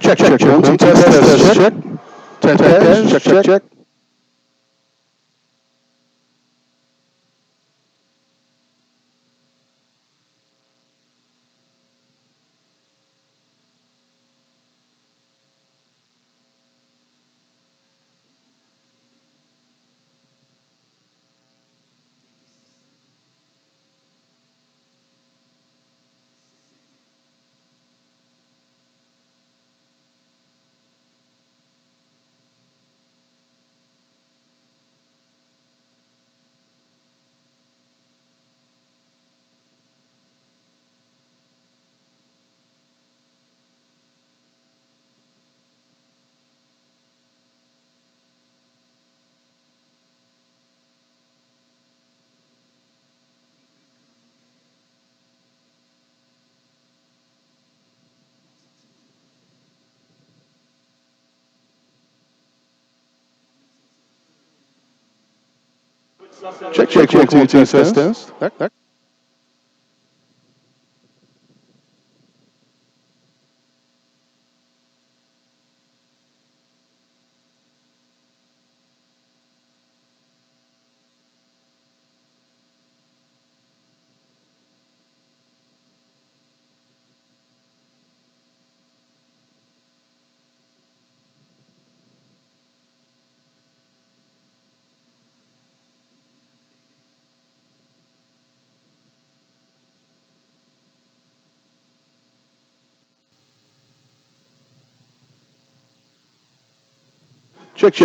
Check. 1, 2, test, check. Test, check. Check. 1, 2, test.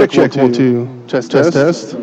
Check. 1, 2, test.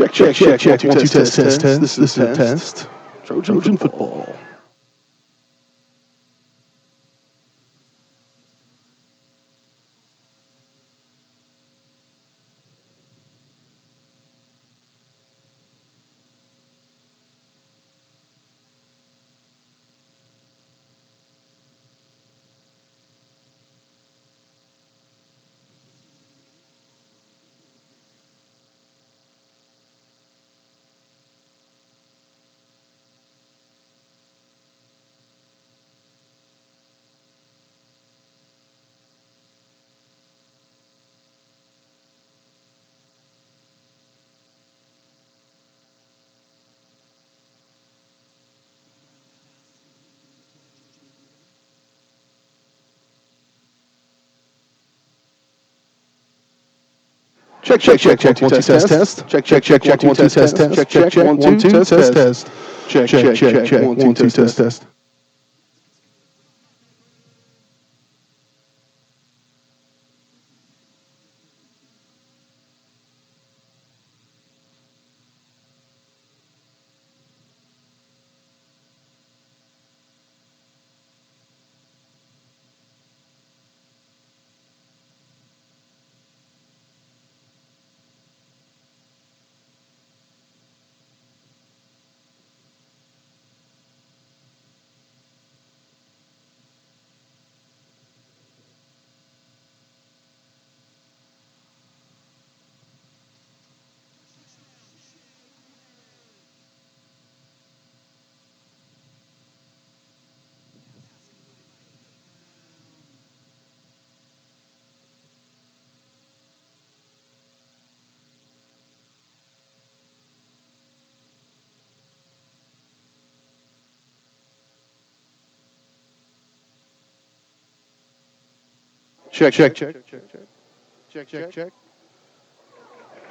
Check. 1, 2, test. This is a test. Trojan football. Check. 1, 2, test. Check. 1, 2, test. Check. 1, 2, test. Check. 1, 2, test.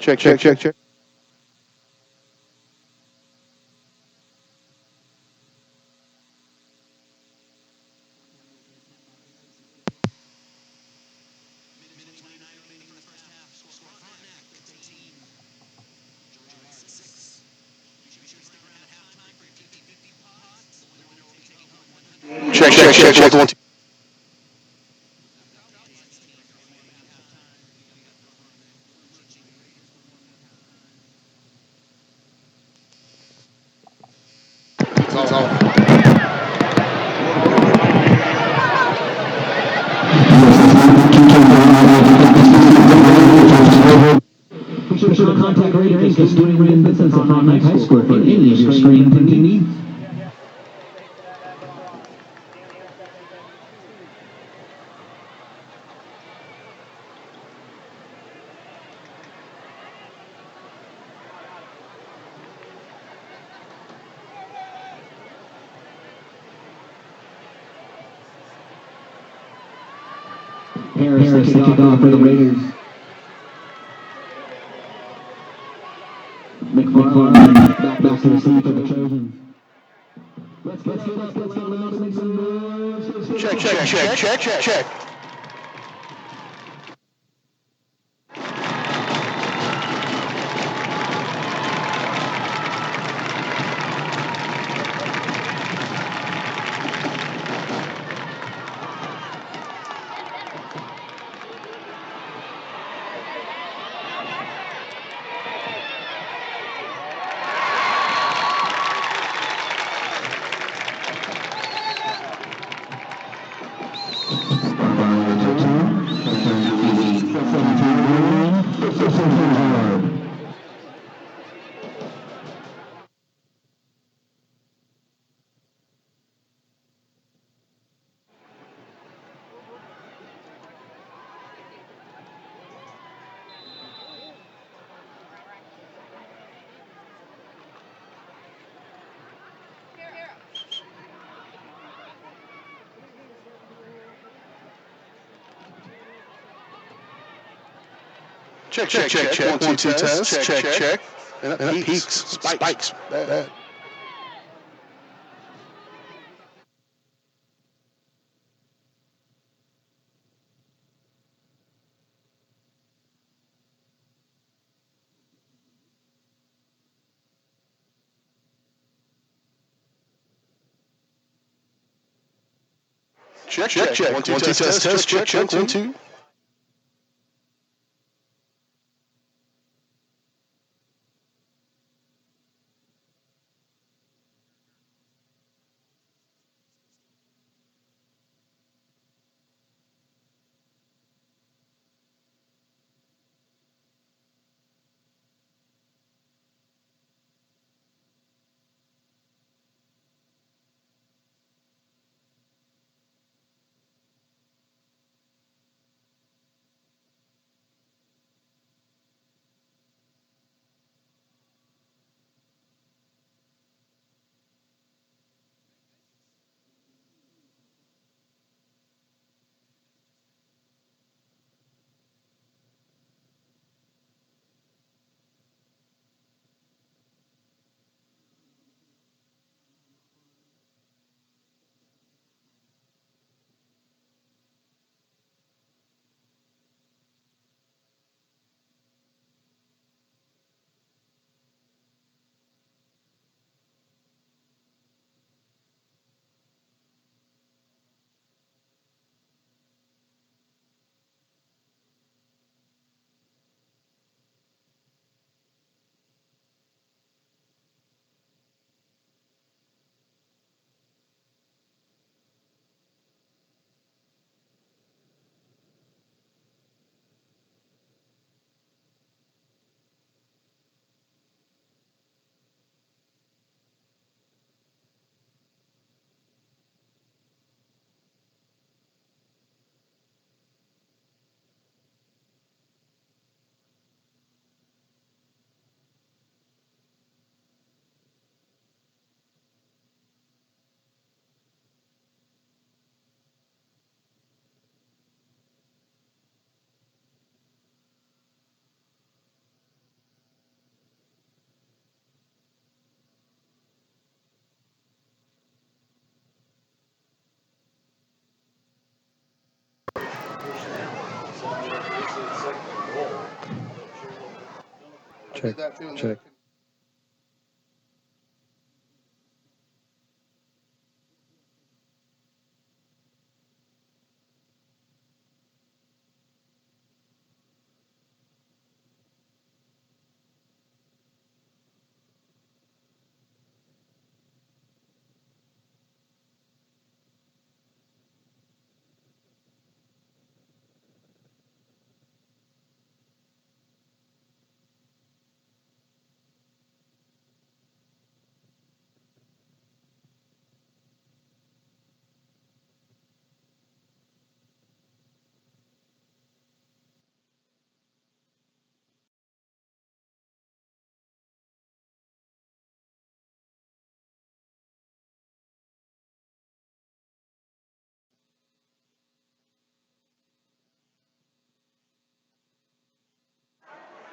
Check. Check. 1, 2. Be sure to contact Raider Inc. is doing reinvestments at Frontenac High School for any of your screening printing needs. Harris to kick off for the Raiders. McFarland back to receive for the Trojans. Let's get up, let's make some moves. Check. Check. 1, 2, test. Check. And that peaks. Spikes. Bad. Check. 1 2 test. Check 1 2.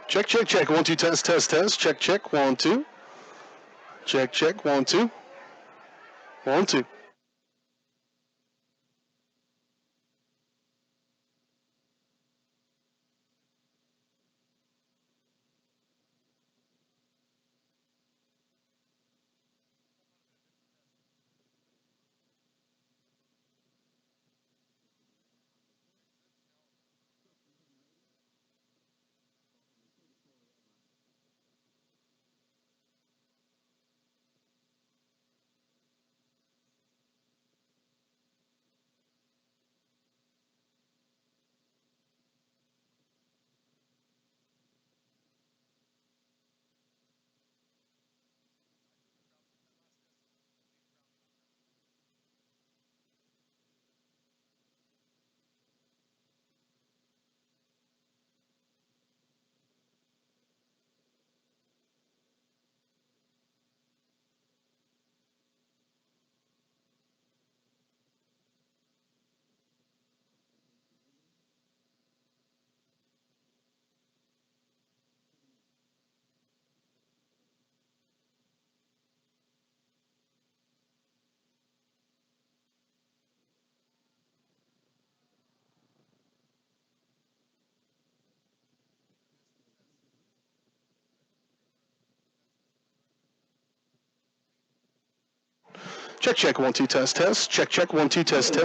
Check. Check. 1 2 test. Check 1 2. Check 1 2. 1 2. Check 1 2 test. Check 1 2 test.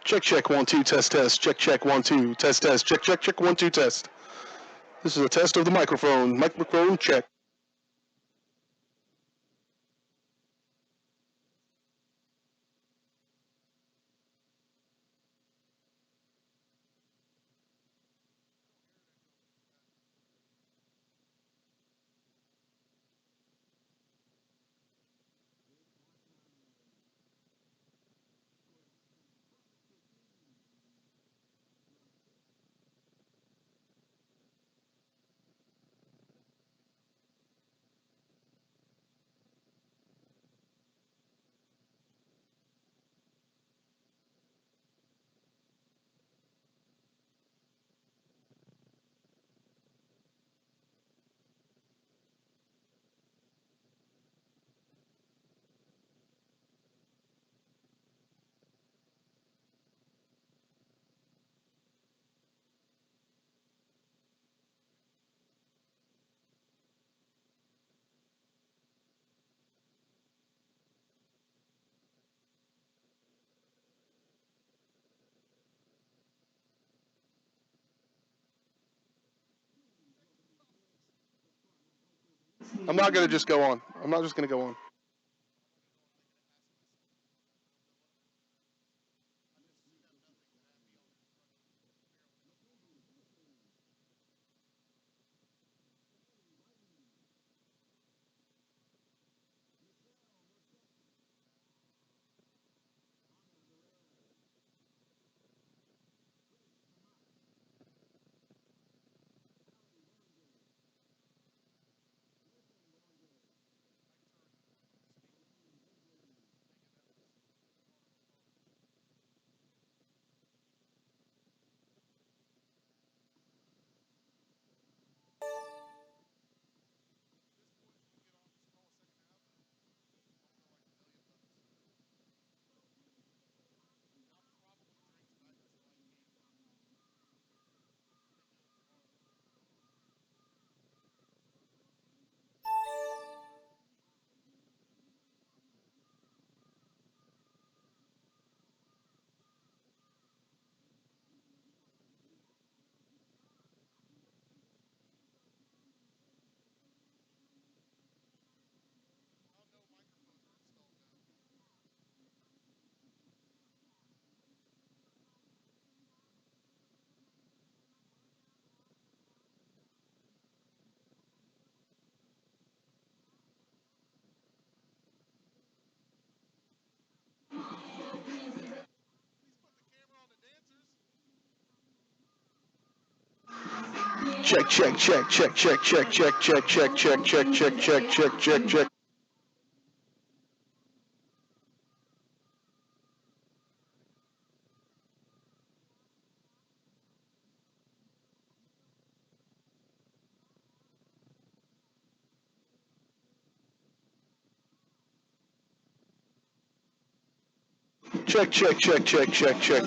Check 1 2 test. Check 1 2 test. Check 1 2 test. This is a test of the microphone. Microphone check. I'm not going to just go on. I'm not just going to go on. Check.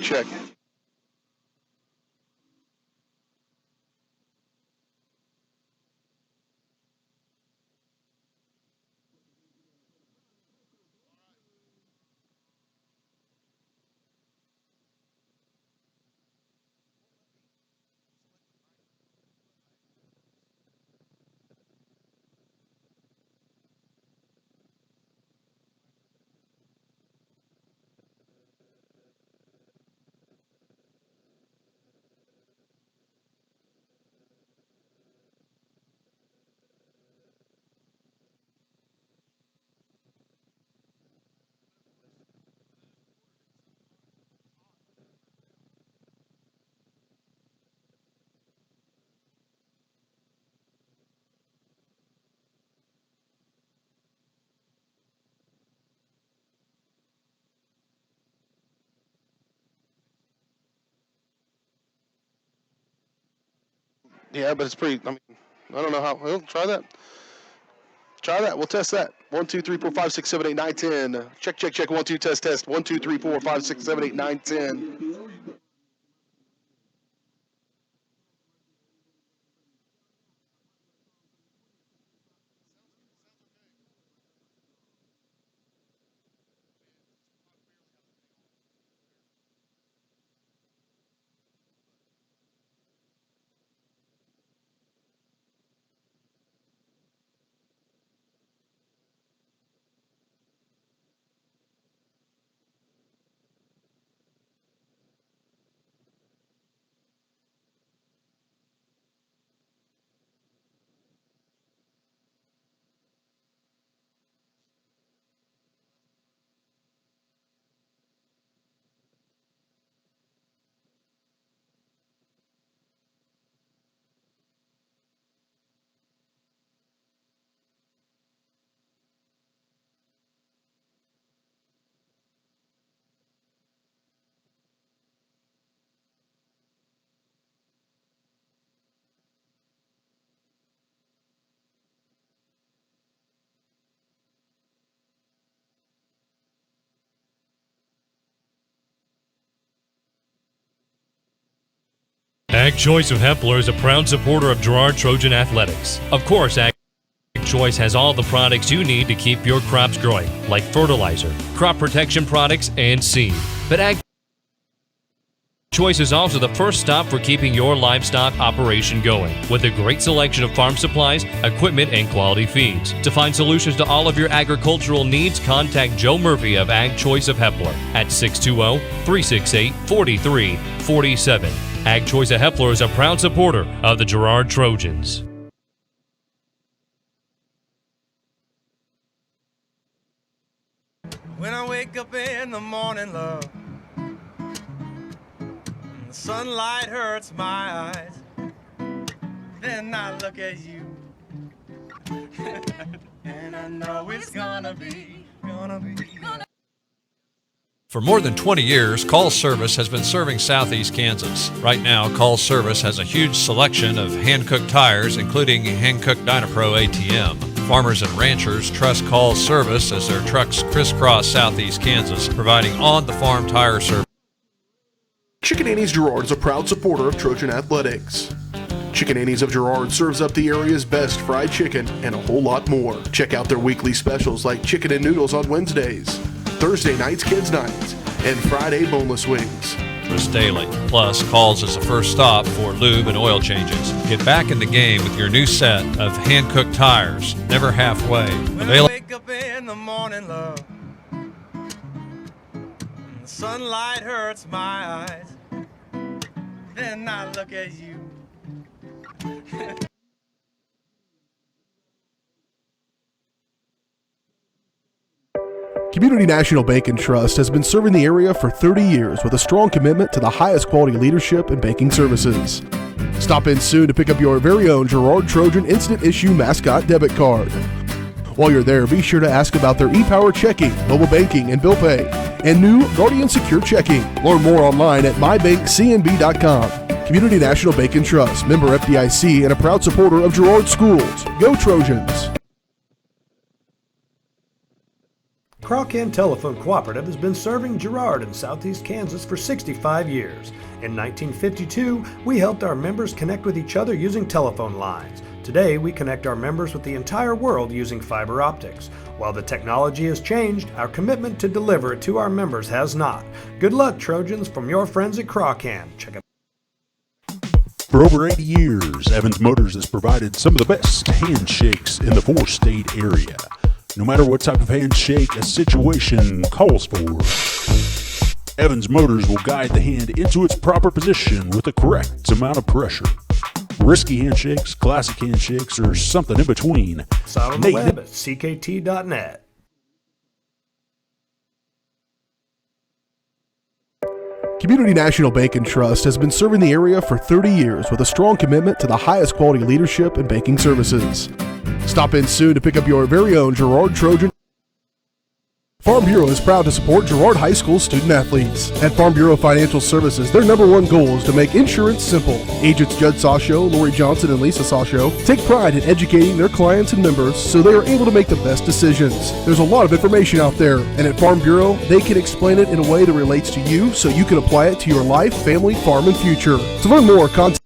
Check. Yeah, but it's pretty. I mean, I don't know how. Well, try that. Try that. We'll test that. 1 2 3 4 5 6 7 8 9 10. Check. 1 2 test. 1 2 3 4 5 6 7 8 9 10. Ag Choice of Hepler is a proud supporter of Girard Trojan Athletics. Of course, Ag Choice has all the products you need to keep your crops growing, like fertilizer, crop protection products, and seed. But Ag Choice is also the first stop for keeping your livestock operation going, with a great selection of farm supplies, equipment, and quality feeds. To find solutions to all of your agricultural needs, contact Joe Murphy of Ag Choice of Hepler at 620-368-4347. Ag Choice of Hepler is a proud supporter of the Girard Trojans. When I wake up in the morning, love, the sunlight hurts my eyes. Then I look at you, and I know it's gonna be. For more than 20 years, Call Service has been serving Southeast Kansas. Right now, Call Service has a huge selection of hand-cooked tires, including hand-cooked Dynapro ATM. Farmers and ranchers trust Call Service as their trucks crisscross Southeast Kansas, providing on-the-farm tire service. Chicken Annie's Girard is a proud supporter of Trojan Athletics. Chicken Annie's of Girard serves up the area's best fried chicken and a whole lot more. Check out their weekly specials like chicken and noodles on Wednesdays, Thursday nights kids nights, and Friday boneless wings. Daily. Plus, Calls is the first stop for lube and oil changes. Get back in the game with your new set of hand-cooked tires, never halfway. When I wake up in the morning, love, the sunlight hurts my eyes. Then I look at you. Community National Bank and Trust has been serving the area for 30 years with a strong commitment to the highest quality leadership and banking services. Stop in soon to pick up your very own Girard Trojan Instant Issue Mascot Debit Card. While you're there, be sure to ask about their e-Power checking, mobile banking, and bill pay, and new Guardian Secure Checking. Learn more online at mybankcnb.com. Community National Bank and Trust, member FDIC, and a proud supporter of Girard Schools. Go Trojans! Crawcan Telephone Cooperative has been serving Girard in Southeast Kansas for 65 years. In 1952, we helped our members connect with each other using telephone lines. Today, we connect our members with the entire world using fiber optics. While the technology has changed, our commitment to deliver it to our members has not. Good luck, Trojans, from your friends at Crawcan. Check out. For over 80 years, Evans Motors has provided some of the best handshakes in the four-state area. No matter what type of handshake a situation calls for, Evans Motors will guide the hand into its proper position with the correct amount of pressure. Risky handshakes, classic handshakes, or something in between. Sign on the web at ckt.net. Community National Bank and Trust has been serving the area for 30 years with a strong commitment to the highest quality leadership and banking services. Stop in soon to pick up your very own Girard Trojan. Farm Bureau is proud to support Girard High School student athletes. At Farm Bureau Financial Services, their number one goal is to make insurance simple. Agents Judd Sasho, Lori Johnson, and Lisa Sasho take pride in educating their clients and members so they are able to make the best decisions. There's a lot of information out there, and at Farm Bureau, they can explain it in a way that relates to you so you can apply it to your life, family, farm, and future. To learn more, contact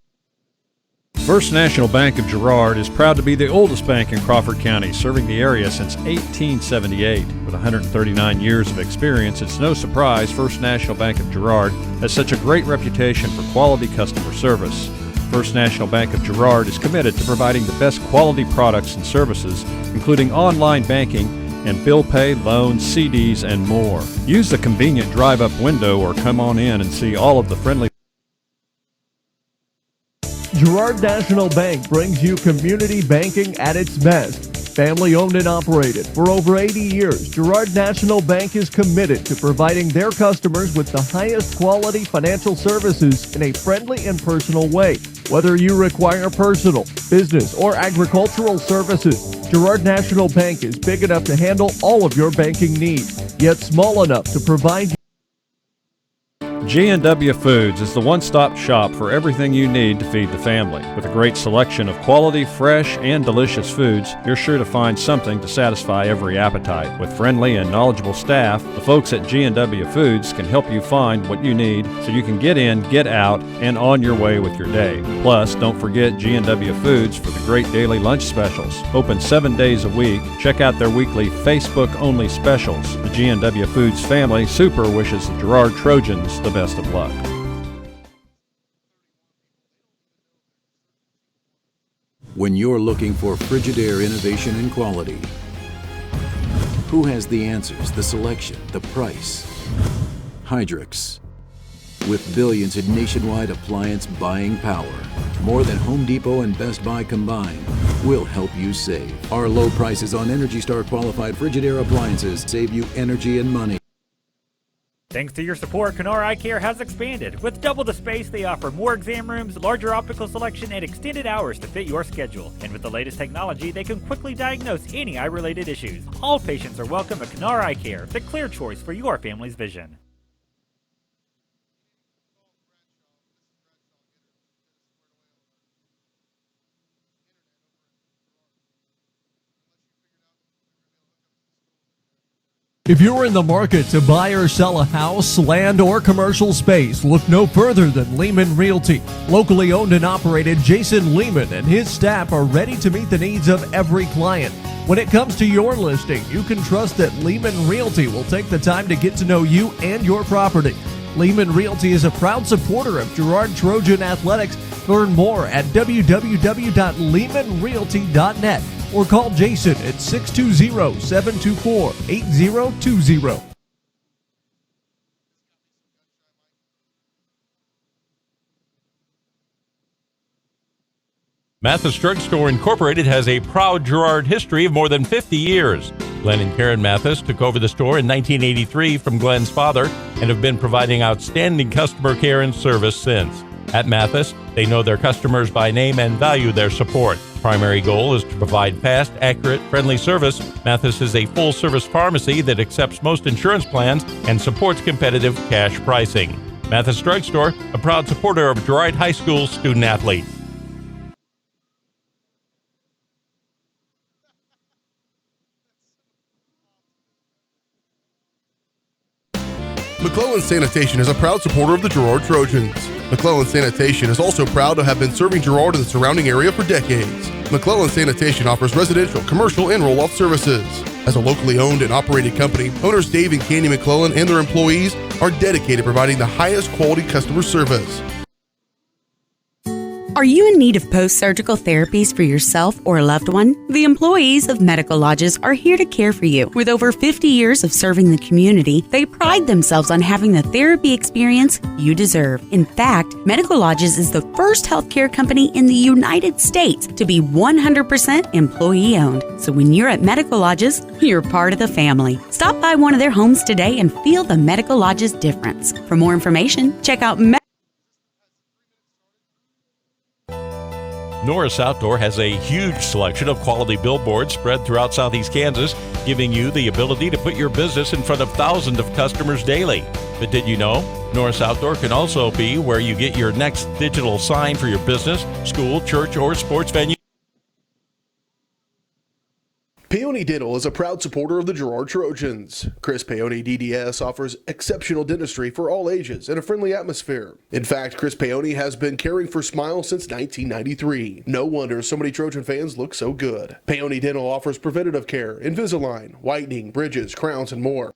First National Bank of Girard is proud to be the oldest bank in Crawford County, serving the area since 1878. With 139 years of experience, it's no surprise First National Bank of Girard has such a great reputation for quality customer service. First National Bank of Girard is committed to providing the best quality products and services, including online banking and bill pay, loans, CDs, and more. Use the convenient drive-up window or come on in and see all of the friendly. Girard National Bank brings you community banking at its best. Family owned and operated for over 80 years, Girard National Bank is committed to providing their customers with the highest quality financial services in a friendly and personal way. Whether you require personal, business, or agricultural services, Girard National Bank is big enough to handle all of your banking needs, yet small enough to provide G&W Foods is the one-stop shop for everything you need to feed the family. With a great selection of quality, fresh, and delicious foods, you're sure to find something to satisfy every appetite. With friendly and knowledgeable staff, the folks at G&W Foods can help you find what you need so you can get in, get out, and on your way with your day. Plus, don't forget G&W Foods for the great daily lunch specials. Open 7 days a week. Check out their weekly Facebook-only specials. The G&W Foods family super wishes the Girard Trojans the best of luck. When you're looking for Frigidaire innovation and quality, who has the answers, the selection, the price? Hydrix. With billions in nationwide appliance buying power, more than Home Depot and Best Buy combined, will help you save. Our low prices on Energy Star qualified Frigidaire appliances save you energy and money. Thanks to your support, Kenora Eye Care has expanded. With double the space, they offer more exam rooms, larger optical selection, and extended hours to fit your schedule. And with the latest technology, they can quickly diagnose any eye-related issues. All patients are welcome at Kenora Eye Care, the clear choice for your family's vision. If you're in the market to buy or sell a house, land, or commercial space, look no further than Lehman Realty. Locally owned and operated, Jason Lehman and his staff are ready to meet the needs of every client. When it comes to your listing, you can trust that Lehman Realty will take the time to get to know you and your property. Lehman Realty is a proud supporter of Girard Trojan Athletics. Learn more at www.lehmanrealty.net. or call Jason at 620-724-8020. Mathis Drugstore Incorporated has a proud Girard history of more than 50 years. Glenn and Karen Mathis took over the store in 1983 from Glenn's father and have been providing outstanding customer care and service since. At Mathis, they know their customers by name and value their support. Primary goal is to provide fast, accurate, friendly service. Mathis is a full-service pharmacy that accepts most insurance plans and supports competitive cash pricing. Mathis Drugstore, a proud supporter of Girard High School student-athletes. McClellan Sanitation is a proud supporter of the Girard Trojans. McClellan Sanitation is also proud to have been serving Girard and the surrounding area for decades. McClellan Sanitation offers residential, commercial, and roll-off services. As a locally owned and operated company, owners Dave and Candy McClellan and their employees are dedicated to providing the highest quality customer service. Are you in need of post-surgical therapies for yourself or a loved one? The employees of Medical Lodges are here to care for you. With over 50 years of serving the community, they pride themselves on having the therapy experience you deserve. In fact, Medical Lodges is the first healthcare company in the United States to be 100% employee-owned. So when you're at Medical Lodges, you're part of the family. Stop by one of their homes today and feel the Medical Lodges difference. For more information, check out Norris Outdoor has a huge selection of quality billboards spread throughout southeast Kansas, giving you the ability to put your business in front of thousands of customers daily. But did you know? Norris Outdoor can also be where you get your next digital sign for your business, school, church, or sports venue. Paoni Dental is a proud supporter of the Girard Trojans. Chris Paoni DDS offers exceptional dentistry for all ages in a friendly atmosphere. In fact, Chris Paoni has been caring for smiles since 1993. No wonder so many Trojan fans look so good. Paoni Dental offers preventative care, Invisalign, whitening, bridges, crowns, and more.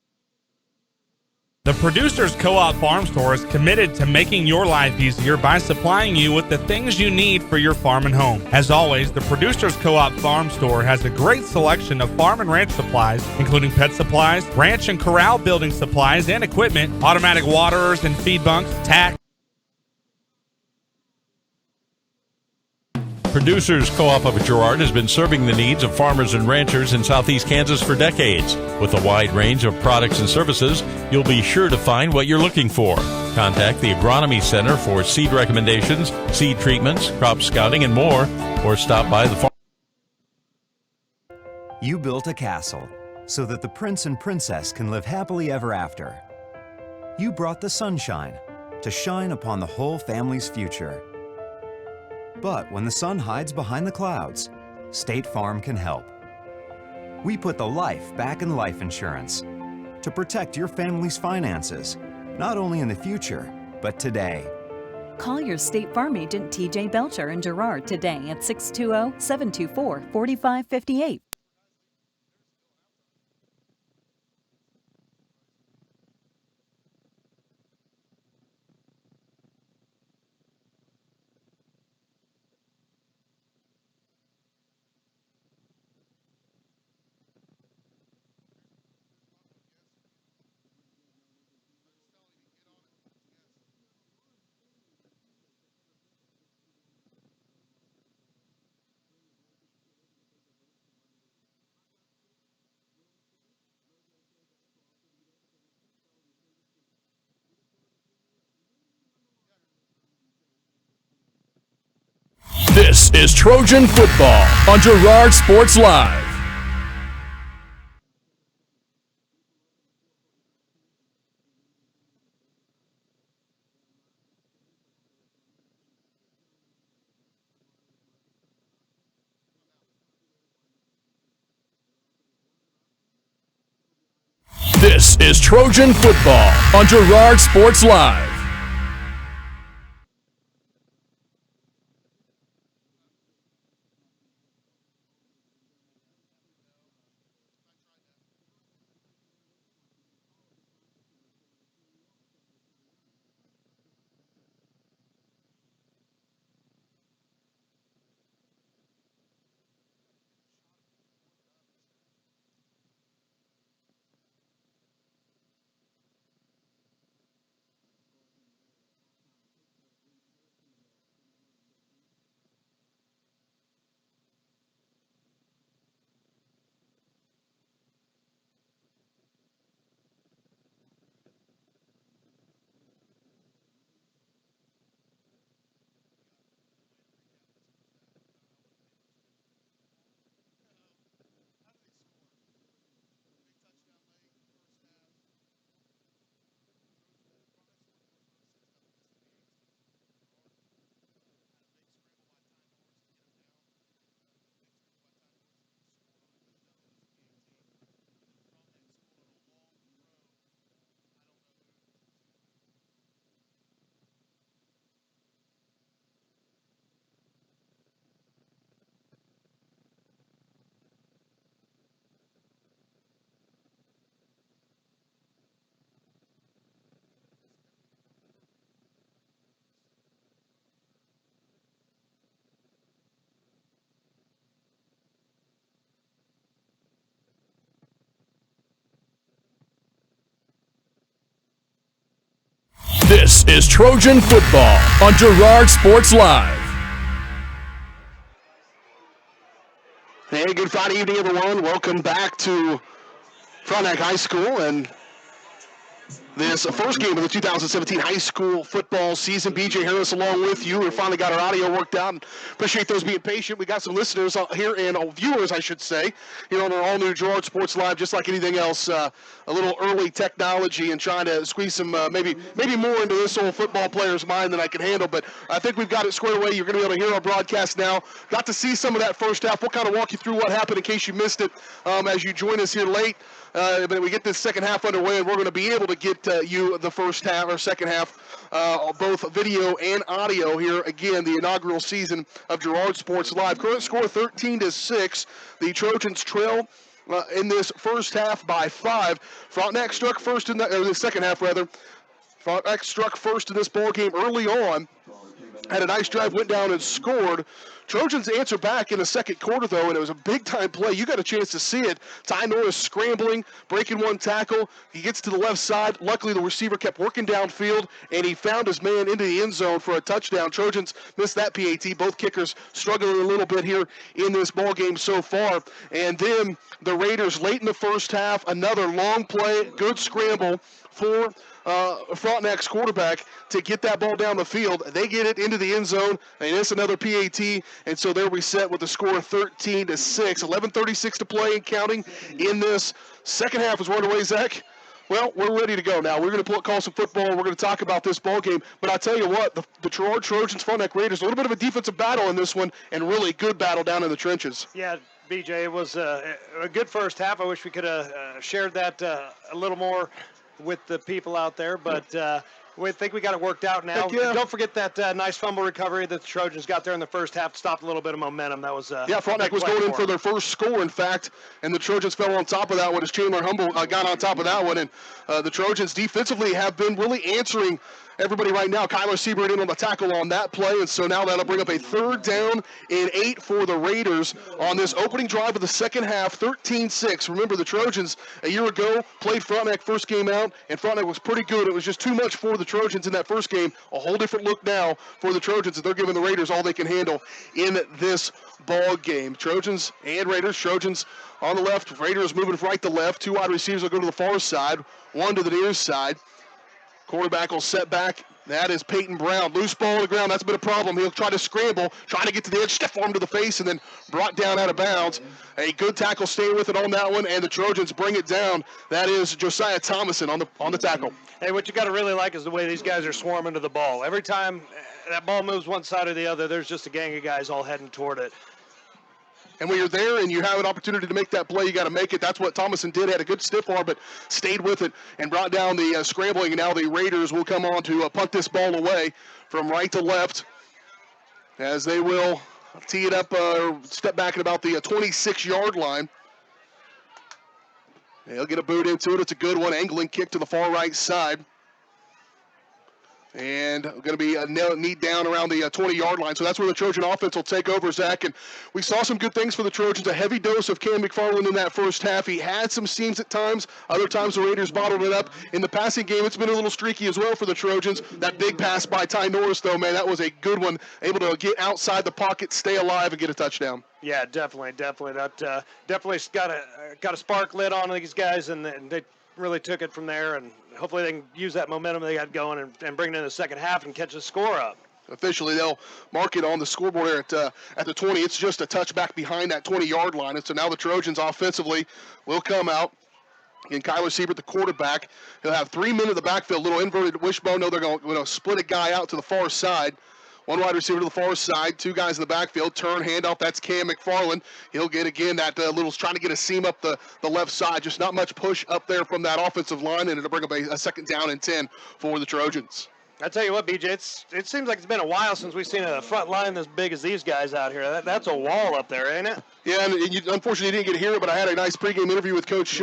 The Producers Co-op Farm Store is committed to making your life easier by supplying you with the things you need for your farm and home. As always, the Producers Co-op Farm Store has a great selection of farm and ranch supplies, including pet supplies, ranch and corral building supplies and equipment, automatic waterers and feed bunks, tack. Producers Co-op of Girard has been serving the needs of farmers and ranchers in southeast Kansas for decades. With a wide range of products and services, you'll be sure to find what you're looking for. Contact the Agronomy Center for seed recommendations, seed treatments, crop scouting, and more, or stop by the farm. You built a castle so that the prince and princess can live happily ever after. You brought the sunshine to shine upon the whole family's future. But when the sun hides behind the clouds, State Farm can help. We put the life back in life insurance to protect your family's finances, not only in the future, but today. Call your State Farm agent TJ Belcher in Girard today at 620-724-4558. This is Trojan Football on Girard Sports Live. This is Trojan Football on Girard Sports Live. This is Trojan Football on Girard Sports Live. Hey, good Friday evening, everyone. Welcome back to Frontenac High School and this first game of the 2017 high school football season. BJ Harris along with you. We finally got our audio worked out, and appreciate those being patient. We got some listeners here, and viewers, I should say, here on our all-new Girard Sports Live. Just like anything else, a little early technology and trying to squeeze some maybe more into this old football player's mind than I can handle. But I think we've got it squared away. You're going to be able to hear our broadcast now. Got to see some of that first half. We'll kind of walk you through what happened in case you missed it as you join us here late. But we get this second half underway, and we're going to be able to get you the first half or second half, both video and audio here. Again, the inaugural season of Girard Sports Live. Current score 13-6. The Trojans trail in this first half by 5. Frontenac struck first in the second half rather. Frontenac struck first in this ball game early on. Had a nice drive, went down and scored. Trojans answer back in the second quarter, though, and it was a big-time play. You got a chance to see it. Ty Norris scrambling, breaking one tackle. He gets to the left side. Luckily, the receiver kept working downfield, and he found his man into the end zone for a touchdown. Trojans missed that PAT. Both kickers struggling a little bit here in this ball game so far. And then the Raiders, late in the first half, another long play, good scramble for Frontenac's quarterback to get that ball down the field. They get it into the end zone, and it's another PAT, and so there we set with the score of 13-6. 11:36 to play and counting in this second half is underway, Zach. Well, we're ready to go now. We're going to call some football. We're going to talk about this ball game. But I tell you what, the Girard Trojans, Frontenac Raiders, a little bit of a defensive battle in this one, and really good battle down in the trenches. Yeah, BJ, it was a good first half. I wish we could have shared that a little more with the people out there, but we think we got it worked out now. Yeah. Don't forget that nice fumble recovery that the Trojans got there in the first half, stopped a little bit of momentum. That was Frontenac was going in for their first score, in fact, and the Trojans fell on top of that one as Chandler Humble got on top of that one, and the Trojans defensively have been really answering everybody right now. Kyler Siebert in on the tackle on that play, and so now that'll bring up a 3rd down and 8 for the Raiders on this opening drive of the second half, 13-6. Remember, the Trojans a year ago played Frontenac first game out, and Frontenac was pretty good. It was just too much for the Trojans in that first game. A whole different look now for the Trojans as they're giving the Raiders all they can handle in this ball game. Trojans and Raiders. Trojans on the left, Raiders moving right to left. 2 wide receivers will go to the far side, 1 to the near side. Quarterback will set back. That is Peyton Brown. Loose ball on the ground. That's been a problem. He'll try to scramble, trying to get to the edge, stiff arm to the face, and then brought down out of bounds. A good tackle staying with it on that one, and the Trojans bring it down. That is Josiah Thomason on the tackle. Hey, what you got to really like is the way these guys are swarming to the ball. Every time that ball moves one side or the other, there's just a gang of guys all heading toward it. And when you're there and you have an opportunity to make that play, you got to make it. That's what Thomason did. Had a good stiff arm, but stayed with it and brought down the scrambling. And now the Raiders will come on to punt this ball away from right to left as they will tee it up, step back at about the 26-yard line. They'll get a boot into it. It's a good one. Angling kick to the far right side. And going to be a knee down around the 20-yard line. So that's where the Trojan offense will take over, Zach. And we saw some good things for the Trojans. A heavy dose of Cam McFarland in that first half. He had some seams at times. Other times the Raiders bottled it up. In the passing game, it's been a little streaky as well for the Trojans. That big pass by Ty Norris, though, man, that was a good one. Able to get outside the pocket, stay alive, and get a touchdown. Yeah, definitely. That definitely got a spark lit on these guys, and they really took it from there, and hopefully they can use that momentum they got going and bring it in the second half and catch the score up. Officially, they'll mark it on the scoreboard there at the 20. It's just a touchback behind that 20-yard line, and so now the Trojans offensively will come out. And Kyler Siebert, the quarterback, he'll have 3 men in the backfield, little inverted wishbone. No, they're going to split a guy out to the far side. 1 wide receiver to the far side, 2 guys in the backfield. Turn, handoff, that's Cam McFarland. He'll get, again, that little, trying to get a seam up the left side. Just not much push up there from that offensive line, and it'll bring up a 2nd down and 10 for the Trojans. I tell you what, BJ, it seems like it's been a while since we've seen a front line as big as these guys out here. That's a wall up there, ain't it? Yeah, and you unfortunately didn't get to hear it, but I had a nice pregame interview with Coach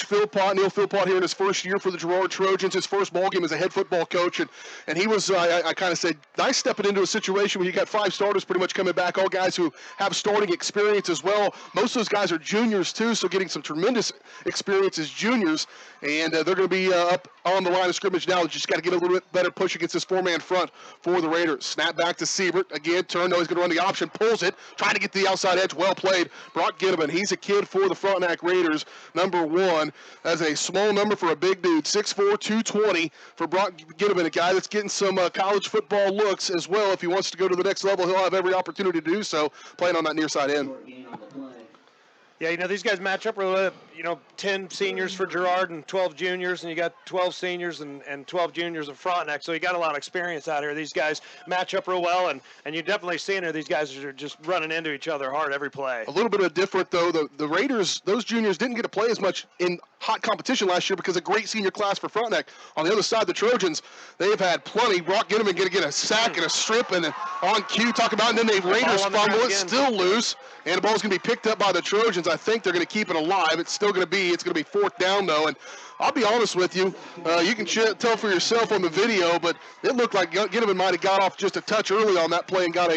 Philpott, Neil Philpott, here in his first year for the Girard Trojans, his first ball game as a head football coach, and he was, I kind of said, nice stepping into a situation where you got 5 starters pretty much coming back, all guys who have starting experience as well. Most of those guys are juniors too, so getting some tremendous experience as juniors, and they're going to be up on the line of scrimmage now. Just got to get a little bit better push against this 4-man front for the Raiders. Snap back to Siebert, again, turn, no, he's going to run the option, pulls it, trying to get to the outside edge, well played. Brock Ginneman, he's a kid for the Frontenac Raiders, number 1. That's a small number for a big dude, 6'4", 220 for Brock Ginneman, a guy that's getting some college football looks as well. If he wants to go to the next level, he'll have every opportunity to do so, playing on that near side end. Yeah, these guys match up really well. 10 seniors for Girard and 12 juniors, and you got 12 seniors and 12 juniors of Frontenac, so you got a lot of experience out here. These guys match up real well, and you're definitely seeing here these guys are just running into each other hard every play. A little bit of different, though. The Raiders, those juniors didn't get to play as much in hot competition last year because of great senior class for Frontenac. On the other side, the Trojans, they've had plenty. Brock Ginneman going to get a sack and a strip and an on cue, talk about, and then the Raiders fumble it, still loose, and the ball's going to be picked up by the Trojans. I think they're going to keep it alive. It's going to be 4th down, though, and I'll be honest with you. You can tell for yourself on the video, but it looked like Ginneman might have got off just a touch early on that play and got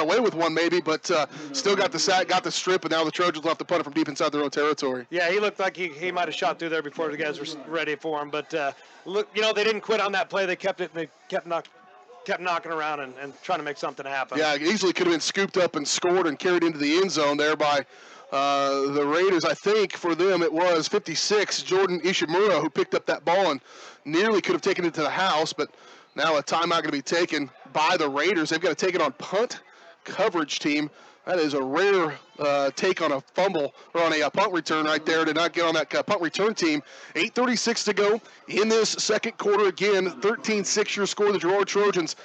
away with one maybe, but still got the sack, got the strip, and now the Trojans will have to punt it from deep inside their own territory. Yeah, he looked like he might have shot through there before the guys were ready for him, but look, they didn't quit on that play. They kept it, and they kept knocking around and trying to make something happen. Yeah, easily could have been scooped up and scored and carried into the end zone there by the Raiders. I think for them it was 56, Jordan Ishimura, who picked up that ball and nearly could have taken it to the house, but now a timeout going to be taken by the Raiders. They've got to take it on punt coverage team. That is a rare take on a fumble or on a punt return right there to not get on that punt return team. 8:36 to go in this second quarter. Again, 13-6 your score. The Girard Trojans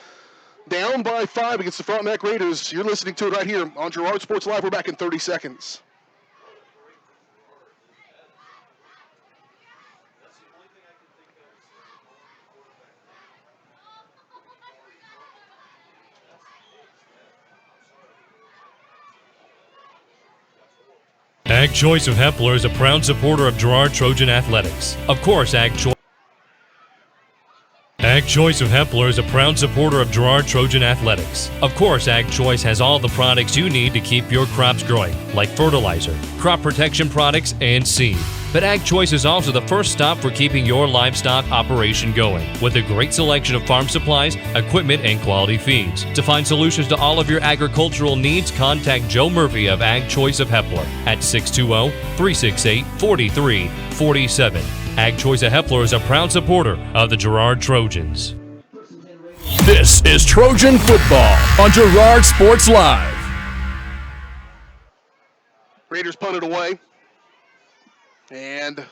down by 5 against the Frontenac Raiders. You're listening to it right here on Girard Sports Live. We're back in 30 seconds. Ag Choice of Hepler is a proud supporter of Girard Trojan Athletics. Of course, Ag Choice of Hepler is a proud supporter of Girard Trojan Athletics. Of course, Ag Choice has all the products you need to keep your crops growing, like fertilizer, crop protection products, and seed. But Ag Choice is also the first stop for keeping your livestock operation going, with a great selection of farm supplies, equipment, and quality feeds. To find solutions to all of your agricultural needs, contact Joe Murphy of Ag Choice of Hepler at 620-368-4347. Ag Choice of Hepler is a proud supporter of the Girard Trojans. This is Trojan Football on Girard Sports Live. Raiders punted away. And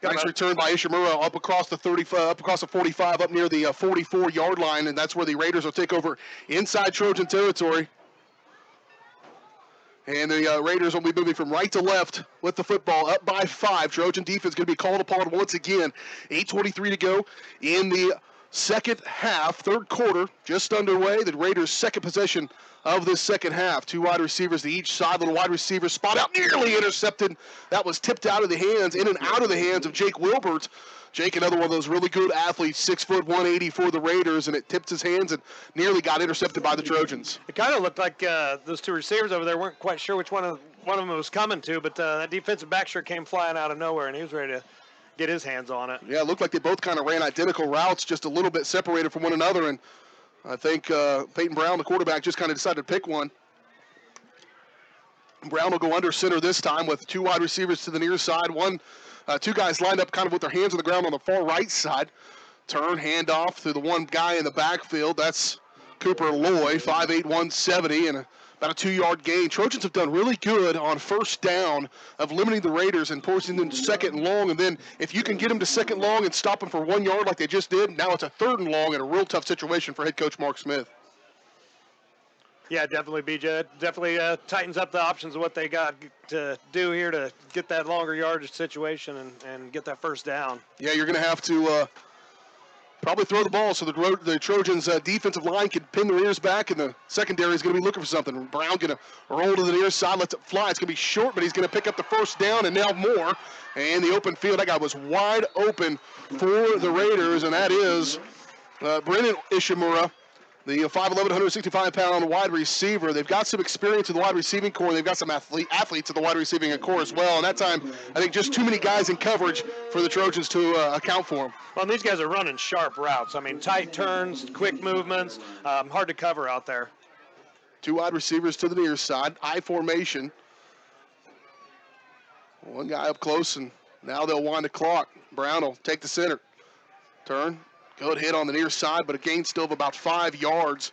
nice return by Ishimura up across the 45, up near the 44-yard line, and that's where the Raiders will take over inside Trojan territory. And the Raiders will be moving from right to left with the football, up by 5. Trojan defense going to be called upon once again. 8:23 to go in the second half, third quarter, just underway. The Raiders' second possession of this second half. 2 wide receivers to each side. Little wide receiver spot out, nearly intercepted. That was tipped out of the hands, in and out of the hands of Jake Wilbert. Jake, another one of those really good athletes, 6 foot 180 for the Raiders, and it tipped his hands and nearly got intercepted by the Trojans. It kind of looked like those 2 receivers over there weren't quite sure which one of them was coming to, but that defensive back sure came flying out of nowhere, and he was ready to get his hands on it. Yeah, it looked like they both kind of ran identical routes, just a little bit separated from one another, and I think Peyton Brown, the quarterback, just kind of decided to pick one. Brown will go under center this time with 2 wide receivers to the near side. 2 guys lined up kind of with their hands on the ground on the far right side. Turn, handoff to the one guy in the backfield. That's Cooper Loy, 5'8", 170, and about a 2-yard gain. Trojans have done really good on first down of limiting the Raiders and forcing them to second and long. And then if you can get them to second long and stop them for 1 yard like they just did, now it's a third and long in a real tough situation for head coach Mark Smith. Yeah, definitely, BJ. Definitely tightens up the options of what they got to do here to get that longer yardage situation and get that first down. Yeah, you're going to have to probably throw the ball so the Trojans' defensive line can pin their ears back, and the secondary is going to be looking for something. Brown going to roll to the near side, lets it fly. It's going to be short, but he's going to pick up the first down, and now more. And the open field, that guy was wide open for the Raiders, and that is Brennan Ishimura, the 5'11", 165-pound wide receiver. They've got some experience in the wide receiving core. They've got some athletes at the wide receiving core as well. And that time, I think just too many guys in coverage for the Trojans to account for them. Well, these guys are running sharp routes. I mean, tight turns, quick movements, hard to cover out there. 2 wide receivers to the near side, I formation. 1 guy up close, and now they'll wind the clock. Brown will take the center. Turn. Good hit on the near side, but a gain still of about 5 yards.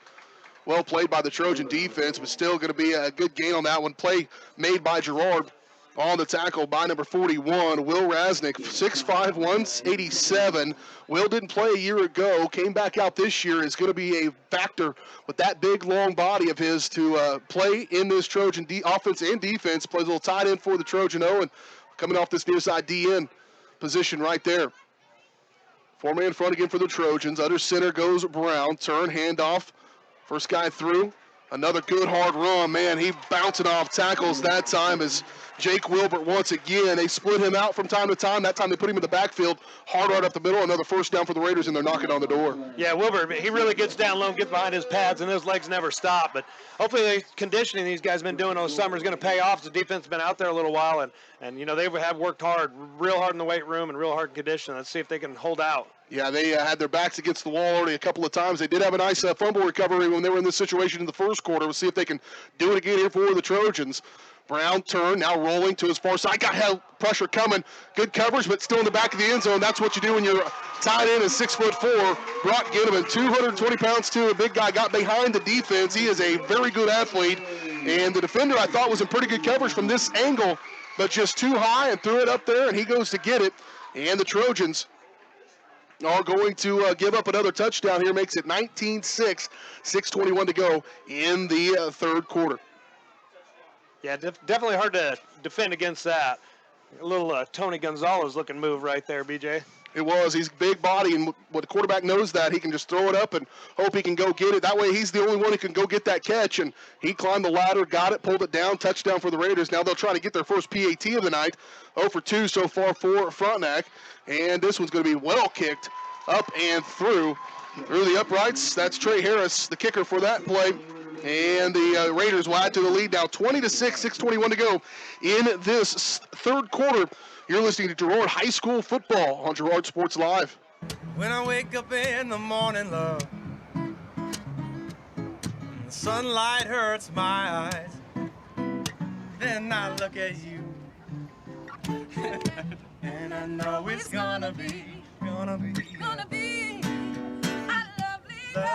Well played by the Trojan defense, but still going to be a good gain on that one. Play made by Girard on the tackle by number 41, Will Rasnick, 6'5", 187. Will didn't play a year ago, came back out this year, is going to be a factor with that big, long body of his to play in this Trojan offense and defense. Plays a little tight end for the Trojan O, and coming off this near side DN position right there. 4-man front again for the Trojans. Under center goes Brown. Turn, handoff. First guy through. Another good hard run. Man, he bouncing off tackles that time as Jake Wilbert once again. They split him out from time to time. That time they put him in the backfield. Hard right up the middle. Another first down for the Raiders, and they're knocking on the door. Yeah, Wilbert, he really gets down low and gets behind his pads, and his legs never stop. But hopefully the conditioning these guys have been doing all summer is going to pay off. The defense has been out there a little while, and you know, they have worked hard, real hard in the weight room and real hard in conditioning. Let's see if they can hold out. Yeah, they had their backs against the wall already a couple of times. They did have a nice fumble recovery when they were in this situation in the first quarter. We'll see if they can do it again here for the Trojans. Brown turn, now rolling to his far side. Got hell pressure coming. Good coverage, but still in the back of the end zone. That's what you do when you're tied in at 6'4". Brock Ginneman, 220 pounds too. A big guy, got behind the defense. He is a very good athlete. And the defender, I thought, was in pretty good coverage from this angle, but just too high and threw it up there, and he goes to get it. And the Trojans are going to give up another touchdown here. Makes it 19-6, 6:21 to go in the third quarter. Yeah, definitely hard to defend against that. A little Tony Gonzalez looking move right there, BJ. It was. He's big body, and what the quarterback knows that he can just throw it up and hope he can go get it. That way he's the only one who can go get that catch, and he climbed the ladder, got it, pulled it down, touchdown for the Raiders. Now they'll try to get their first PAT of the night. 0 for 2 so far for Frontenac, and this one's going to be well kicked up and through the uprights. That's Trey Harris, the kicker for that play. And the Raiders will add to the lead now, 20-6, 6:21 to go in this third quarter. You're listening to Girard High School football on Girard Sports Live. When I wake up in the morning, love, the sunlight hurts my eyes. Then I look at you, and I know it's gonna be a lovely day, lovely day.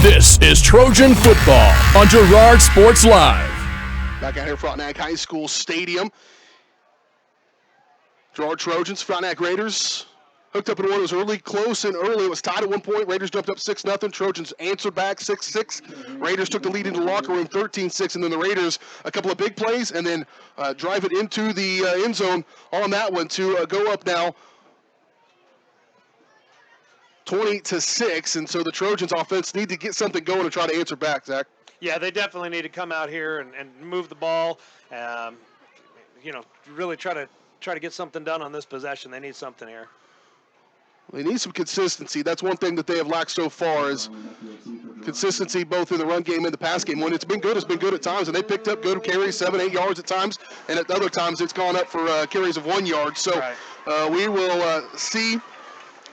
This is Trojan football on Girard Sports Live. Back out here at Frontenac High School Stadium. Girard Trojans, Frontenac Raiders hooked up in one. It was close and early. It was tied at one point. Raiders jumped up 6-0. Trojans answered back 6-6. Raiders took the lead into the locker room 13-6, and then the Raiders, a couple of big plays, and then drive it into the end zone on that one to go up now 20-6, and so the Trojans offense need to get something going and try to answer back, Zach. Yeah, they definitely need to come out here and move the ball. Really try to get something done on this possession. They need something here. They need some consistency. That's one thing that they have lacked so far is consistency both in the run game and the pass game. When it's been good at times, and they picked up good carries, 7-8 yards at times, and at other times it's gone up for carries of 1 yard. So we will see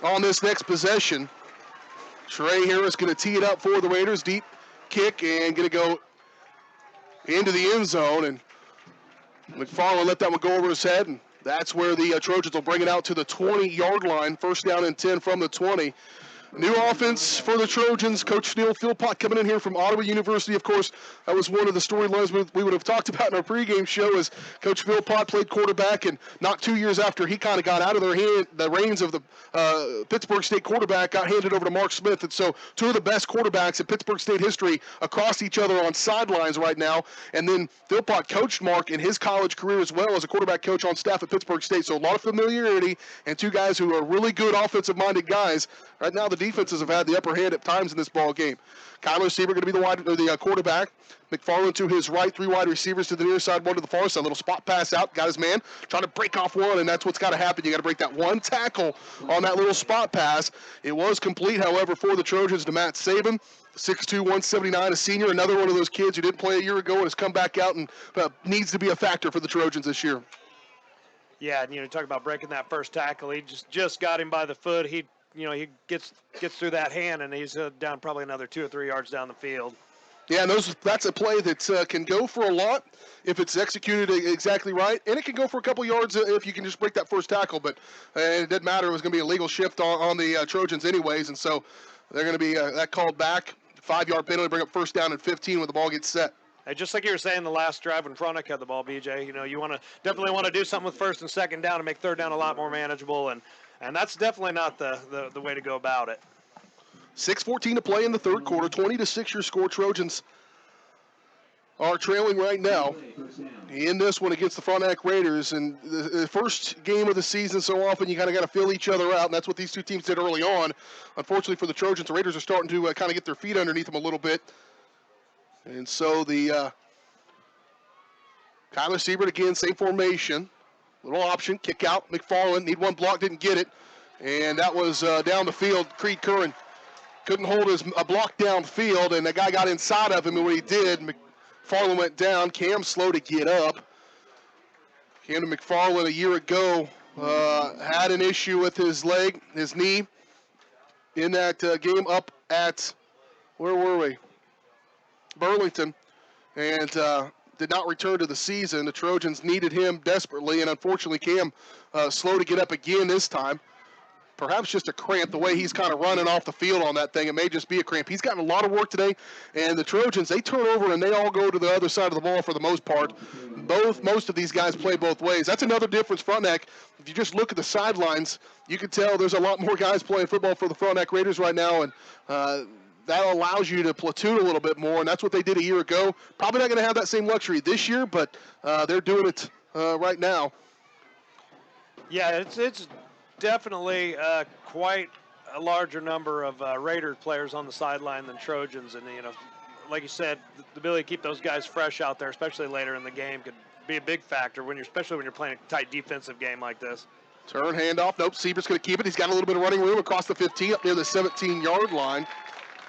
on this next possession. Trey Harris going to tee it up for the Raiders. Deep kick and going to go into the end zone. And McFarland let that one go over his head. And that's where the Trojans will bring it out to the 20-yard line. First down and 10 from the 20. New offense for the Trojans. Coach Neil Philpott coming in here from Ottawa University. Of course, that was one of the storylines we would have talked about in our pregame show as Coach Philpott played quarterback, and not 2 years after he kind of got out of the reins of the Pittsburgh State quarterback, got handed over to Mark Smith. And so two of the best quarterbacks in Pittsburgh State history across each other on sidelines right now. And then Philpott coached Mark in his college career as well as a quarterback coach on staff at Pittsburgh State. So a lot of familiarity and two guys who are really good offensive-minded guys. Right now, the defenses have had the upper hand at times in this ball game. Kyler Seaver going to be the quarterback. McFarland to his right, 3 wide receivers to the near side, 1 to the far side. Little spot pass out, got his man, trying to break off one, and that's what's got to happen. You got to break that one tackle on that little spot pass. It was complete, however, for the Trojans to Matt Saban. 6'2", 179, a senior, another one of those kids who didn't play a year ago and has come back out and needs to be a factor for the Trojans this year. Yeah, and talk about breaking that first tackle. He just got him by the foot. He gets through that hand, and he's down probably another 2 or 3 yards down the field. Yeah, and that's a play that can go for a lot if it's executed exactly right, and it can go for a couple yards if you can just break that first tackle. But it didn't matter; it was going to be a legal shift on the Trojans anyways, and so they're going to be that called back. 5-yard penalty, bring up first down and 15 when the ball gets set. Hey, just like you were saying the last drive when Frontenac had the ball, BJ. You definitely want to do something with first and second down and make third down a lot more manageable, and that's definitely not the way to go about it. 6:14 to play in the third quarter. 20-6 your score. Trojans are trailing right now in this one against the Frontenac Raiders. And the first game of the season, so often you kind of got to fill each other out, and that's what these two teams did early on. Unfortunately for the Trojans, the Raiders are starting to kind of get their feet underneath them a little bit. And so the Kyler Siebert again, same formation. Little option, kick out. McFarland, need one block, didn't get it. And that was down the field. Creed Curran couldn't hold his block downfield, and the guy got inside of him, and when he did, McFarland went down. Cam slow to get up. Cam McFarland a year ago had an issue with his leg, his knee. in that game up at, where were we? Burlington, and did not return to the season. The Trojans needed him desperately, and unfortunately Cam slow to get up again this time. Perhaps just a cramp, the way he's kind of running off the field on that thing. It may just be a cramp. He's gotten a lot of work today, and the Trojans, they turn over and they all go to the other side of the ball for the most part. Most of these guys play both ways. That's another difference, Frontenac. If you just look at the sidelines, you can tell there's a lot more guys playing football for the Frontenac Raiders right now, and that allows you to platoon a little bit more, and that's what they did a year ago. Probably not going to have that same luxury this year, but they're doing it right now. Yeah, it's definitely quite a larger number of Raider players on the sideline than Trojans, and like you said, the ability to keep those guys fresh out there, especially later in the game, could be a big factor especially when you're playing a tight defensive game like this. Turn, handoff. Nope, Siebert's going to keep it. He's got a little bit of running room across the 15 up near the 17-yard line,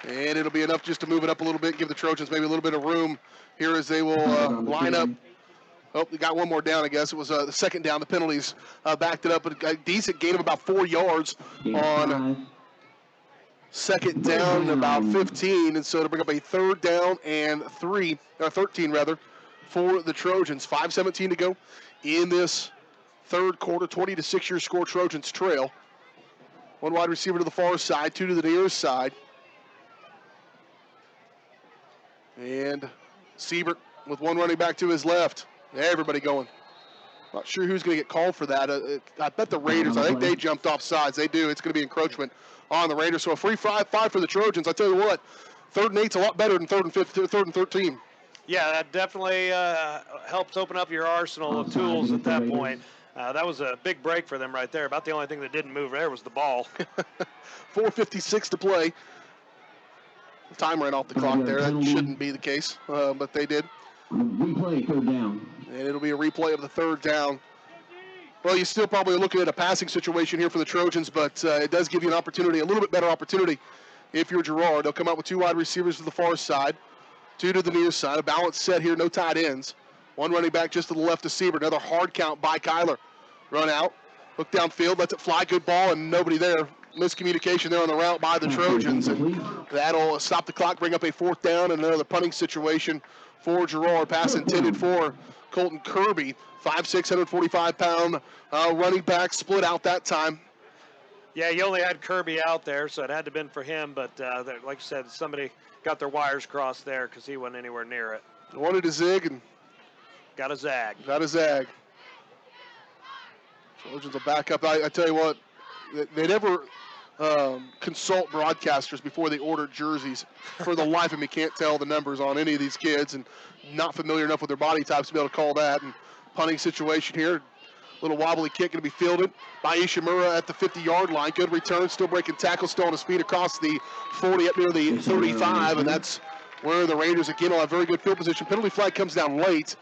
and it'll be enough just to move it up a little bit, give the Trojans maybe a little bit of room here as they will line up. Oh, they got one more down, I guess. It was the second down. The penalties backed it up. A decent gain of about 4 yards on second down, about 15. And so to bring up a third down and 13 rather, for the Trojans. 5:17 to go in this third quarter. 20-6 your score. Trojans trail. One wide receiver to the far side, two to the near side. And Siebert with one running back to his left. Everybody going. Not sure who's going to get called for that. I bet the Raiders. I think they jumped off sides. They do. It's going to be encroachment on the Raiders. So a free 5 for the Trojans. I tell you what, 3rd and 8's a lot better than 3rd and 13. Yeah, that definitely helps open up your arsenal of tools at that point. That was a big break for them right there. About the only thing that didn't move there was the ball. 4:56 to play. The time ran off the clock there. That shouldn't be the case, but they did. Replay, 3rd down. And it'll be a replay of the 3rd down. Well, you're still probably looking at a passing situation here for the Trojans, but it does give you an opportunity, a little bit better opportunity if you're Girard. They'll come out with 2 wide receivers to the far side, 2 to the near side. A balanced set here, no tight ends. 1 running back just to the left of Siebert. Another hard count by Kyler. Run out, look downfield, lets it fly, good ball, and nobody there. Miscommunication there on the route by the Trojans, and that'll stop the clock, bring up a 4th down, and another punting situation for Girard. Pass intended for Colton Kirby, 5'6", 145-pound running back, split out that time. Yeah, you only had Kirby out there, so it had to have been for him, but like you said, somebody got their wires crossed there because he wasn't anywhere near it. Wanted to zig and got a zag. Trojans will back up. I tell you what, they never consult broadcasters before they order jerseys. For the life of me, can't tell the numbers on any of these kids, and not familiar enough with their body types to be able to call that. And punting situation here, little wobbly kick going to be fielded by Ishimura at the 50-yard line. Good return, still breaking tackles, still on his feet across the 40 up near the 35, and that's where the Raiders again will have very good field position. Penalty flag comes down late.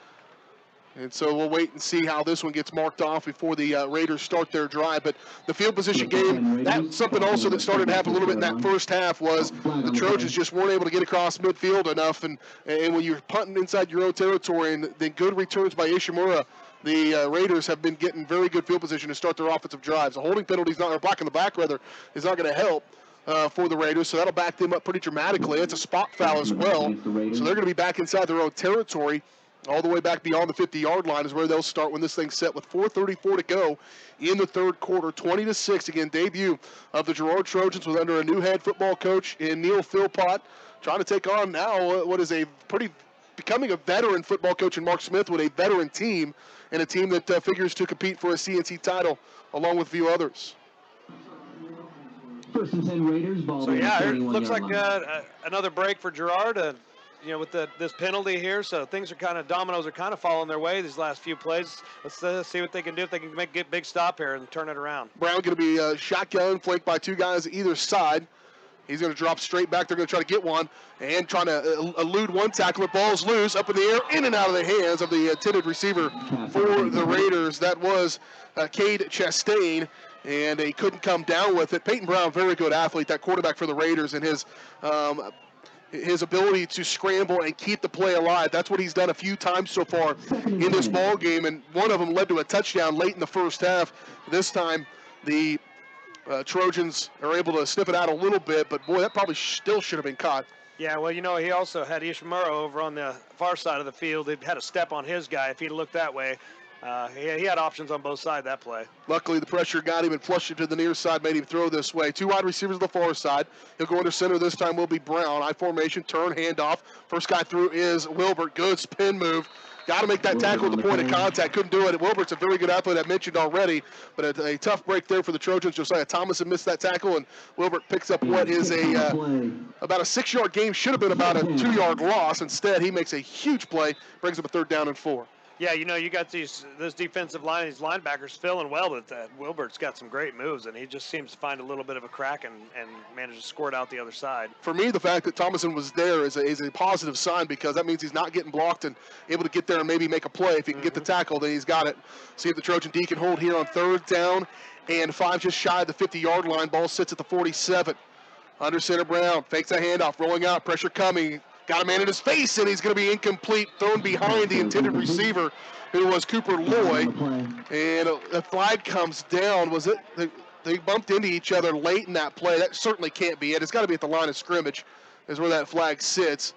And so we'll wait and see how this one gets marked off before the Raiders start their drive. But the field position game, that's something also that started to happen a little bit in that first half, was the Trojans just weren't able to get across midfield enough. And when you're punting inside your own territory and then good returns by Ishimura, the Raiders have been getting very good field position to start their offensive drives. The holding penalty's not, or blocking the back rather, is not going to help for the Raiders, so that'll back them up pretty dramatically. It's a spot foul as well, so they're going to be back inside their own territory. All the way back beyond the 50-yard line is where they'll start when this thing's set with 4:34 to go in the third quarter. 20-6, again, debut of the Girard Trojans with under a new head football coach in Neil Philpott, trying to take on now what is becoming a veteran football coach in Mark Smith with a veteran team, and a team that figures to compete for a CNC title along with a few others. 1st and 10 Raiders, ball. So yeah, it looks like another break for Girard. With this penalty here, so things are dominoes are kind of falling their way these last few plays. Let's see what they can do if they can get big stop here and turn it around. Brown going to be shotgun, flanked by 2 guys either side. He's going to drop straight back. They're going to try to get one and trying to elude one tackler. Ball's loose, up in the air, in and out of the hands of the intended receiver for the Raiders. That was Cade Chastain, and he couldn't come down with it. Peyton Brown, very good athlete, that quarterback for the Raiders, and his ability to scramble and keep the play alive. That's what he's done a few times so far in this ball game, and one of them led to a touchdown late in the first half. This time, the Trojans are able to sniff it out a little bit, but boy, that probably still should have been caught. Yeah, well, he also had Ishimura over on the far side of the field. He had a step on his guy. If he'd looked that way, he had options on both sides of that play. Luckily, the pressure got him and flushed it to the near side, made him throw this way. 2 wide receivers on the far side. He'll go under center this time. Will be Brown. I formation, turn, handoff. First guy through is Wilbert. Good spin move. Got to make that tackle at the point of contact. Couldn't do it. Wilbert's a very good athlete, I mentioned already, but a tough break there for the Trojans. Josiah Thomas had missed that tackle, and Wilbert picks up what is about a 6-yard game. Should have been about a 2-yard loss. Instead, he makes a huge play, brings up a 3rd down and 4. Yeah, you got this defensive line, these linebackers filling well, but Wilbert's got some great moves, and he just seems to find a little bit of a crack and manage to score it out the other side. For me, the fact that Thomason was there is a positive sign, because that means he's not getting blocked and able to get there and maybe make a play. If he can get the tackle, then he's got it. See if the Trojan D can hold here on 3rd down and 5, just shy of the 50-yard line. Ball sits at the 47. Under center, Brown fakes a handoff, rolling out, pressure coming. Got a man in his face, and he's going to be incomplete, thrown behind the intended receiver, who was Cooper Loy. And the flag comes down. Was it? They bumped into each other late in that play. That certainly can't be it. It's got to be at the line of scrimmage is where that flag sits.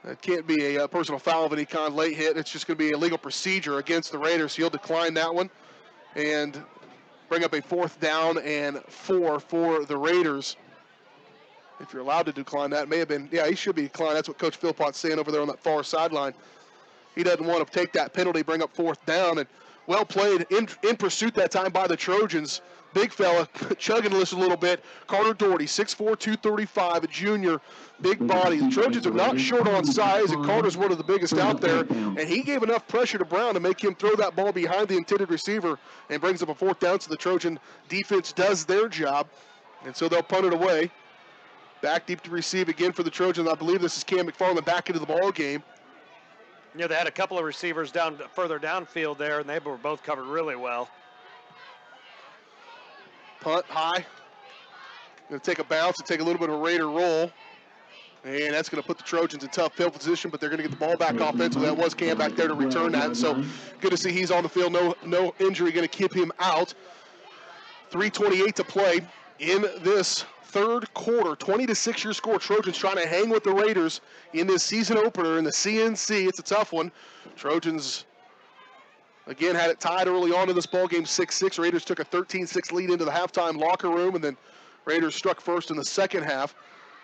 That can't be a personal foul of any kind, late hit. It's just going to be a legal procedure against the Raiders. So he'll decline that one and bring up a 4th down and 4 for the Raiders. If you're allowed to decline that, may have been, yeah, he should be declined. That's what Coach Philpott's saying over there on that far sideline. He doesn't want to take that penalty, bring up 4th down, and well played in pursuit that time by the Trojans. Big fella, chugging this a little bit. Carter Doherty, 6'4", 235, a junior, big body. The Trojans are not short on size, and Carter's one of the biggest out there, and he gave enough pressure to Brown to make him throw that ball behind the intended receiver and brings up a 4th down, so the Trojan defense does their job, and so they'll punt it away. Back deep to receive again for the Trojans. I believe this is Cam McFarland back into the ball game. They had a couple of receivers further downfield there, and they were both covered really well. Punt high. Going to take a bounce and take a little bit of a Raider roll. And that's going to put the Trojans in tough field position, but they're going to get the ball back offensively. That was Cam back there to return that. So good to see he's on the field. No injury going to keep him out. 3:28 to play in this 3rd quarter. 20-6 your score. Trojans trying to hang with the Raiders in this season opener in the CNC. It's a tough one. Trojans, again, had it tied early on in this ball game, 6-6. Raiders took a 13-6 lead into the halftime locker room, and then Raiders struck first in the second half.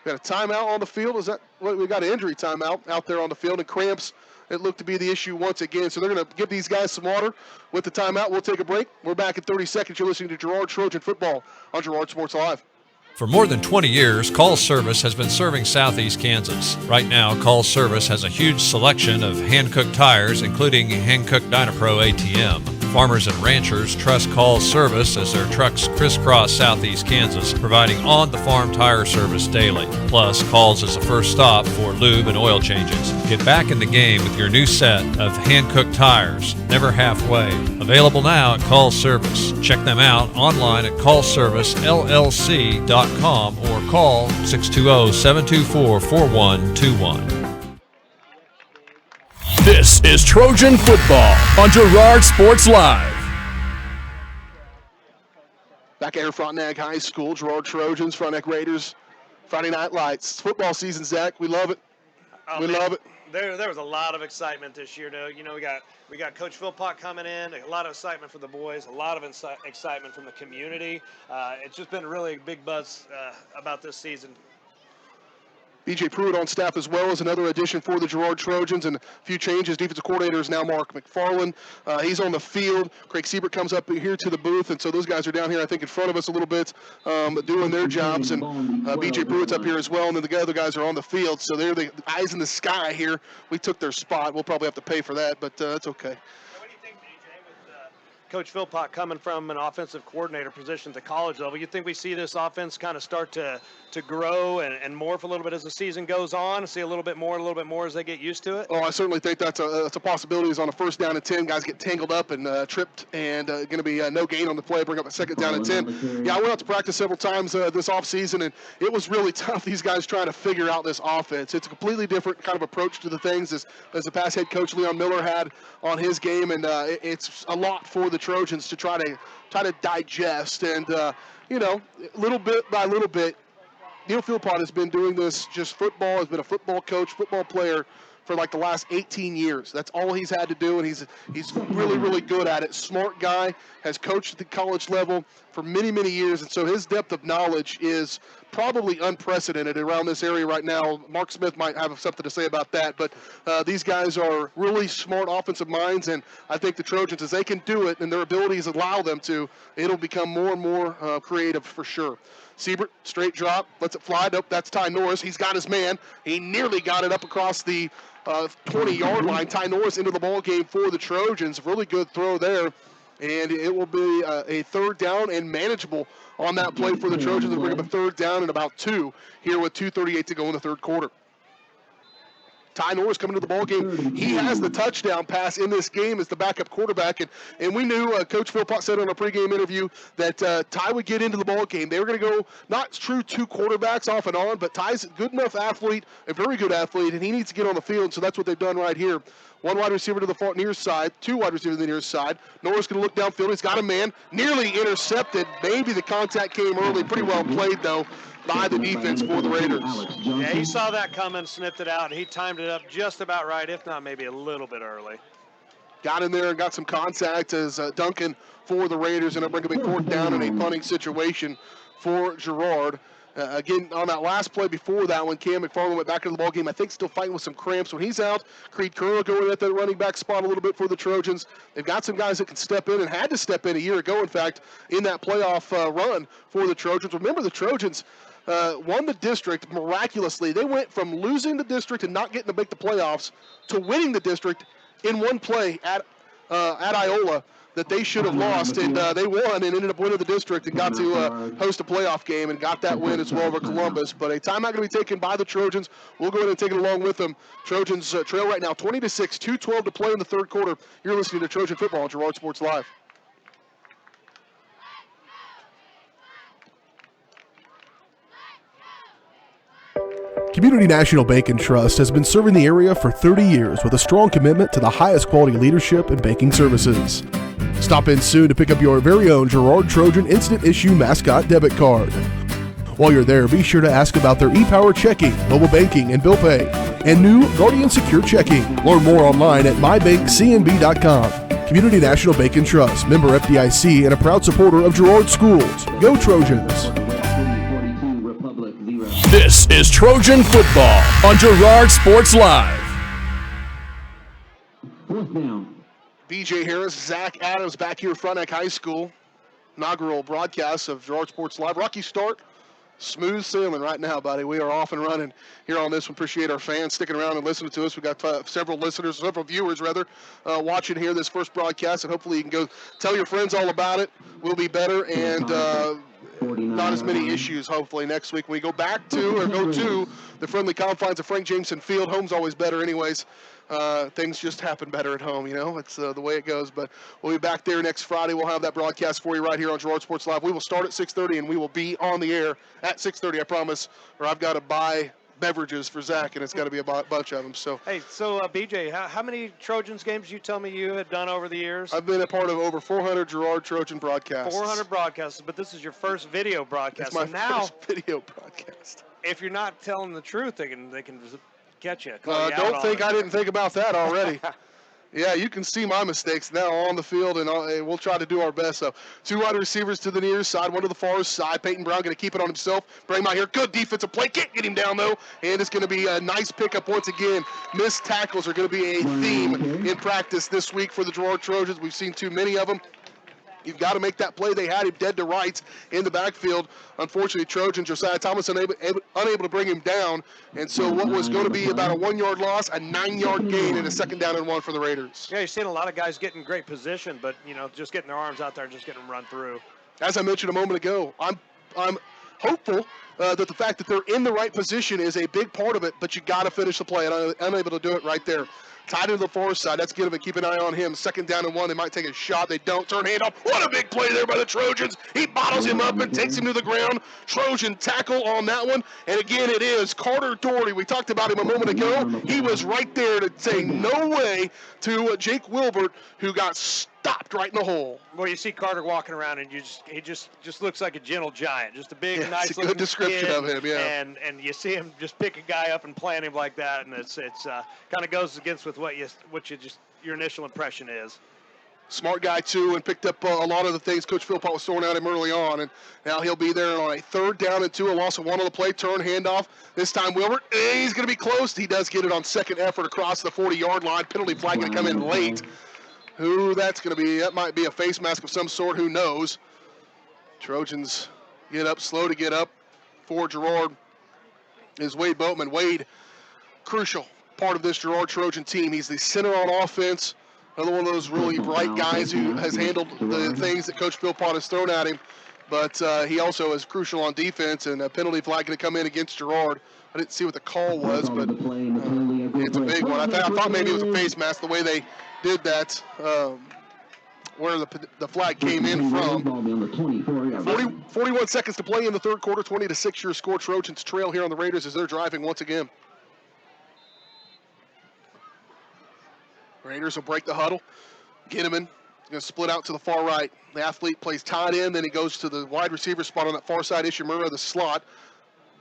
We got a timeout on the field. Is that what we got? An injury timeout out there on the field, and cramps. It looked to be the issue once again. So they're going to give these guys some water with the timeout. We'll take a break. We're back in 30 seconds. You're listening to Girard Trojan Football on Girard Sports Live. For more than 20 years, Call Service has been serving Southeast Kansas. Right now, Call Service has a huge selection of hand-cooked tires, including hand-cooked Dynapro ATM. Farmers and ranchers trust Call Service as their trucks crisscross Southeast Kansas, providing on-the-farm tire service daily. Plus, Call's is a first stop for lube and oil changes. Get back in the game with your new set of hand-cooked tires, never halfway. Available now at Call Service. Check them out online at callservicellc.com or call 620-724-4121. This is Trojan Football on Girard Sports Live. Back at Frontenac High School, Girard Trojans, Frontenac Raiders, Friday Night Lights. It's football season, Zach. We love it. Love it. There was a lot of excitement this year, though. We got Coach Philpott coming in. A lot of excitement for the boys. A lot of excitement from the community. It's just been a really big buzz about this season. B.J. Pruitt on staff as well as another addition for the Girard Trojans, and a few changes. Defensive coordinator is now Mark McFarland. He's on the field. Craig Siebert comes up here to the booth, and so those guys are down here, I think, in front of us a little bit, doing their jobs. And B.J. Pruitt's up here as well, and then the other guys are on the field. So they're the eyes in the sky here. We took their spot. We'll probably have to pay for that, but that's okay. Coach Philpott coming from an offensive coordinator position at the college level, you think we see this offense kind of start to grow and morph a little bit as the season goes on, and see a little bit more as they get used to it? Oh, I certainly think that's a possibility. Is on a 1st down and 10, guys get tangled up and tripped, and going to be no gain on the play, bring up a 2nd down and 10. Yeah, I went out to practice several times this offseason, and it was really tough, these guys trying to figure out this offense. It's a completely different kind of approach to the things as the past head coach Leon Miller had on his game, and it's a lot for the the Trojans to try to digest. And, little bit by little bit, Neil Philpott has been doing this just football, has been a football coach, football player for like the last 18 years. That's all he's had to do, and he's really, really good at it. Smart guy, has coached at the college level for many, many years, and so his depth of knowledge is probably unprecedented around this area right now. Mark Smith might have something to say about that, but these guys are really smart offensive minds, and I think the Trojans, as they can do it and their abilities allow them to, it'll become more and more creative for sure. Siebert, straight drop, lets it fly. Nope, that's Ty Norris. He's got his man. He nearly got it up across the 20-yard line. Ty Norris into the ball game for the Trojans. Really good throw there. And it will be a third down and manageable on that play for the Trojans. We'll bring up a third down and about 2 here with 2:38 to go in the third quarter. Ty Norris coming to the ball game. He has the touchdown pass in this game as the backup quarterback, and we knew Coach Philpott said on a pregame interview that Ty would get into the ball game. They were going to go not true 2 quarterbacks off and on, but Ty's a good enough athlete, a very good athlete, and he needs to get on the field. So that's what they've done right here. 1 wide receiver to the far near side, 2 wide receivers to the near side. Norris going to look downfield. He's got a man, nearly intercepted. Maybe the contact came early. Pretty well played though by the defense for the Raiders. Yeah, he saw that coming, snipped it out, and he timed it up just about right, if not maybe a little bit early. Got in there and got some contact as Duncan for the Raiders, and it'll bring a big fourth down in a punting situation for Girard. Again, on that last play before that one, Cam McFarland went back into the ballgame. I think still fighting with some cramps. When he's out, Creed Curl going at the running back spot a little bit for the Trojans. They've got some guys that can step in and had to step in a year ago, in fact, in that playoff run for the Trojans. Remember, the Trojans won the district miraculously. They went from losing the district and not getting to make the playoffs to winning the district in one play at Iola that they should have lost, and they won and ended up winning the district and got to host a playoff game and got that win as well over Columbus. But a timeout going to be taken by the Trojans. We'll go ahead and take it along with them. Trojans trail right now 20-6, 2:12 to play in the third quarter. You're listening to Trojan Football on Girard Sports Live. Community National Bank and Trust has been serving the area for 30 years with a strong commitment to the highest quality leadership and banking services. Stop in soon to pick up your very own Girard Trojan Instant Issue Mascot Debit Card. While you're there, be sure to ask about their ePower checking, mobile banking, and bill pay, and new Guardian Secure Checking. Learn more online at mybankcnb.com. Community National Bank and Trust, member FDIC, and a proud supporter of Girard Schools. Go Trojans! This is Trojan Football on Girard Sports Live. BJ Harris, Zach Adams back here at Frontenac High School. Inaugural broadcast of Girard Sports Live. Rocky start. Smooth sailing right now, buddy. We are off and running here on this one. Appreciate our fans sticking around and listening to us. We've got several viewers, watching here this first broadcast, and hopefully you can go tell your friends all about it. We'll be better and not as many issues, hopefully, next week. We go to the friendly confines of Frank Jameson Field. Home's always better anyways. Things just happen better at home, It's the way it goes. But we'll be back there next Friday. We'll have that broadcast for you right here on Girard Sports Live. We will start at 6:30, and we will be on the air at 6:30, I promise, or I've got to buy beverages for Zach, and it's got to be a bunch of them. So, hey, BJ, how many Trojans games you tell me you had done over the years? I've been a part of over 400 Girard Trojan broadcasts. 400 broadcasts, but this is your first video broadcast. It's my first video broadcast. If you're not telling the truth, they can get you. Don't think I didn't think about that already. Yeah, you can see my mistakes now on the field, and we'll try to do our best. So 2 wide receivers to the near side, 1 to the far side. Peyton Brown going to keep it on himself. Bring him out here. Good defensive play. Can't get him down, though. And it's going to be a nice pickup once again. Missed tackles are going to be a theme in practice this week for the Girard Trojans. We've seen too many of them. You've got to make that play. They had him dead to rights in the backfield. Unfortunately, Trojan, Josiah Thomas, unable to bring him down. And so what was going to be about a 1-yard loss, a 9-yard gain, and a 2nd down and 1 for the Raiders. Yeah, you're seeing a lot of guys get in great position, but, just getting their arms out there and just getting them run through. As I mentioned a moment ago, I'm hopeful that the fact that they're in the right position is a big part of it, but you got to finish the play, and unable to do it right there. Tied into the far side. That's Ginnivan. Keep an eye on him. 2nd down and 1. They might take a shot. They don't. Turn handoff. What a big play there by the Trojans. He bottles him up and takes him to the ground. Trojan tackle on that one. And again, it is Carter Doherty. We talked about him a moment ago. He was right there to say no way to Jake Wilbert, who got stopped right in the hole. Well, you see Carter walking around, and he just looks like a gentle giant, just a big, Yeah, nice it's a good description of him, yeah. And you see him just pick a guy up and plant him like that, and it's kind of goes against with what your initial impression is. Smart guy, too, and picked up a lot of the things Coach Philpott was throwing at him early on. And now he'll be there on a 3rd down and 2, a loss of 1 on the play, turn, handoff. This time Wilbert, he's going to be close. He does get it on 2nd effort across the 40-yard line. Penalty flag going to come in late. Who that's going to be, that might be a face mask of some sort, who knows. Trojans get up, slow to get up. For Girard is Wade Boatman. Wade, crucial part of this Girard Trojan team. He's the center on offense. Another one of those really bright guys who has handled the things that Coach Philpott has thrown at him. But he also is crucial on defense, and a penalty flag going to come in against Girard. I didn't see what the call was, but it's a big one. I thought maybe it was a face mask the way they did that, where the flag came in from. 41 seconds to play in the 3rd quarter, 20-6 your score. Trojans trail here on the Raiders as they're driving once again. Raiders will break the huddle. Ginnivan going to split out to the far right. The athlete plays tight end, then he goes to the wide receiver spot on that far side. Ishimura, the slot.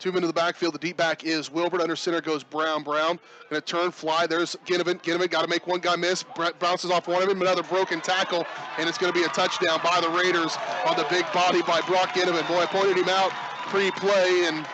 2 men in the backfield. The deep back is Wilbert. Under center goes Brown. Brown going to turn, fly. There's Ginnivan. Ginnivan got to make one guy miss. Bounces off one of him. Another broken tackle, and it's going to be a touchdown by the Raiders on the big body by Brock Ginnivan. Boy, I pointed him out pre-play, and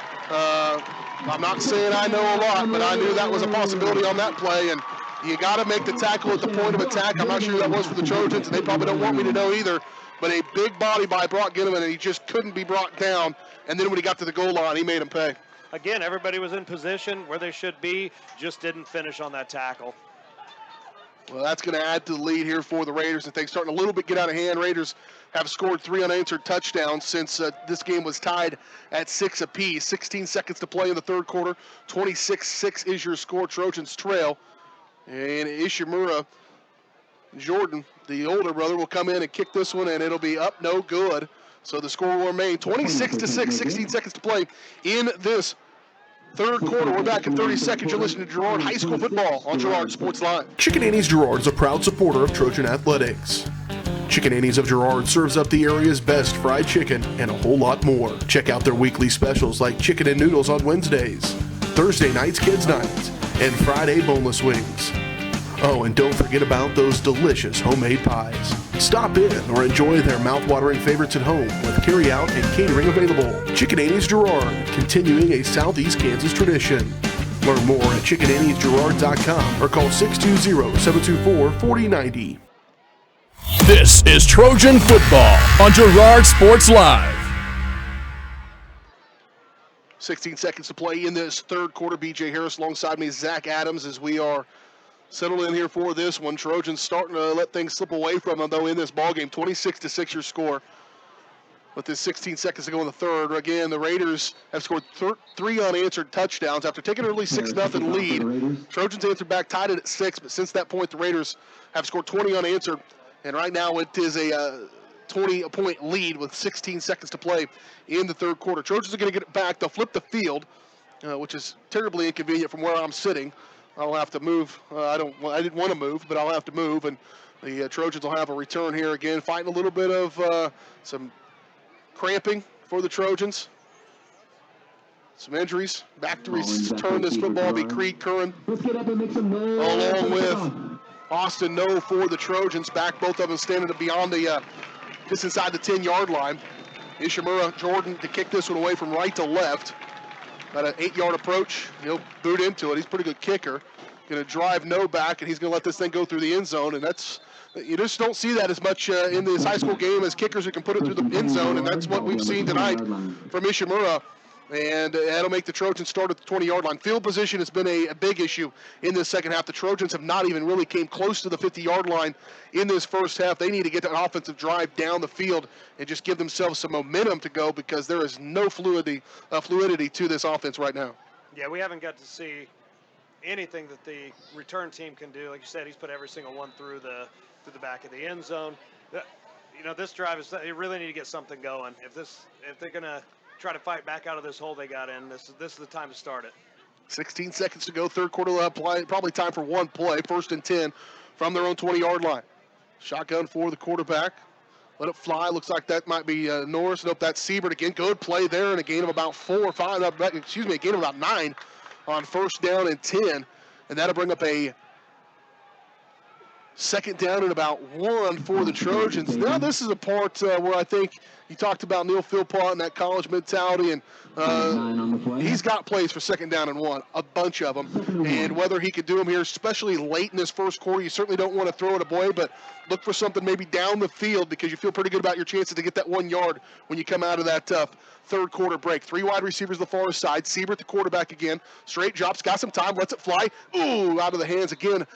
I'm not saying I know a lot, but I knew that was a possibility on that play, and you got to make the tackle at the point of attack. I'm not sure that was for the Trojans, and they probably don't want me to know either. But a big body by Brock Ginnivan, and he just couldn't be brought down. And then when he got to the goal line, he made him pay. Again, everybody was in position where they should be, just didn't finish on that tackle. Well, that's going to add to the lead here for the Raiders. And things starting a little bit get out of hand. Raiders have scored 3 unanswered touchdowns since this game was tied at 6 apiece. 16 seconds to play in the 3rd quarter. 26-6 is your score. Trojans trail. And Ishimura Jordan, the older brother, will come in and kick this one, and it'll be up no good. So the score will remain 26-6, 16 seconds to play in this 3rd quarter. We're back in 30 seconds. You're listening to Girard High School Football on Girard Sports Live. Chicken Annie's Girard is a proud supporter of Trojan Athletics. Chicken Annie's of Girard serves up the area's best fried chicken and a whole lot more. Check out their weekly specials like chicken and noodles on Wednesdays, Thursday nights kids nights, and Friday boneless wings. Oh, and don't forget about those delicious homemade pies. Stop in or enjoy their mouth-watering favorites at home with carry-out and catering available. Chicken Annie's Girard, continuing a Southeast Kansas tradition. Learn more at chickenanniesgirard.com or call 620-724-4090. This is Trojan Football on Girard Sports Live. 16 seconds to play in this 3rd quarter. B.J. Harris alongside me, Zach Adams, as we are settled in here for this one. Trojans starting to let things slip away from them, though, in this ballgame. 26-6 your score. With this 16 seconds to go in the 3rd. Again, the Raiders have scored 3 unanswered touchdowns after taking an early 6-0 lead. Trojans answered back, tied it at 6, but since that point, the Raiders have scored 20 unanswered. And right now it is a 20-point lead with 16 seconds to play in the 3rd quarter. Trojans are going to get it back. They'll flip the field, which is terribly inconvenient from where I'm sitting. I'll have to move. I didn't want to move, but I'll have to move. And the Trojans will have a return here again, fighting a little bit of some cramping for the Trojans. Some injuries. Back to return this football will be Creed Curran, along with Austin No for the Trojans. Back, both of them standing beyond the, just inside the 10-yard line. Ishimura Jordan to kick this one away from right to left. About an 8-yard approach. He'll boot into it. He's a pretty good kicker. Going to drive No back, and he's going to let this thing go through the end zone. And that's, you just don't see that as much in this high school game as kickers who can put it through the end zone, and that's what we've seen tonight from Ishimura. And that'll make the Trojans start at the 20-yard line. Field position has been a big issue in this second half. The Trojans have not even really came close to the 50-yard line in this first half. They need to get that offensive drive down the field and just give themselves some momentum to go, because there is no fluidity to this offense right now. Yeah, we haven't got to see anything that the return team can do. Like you said, he's put every single one through the back of the end zone. This drive is, they really need to get something going. If they're going to try to fight back out of this hole they got in, this is the time to start it. 16 seconds to go, third quarter play. Probably time for one play. 1st and 10 from their own 20-yard line. Shotgun for the quarterback. Let it fly. Looks like that might be Norris. Nope, that's Siebert again. Good play there, and a gain of about 9 on 1st down and 10. And that'll bring up a 2nd down and about 1 for the Trojans. Now this is a part where I think you talked about Neil Philpott and that college mentality, and he's got plays for 2nd down and 1, a bunch of them. And whether he could do them here, especially late in this first quarter, you certainly don't want to throw it away, but look for something maybe down the field, because you feel pretty good about your chances to get that 1 yard when you come out of that third quarter break. 3 wide receivers the far side. Siebert, the quarterback again. Straight drops, got some time, lets it fly. Ooh, out of the hands again.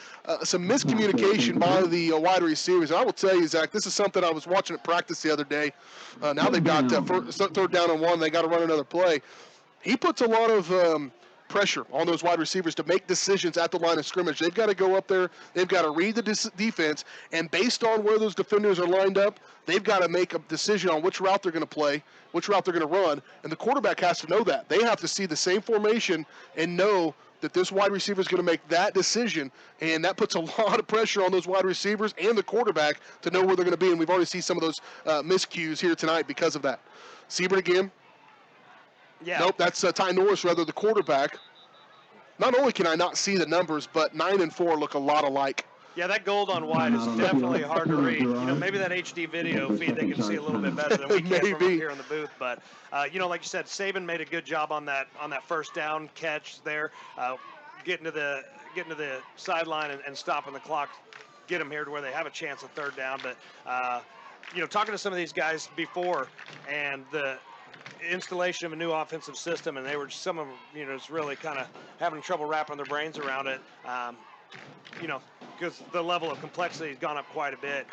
Some miscommunication by the wide receivers. And I will tell you, Zach, this is something I was watching at practice the other day. Now they've got 3rd down and 1. They got to run another play. He puts a lot of pressure on those wide receivers to make decisions at the line of scrimmage. They've got to go up there. They've got to read the defense, and based on where those defenders are lined up, they've got to make a decision on which route they're going to play, which route they're going to run, and the quarterback has to know that. They have to see the same formation and know that this wide receiver is going to make that decision, and that puts a lot of pressure on those wide receivers and the quarterback to know where they're going to be, and we've already seen some of those miscues here tonight because of that. Siebert again. Yeah. Nope, that's Ty Norris, rather, the quarterback. Not only can I not see the numbers, but 9 and 4 look a lot alike. Yeah, that gold on white is definitely hard to read. Maybe that HD video feed they can see a little bit better than we can from up here in the booth. But like you said, Saban made a good job on that 1st down catch there, getting to the sideline and stopping the clock, get them here to where they have a chance at 3rd down. But talking to some of these guys before, and the installation of a new offensive system, and some of them, just really kind of having trouble wrapping their brains around it. Because the level of complexity has gone up quite a bit.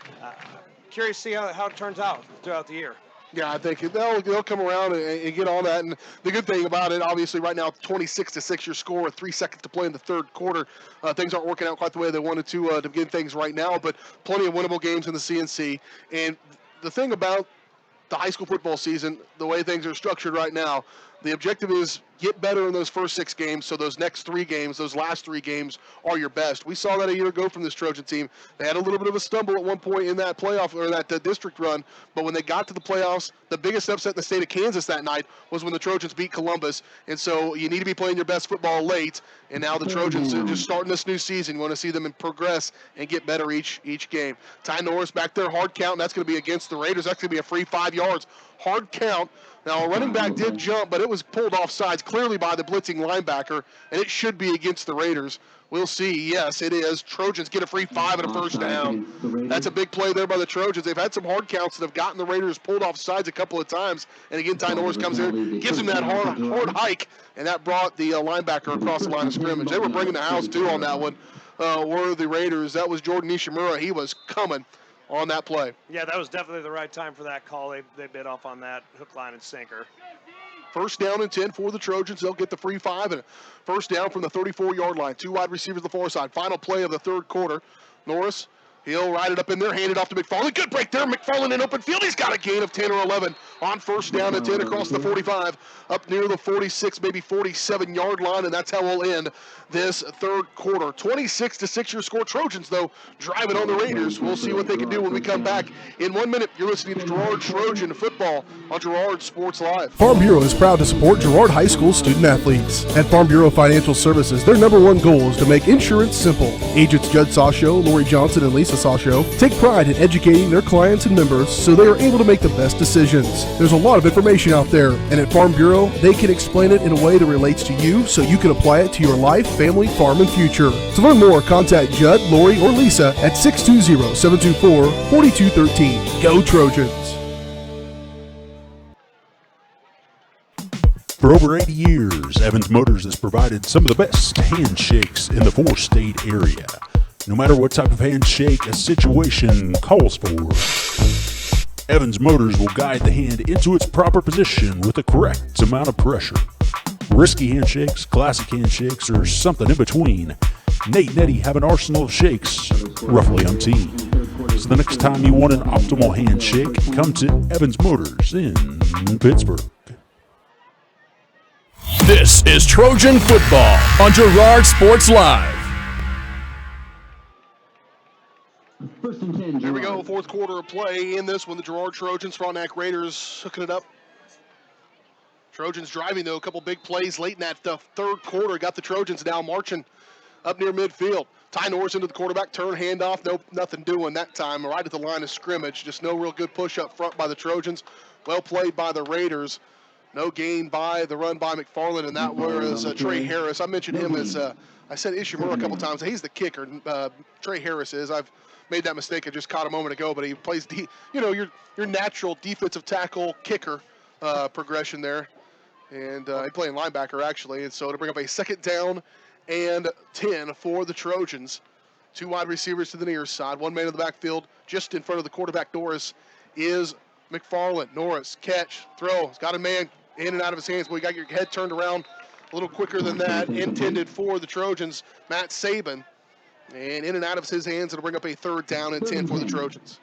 Curious to see how it turns out throughout the year. Yeah, I think they'll come around and get on that. And the good thing about it, obviously, right now, 26-6 your score, 3 seconds to play in the 3rd quarter. Things aren't working out quite the way they wanted to begin things right now, but plenty of winnable games in the CNC. And the thing about the high school football season, the way things are structured right now, the objective is get better in those first 6 games, so those next 3 games, those last 3 games are your best. We saw that a year ago from this Trojan team. They had a little bit of a stumble at one point in that playoff, or that district run, but when they got to the playoffs, the biggest upset in the state of Kansas that night was when the Trojans beat Columbus, and so you need to be playing your best football late, and now the Trojans are just starting this new season. You want to see them progress and get better each game. Ty Norris back there, hard count, and that's going to be against the Raiders. That's going to be a free 5 yards. Hard count. Now, a running back did jump, but it was pulled off sides clearly by the blitzing linebacker, and it should be against the Raiders. We'll see. Yes, it is. Trojans get a free 5 and a 1st down. That's a big play there by the Trojans. They've had some hard counts that have gotten the Raiders pulled off sides a couple of times, and again, Ty Norris comes in, gives him that hard hike, and that brought the linebacker across the line of scrimmage. They were bringing the house, too, on that one, were the Raiders. That was Jordan Ishimura. He was coming on that play. Yeah, that was definitely the right time for that call. They bit off on that hook, line, and sinker. 1st down and 10 for the Trojans. They'll get the free 5 and a 1st down from the 34-yard line. 2 wide receivers the far side. Final play of the 3rd quarter. Norris, he'll ride it up in there, hand it off to McFarland. Good break there. McFarland in open field. He's got a gain of 10 or 11 on 1st down and 10 across the 45, up near the 46, maybe 47-yard line, and that's how we'll end this 3rd quarter. 26-6 your score. Trojans, though, driving on the Raiders. We'll see what they can do when we come back in 1 minute. You're listening to Girard Trojan Football on Girard Sports Live. Farm Bureau is proud to support Girard High School student athletes. At Farm Bureau Financial Services, their #1 goal is to make insurance simple. Agents Judd Sasho, Lori Johnson, and Lisa Sasho take pride in educating their clients and members so they are able to make the best decisions. There's a lot of information out there, and at Farm Bureau, they can explain it in a way that relates to you so you can apply it to your life, family, farm, and future. To learn more, contact Judd, Lori, or Lisa at 620-724-4213. Go Trojans! For over 80 years, Evans Motors has provided some of the best handshakes in the four-state area. No matter what type of handshake a situation calls for, Evans Motors will guide the hand into its proper position with the correct amount of pressure. Risky handshakes, classic handshakes, or something in between, Nate and Eddie have an arsenal of shakes, roughly umpteen. So the next time you want an optimal handshake, come to Evans Motors in Pittsburgh. This is Trojan Football on Girard Sports Live. Here we go, fourth quarter of play in this one. The Girard Trojans, Frontenac Raiders hooking it up. Trojans driving, though, a couple big plays late in that third quarter. Got the Trojans now marching up near midfield. Ty Norris into the quarterback, turn, handoff, nothing doing that time. Right at the line of scrimmage, just no real good push up front by the Trojans. Well played by the Raiders. No gain by the run by McFarland, and that was Trey Harris. I mentioned him as, I said Ishimura a couple times. He's the kicker. Trey Harris is. I've made that mistake. I just caught a moment ago, but he plays, your natural defensive tackle kicker progression there. And he's playing linebacker, actually. And so to bring up a second down and 10 for the Trojans. Two wide receivers to the near side. One man in the backfield just in front of the quarterback, Norris, is McFarland. Norris, catch, throw. He's got a man in and out of his hands. Well, you got your head turned around a little quicker than that. Intended for the Trojans, Matt Saban. And in and out of his hands, it'll bring up a third down and 10 for the Trojans.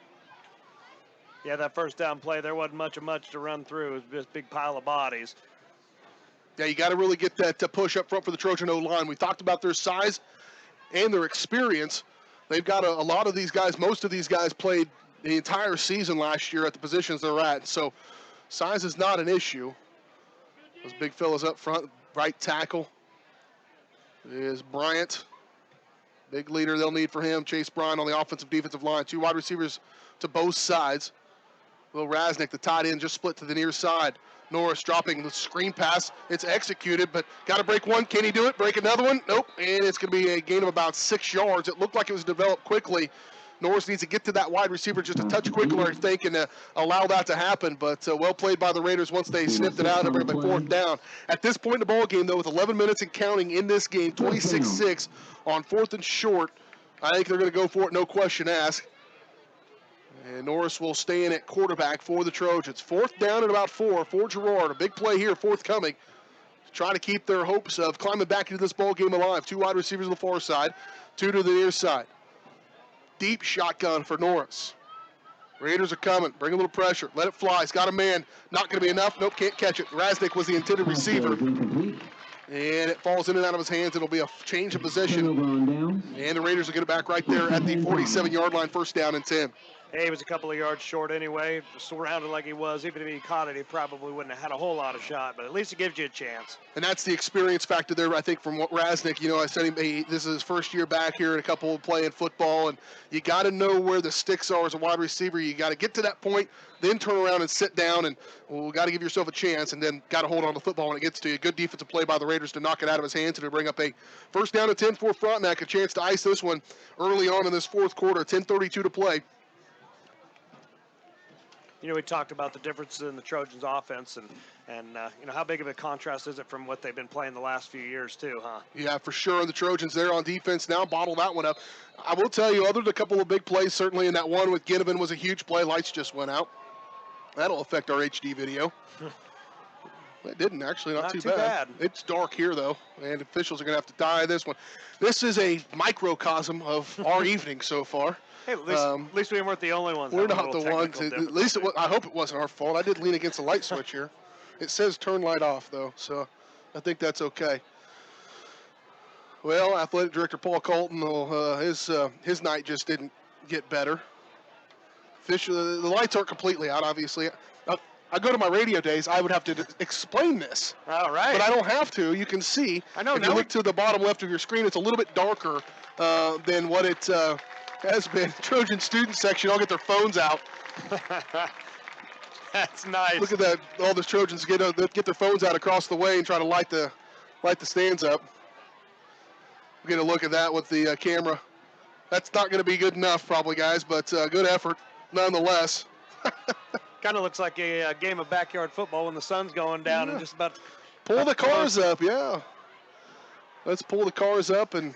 Yeah, that first down play, there wasn't much to run through. It was just a big pile of bodies. Yeah, you got to really get that push up front for the Trojan O-line. We talked about their size and their experience. They've got a lot of these guys, most of these guys played the entire season last year at the positions they're at. So size is not an issue. Those big fellas up front, right tackle is Bryant. Big leader they'll need for him. Chase Bryant on the offensive defensive line. Two wide receivers to both sides. Will Rasnick, the tight end, just split to the near side. Norris dropping the screen pass. It's executed, but got to break one. Can he do it? Break another one? Nope. And it's going to be a gain of about 6 yards. It looked like it was developed quickly. Norris needs to get to that wide receiver just a touch quicker, I think, and allow that to happen. But well played by the Raiders once they snipped it out and bring up a fourth down. At this point in the ball game, though, with 11 minutes and counting in this game, 26-6 on fourth and short, I think they're going to go for it, no question asked. And Norris will stay in at quarterback for the Trojans. Fourth down and about 4 for Girard. A big play here, forthcoming. Trying to keep their hopes of climbing back into this ball game alive. Two wide receivers on the far side, two to the near side. Deep shotgun for Norris. Raiders are coming. Bring a little pressure. Let it fly. He's got a man. Not going to be enough. Nope, can't catch it. Rasnick was the intended receiver. And it falls in and out of his hands. It'll be a change of possession. And the Raiders will get it back right there at the 47-yard line, first down and 10. Hey, he was a couple of yards short anyway. Surrounded like he was. Even if he caught it, he probably wouldn't have had a whole lot of shot, but at least it gives you a chance. And that's the experience factor there, I think, from what Rasnick, I said this is his first year back here and a couple playing football, and you got to know where the sticks are as a wide receiver. You got to get to that point, then turn around and sit down, and got to give yourself a chance, and then got to hold on to the football when it gets to you. Good defensive play by the Raiders to knock it out of his hands and to bring up a first down and 10 for Frontenac, a chance to ice this one early on in this fourth quarter, 10:32 to play. We talked about the differences in the Trojans' offense, and how big of a contrast is it from what they've been playing the last few years too, huh? Yeah, for sure. The Trojans there on defense now bottle that one up. I will tell you, other than a couple of big plays, certainly in that one with Ginnivan was a huge play. Lights just went out. That'll affect our HD video. It didn't, actually. Not too bad. It's dark here, though, and officials are going to have to die this one. This is a microcosm of our evening so far. Hey, at least we weren't the only ones. We're not the ones. At least I hope it wasn't our fault. I did lean against the light switch here. It says turn light off, though, so I think that's okay. Well, athletic director Paul Colton, his night just didn't get better. The lights aren't completely out, obviously. I go to my radio days, I would have to explain this. All right. But I don't have to. You can see. I know. If you look to the bottom left of your screen, it's a little bit darker than what it has been. Trojan student section all get their phones out. That's nice. Look at that. All the Trojans get their phones out across the way and try to light the stands up. We'll get a look at that with the camera. That's not going to be good enough probably, guys, but good effort nonetheless. Kind of looks like a game of backyard football when the sun's going down and just about Pull the cars up, yeah. Let's pull the cars up and.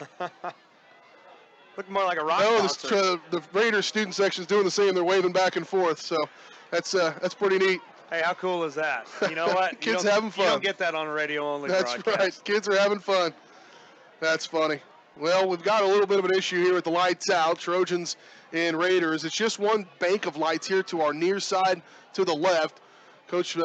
Look more like a rock concert. The Raiders student section is doing the same. They're waving back and forth, so that's pretty neat. Hey, how cool is that? You know what? Kids having fun. You don't get that on a radio-only broadcast. That's right. Kids are having fun. That's funny. Well, we've got a little bit of an issue here with the lights out. Trojans and Raiders. It's just one bank of lights here to our near side to the left. Coach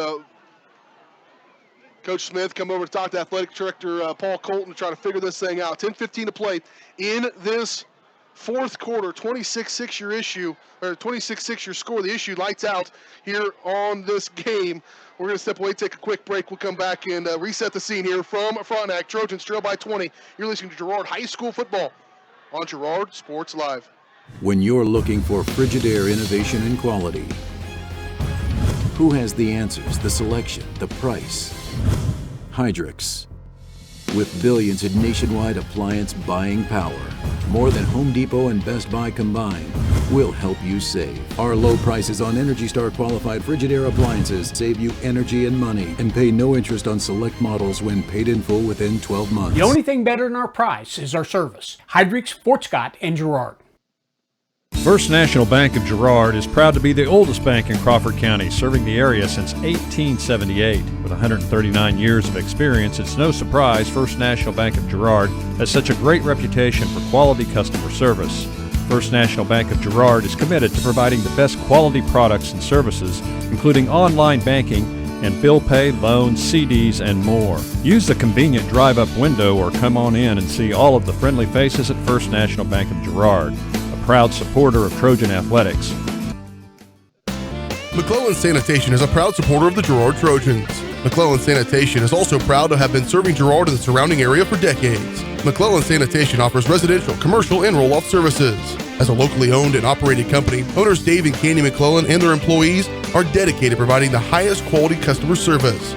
Smith come over to talk to athletic director Paul Colton to try to figure this thing out. 10:15 to play in this fourth quarter. 26-6 your issue, or 26-6 your score. The issue lights out here on this game. We're going to step away, take a quick break. We'll come back and reset the scene here from Frontenac. Trojans trail by 20. You're listening to Girard High School football on Girard Sports Live. When you're looking for Frigidaire innovation and quality, who has the answers, the selection, the price? Hydrix. With billions in nationwide appliance buying power, more than Home Depot and Best Buy combined, will help you save. Our low prices on Energy Star qualified Frigidaire appliances save you energy and money, and pay no interest on select models when paid in full within 12 months. The only thing better than our price is our service. Hydrix, Fort Scott, and Girard. First National Bank of Girard is proud to be the oldest bank in Crawford County, serving the area since 1878. With 139 years of experience, it's no surprise First National Bank of Girard has such a great reputation for quality customer service. First National Bank of Girard is committed to providing the best quality products and services, including online banking and bill pay, loans, CDs, and more. Use the convenient drive-up window or come on in and see all of the friendly faces at First National Bank of Girard, a proud supporter of Trojan athletics. McClellan Sanitation is a proud supporter of the Girard Trojans. McClellan Sanitation is also proud to have been serving Girard and the surrounding area for decades. McClellan Sanitation offers residential, commercial, and roll-off services. As a locally owned and operated company, owners Dave and Candy McClellan and their employees are dedicated to providing the highest quality customer service.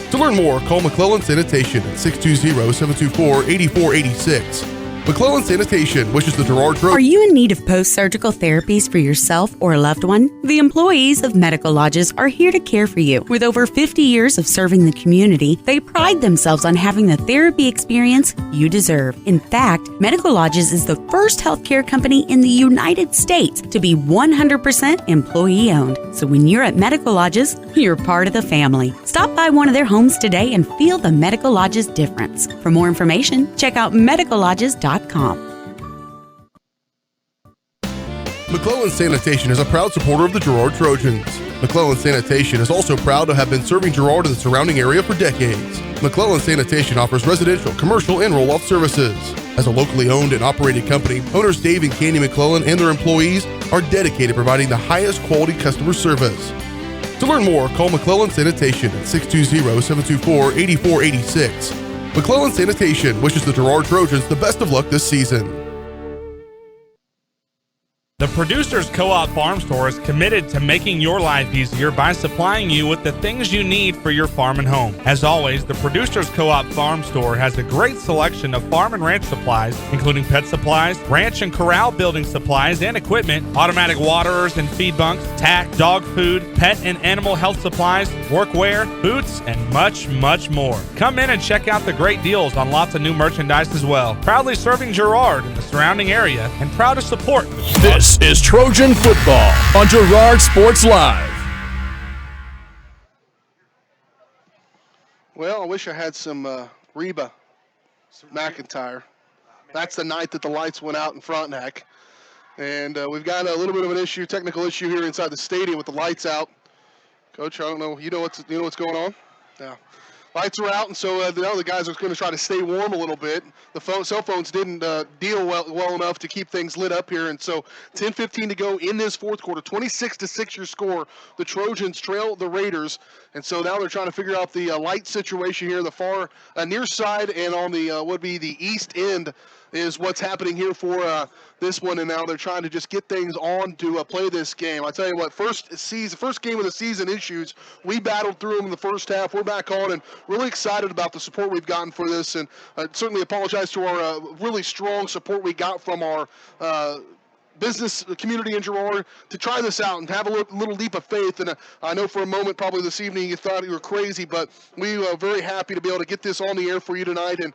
To learn more, call McClellan Sanitation at 620-724-8486. McClellan Sanitation wishes the Girard Trojans. Are you in need of post-surgical therapies for yourself or a loved one? The employees of Medical Lodges are here to care for you. With over 50 years of serving the community, they pride themselves on having the therapy experience you deserve. In fact, Medical Lodges is the first healthcare company in the United States to be 100% employee-owned. So when you're at Medical Lodges, you're part of the family. Stop by one of their homes today and feel the Medical Lodges difference. For more information, check out medicallodges.com. McClellan Sanitation is a proud supporter of the Girard Trojans. McClellan Sanitation is also proud to have been serving Girard and the surrounding area for decades. McClellan Sanitation offers residential, commercial, and roll-off services. As a locally owned and operated company, owners Dave and Candy McClellan and their employees are dedicated to providing the highest quality customer service. To learn more, call McClellan Sanitation at 620-724-8486. McClellan Sanitation wishes the Girard Trojans the best of luck this season. The Producers Co-op Farm Store is committed to making your life easier by supplying you with the things you need for your farm and home. As always, the Producers Co-op Farm Store has a great selection of farm and ranch supplies, including pet supplies, ranch and corral building supplies and equipment, automatic waterers and feed bunks, tack, dog food, pet and animal health supplies, workwear, boots, and much, much more. Come in and check out the great deals on lots of new merchandise as well. Proudly serving Girard and the surrounding area, and proud to support This is Trojan Football on Girard Sports Live. Well, I wish I had some Reba McIntyre. That's the night that the lights went out in Frontenac. And we've got a little bit of an issue, technical issue here inside the stadium with the lights out. Coach, I don't know, you know what's going on? Yeah. Lights are out, and so now the guys are going to try to stay warm a little bit. The cell phones didn't deal well enough to keep things lit up here, and so 10:15 to go in this fourth quarter. 26-6 your score. The Trojans trail the Raiders, and so now they're trying to figure out the light situation here. The far near side and on the would be the east end is what's happening here for this one, and now they're trying to just get things on to play this game. I tell you what, first game of the season issues, we battled through them in the first half. We're back on and really excited about the support we've gotten for this, and certainly apologize to our really strong support we got from our business community in Girard to try this out and have a little leap of faith. And I know for a moment, probably this evening, you thought you were crazy, but we are very happy to be able to get this on the air for you tonight, and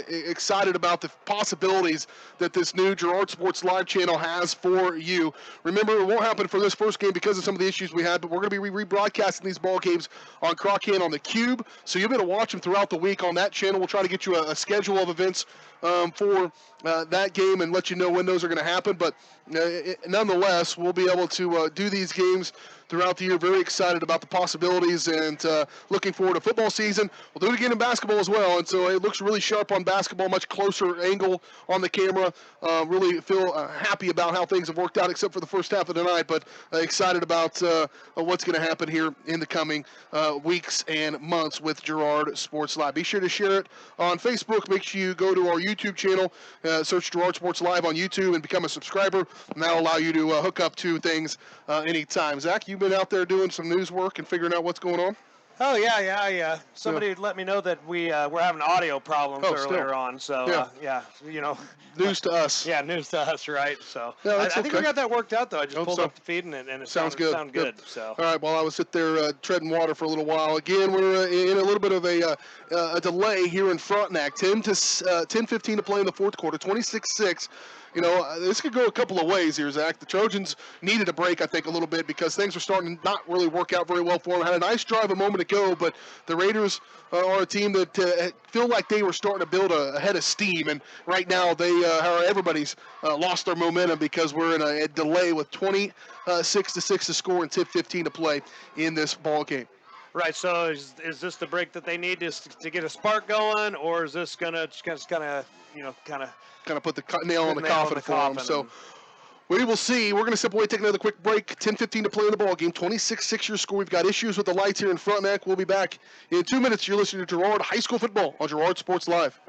excited about the possibilities that this new Girard Sports Live channel has for you. Remember, it won't happen for this first game because of some of the issues we had, but we're going to be rebroadcasting these ball games on Crocan on the Cube, so you'll be able to watch them throughout the week on that channel. We'll try to get you a schedule of events for that game and let you know when those are going to happen. But nonetheless, we'll be able to do these games throughout the year. Very excited about the possibilities and looking forward to football season. We'll do it again in basketball as well, and so it looks really sharp on basketball, much closer angle on the camera. Really feel happy about how things have worked out, except for the first half of the night, but excited about what's going to happen here in the coming weeks and months with Girard Sports Live. Be sure to share it on Facebook. Make sure you go to our YouTube channel, search Girard Sports Live on YouTube and become a subscriber, and that'll allow you to hook up to things anytime. Zach, you've been out there doing some news work and figuring out what's going on? Oh, yeah. Somebody let me know that we're having audio problems earlier on. So, News to us. Yeah, news to us, right? So, yeah, I think we got that worked out, though. I just pulled so. up the feed, and it sounds good. Sounded good. So. All right, well, I was sit there treading water for a little while. Again, we're in a little bit of a delay here in Frontenac. 10:15 to play in the fourth quarter, 26-6. You know, this could go a couple of ways here, Zach. The Trojans needed a break, I think, a little bit because things were starting to not really work out very well for them. Had a nice drive a moment ago, but the Raiders are a team that feel like they were starting to build a head of steam, and right now everybody's lost their momentum because we're in a delay with 26-6 to score and 10:15 to play in this ball game. Right, so is this the break that they need to get a spark going, or is this going to just kind of put the nail on the coffin for them? So we will see. We're going to step away, take another quick break. 10:15 to play in the ball game. 26-6 your score. We've got issues with the lights here in Frontenac. We'll be back in 2 minutes. You're listening to Girard High School Football on Girard Sports Live.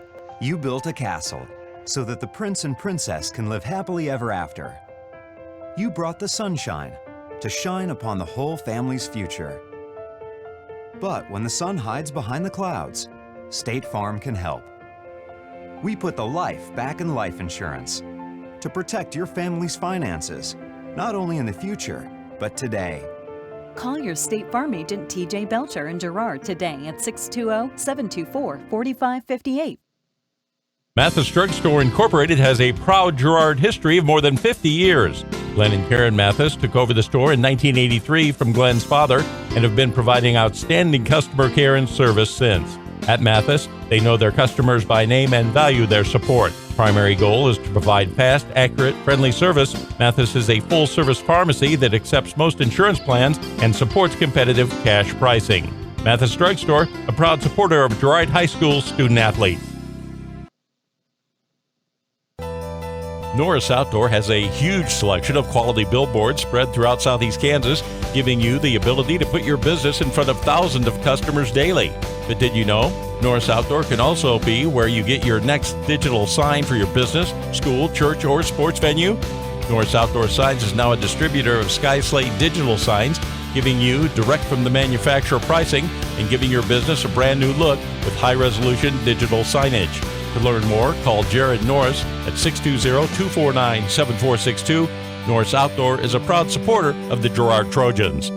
You built a castle so that the prince and princess can live happily ever after. You brought the sunshine to shine upon the whole family's future. But when the sun hides behind the clouds, State Farm can help. We put the life back in life insurance to protect your family's finances, not only in the future, but today. Call your State Farm agent TJ Belcher in Girard today at 620-724-4558. Mathis Drug Store Incorporated has a proud Girard history of more than 50 years. Glenn and Karen Mathis took over the store in 1983 from Glenn's father and have been providing outstanding customer care and service since. At Mathis, they know their customers by name and value their support. Primary goal is to provide fast, accurate, friendly service. Mathis is a full-service pharmacy that accepts most insurance plans and supports competitive cash pricing. Mathis Drug Store, a proud supporter of Girard High School student-athletes. Norris Outdoor has a huge selection of quality billboards spread throughout southeast Kansas, giving you the ability to put your business in front of thousands of customers daily. But did you know? Norris Outdoor can also be where you get your next digital sign for your business, school, church, or sports venue. Norris Outdoor Signs is now a distributor of Sky Slate digital signs, giving you direct from the manufacturer pricing and giving your business a brand new look with high-resolution digital signage. To learn more, call Jared Norris at 620-249-7462. Norris Outdoor is a proud supporter of the Girard Trojans.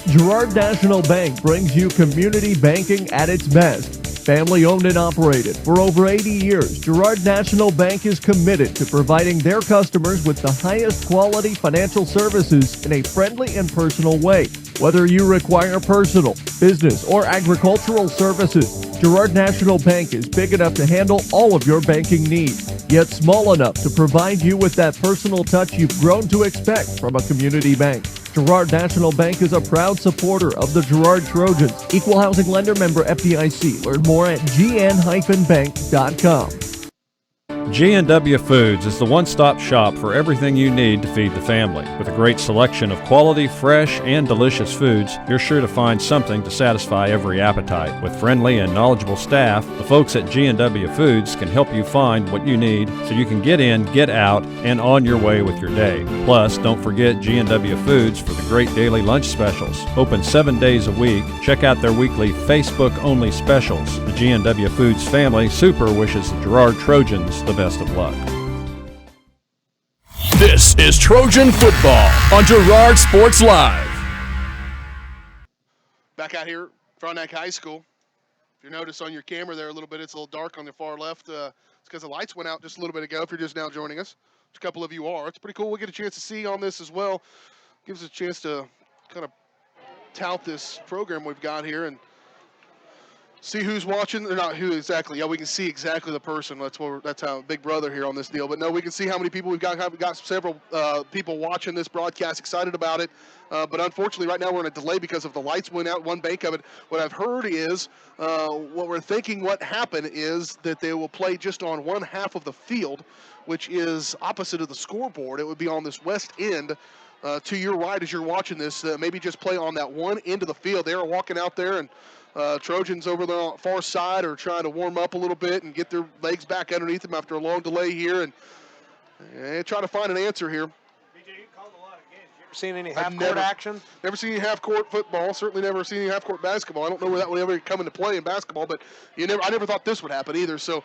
Girard National Bank brings you community banking at its best. Family owned and operated for over 80 years, Girard National Bank is committed to providing their customers with the highest quality financial services in a friendly and personal way. Whether you require personal, business, or agricultural services, Girard National Bank is big enough to handle all of your banking needs, yet small enough to provide you with that personal touch you've grown to expect from a community bank. Girard National Bank is a proud supporter of the Girard Trojans. Equal housing lender, member FDIC. Learn more at gn-bank.com. G&W Foods is the one-stop shop for everything you need to feed the family. With a great selection of quality, fresh, and delicious foods, you're sure to find something to satisfy every appetite. With friendly and knowledgeable staff, the folks at G&W Foods can help you find what you need so you can get in, get out, and on your way with your day. Plus, don't forget G&W Foods for the great daily lunch specials. Open 7 days a week. Check out their weekly Facebook-only specials. The G&W Foods family super wishes the Girard Trojans the best of luck. This is Trojan Football on Girard Sports Live. Back out here, Frontenac High School. If you notice on your camera there a little bit, it's a little dark on the far left. It's because the lights went out just a little bit ago, if you're just now joining us. Which a couple of you are. It's pretty cool. We'll get a chance to see on this as well. Gives us a chance to kind of tout this program we've got here and see who's watching, or not who exactly. Yeah, we can see exactly the person. That's how Big Brother here on this deal. But no, we can see how many people we've got. We've got several people watching this broadcast, excited about it. But unfortunately, right now we're in a delay because of the lights went out. One bank of it. What I've heard is, what we're thinking what happened is that they will play just on one half of the field, which is opposite of the scoreboard. It would be on this west end. To your right as you're watching this, maybe just play on that one end of the field. They are walking out there, and Trojans over the far side are trying to warm up a little bit and get their legs back underneath them after a long delay here, and try to find an answer here. Seen any half-court action? Never seen any half-court football. Certainly never seen any half-court basketball. I don't know where that would ever come into play in basketball, but I never thought this would happen either. So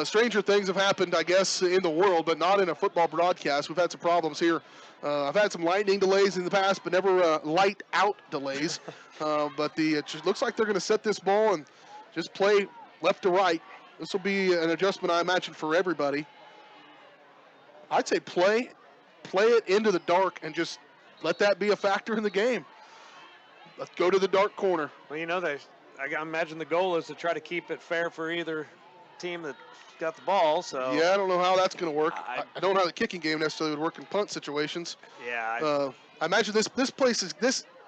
stranger things have happened, I guess, in the world, but not in a football broadcast. We've had some problems here. I've had some lightning delays in the past, but never light-out delays. But it just looks like they're going to set this ball and just play left to right. This will be an adjustment, I imagine, for everybody. I'd say play it into the dark and just let that be a factor in the game. Let's go to the dark corner. Well, I imagine the goal is to try to keep it fair for either team that got the ball. So yeah, I don't know how that's going to work. I don't know how the kicking game necessarily would work in punt situations. Yeah. I imagine this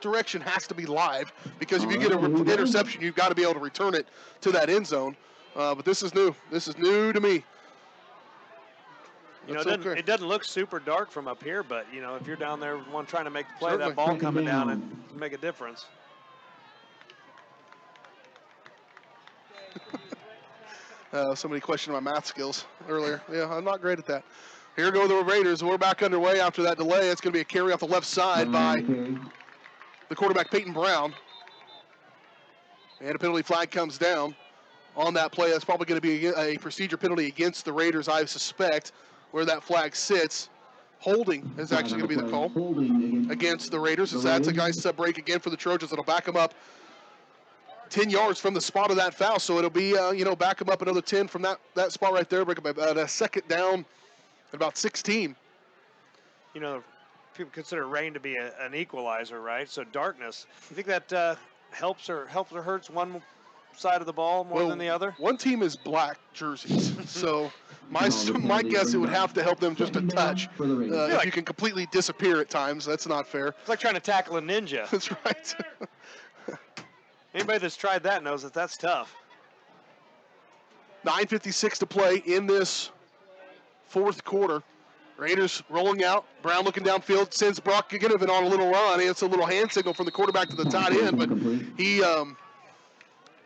direction has to be live, because if you get an interception, you've got to be able to return it to that end zone. But this is new. This is new to me. It doesn't look super dark from up here, but, if you're down there trying to make the play, that ball coming down and make a difference. Somebody questioned my math skills earlier. Yeah, I'm not great at that. Here go the Raiders. We're back underway after that delay. It's going to be a carry off the left side by the quarterback, Peyton Brown. And a penalty flag comes down on that play. That's probably going to be a procedure penalty against the Raiders, I suspect, where that flag sits. Holding is actually going to be the call against the Raiders, as that's a nice break again for the Trojans. It'll back them up 10 yards from the spot of that foul, so it'll be, back them up another 10 from that spot right there, break up about a second down at about 16. People consider rain to be an equalizer, right? So darkness. You think that helps or hurts one side of the ball more than the other? One team is black jerseys, so my guess it would have to help them just a touch. If you can completely disappear at times, that's not fair. It's like trying to tackle a ninja. That's right. Anybody that's tried that knows that that's tough. 9:56 to play in this fourth quarter. Raiders rolling out. Brown looking downfield, sends Brock Ginnivan on a little run. It's a little hand signal from the quarterback to the tight end, but he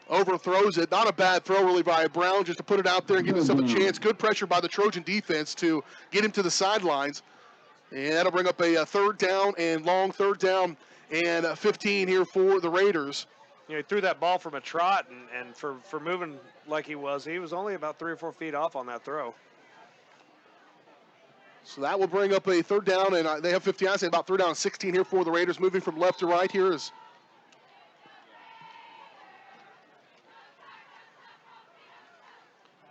overthrows it. Not a bad throw really by Brown, just to put it out there and give himself a chance. Good pressure by the Trojan defense to get him to the sidelines. And that'll bring up a third down and long, third down and 15 here for the Raiders. He threw that ball from a trot, and for moving like he was only about 3 or 4 feet off on that throw. So that will bring up a third down, and they have 15. I say about third down and 16 here for the Raiders. Moving from left to right here is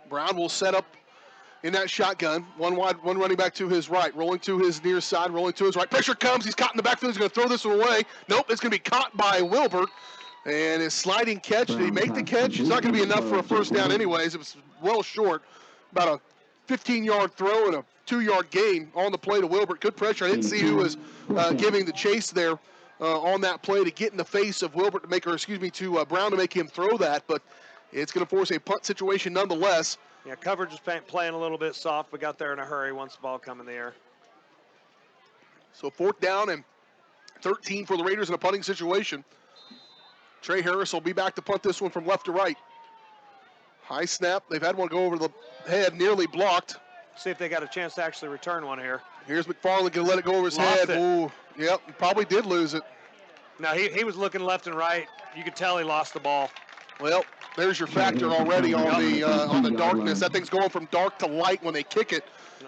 Brown will set up in that shotgun. One wide, one running back to his right, rolling to his near side, rolling to his right. Pressure comes. He's caught in the backfield. He's going to throw this one away. Nope, it's going to be caught by Wilbert. And his sliding catch, did he make the catch? It's not going to be enough for a first down anyways. It was well short. About a 15-yard throw and a 2-yard gain on the play to Wilbert. Good pressure. I didn't see who was giving the chase there on that play to get in the face of Wilbert to Brown to make him throw that. But it's going to force a punt situation nonetheless. Yeah, coverage is playing a little bit soft. We got there in a hurry once the ball come in the air. So fourth down and 13 for the Raiders in a punting situation. Trey Harris will be back to punt this one from left to right. High snap. They've had one go over the head, nearly blocked. See if they got a chance to actually return one here. Here's McFarland going to let it go over his head. Ooh, yep, probably did lose it. No, he was looking left and right. You could tell he lost the ball. Well, there's your factor already on the darkness. That thing's going from dark to light when they kick it.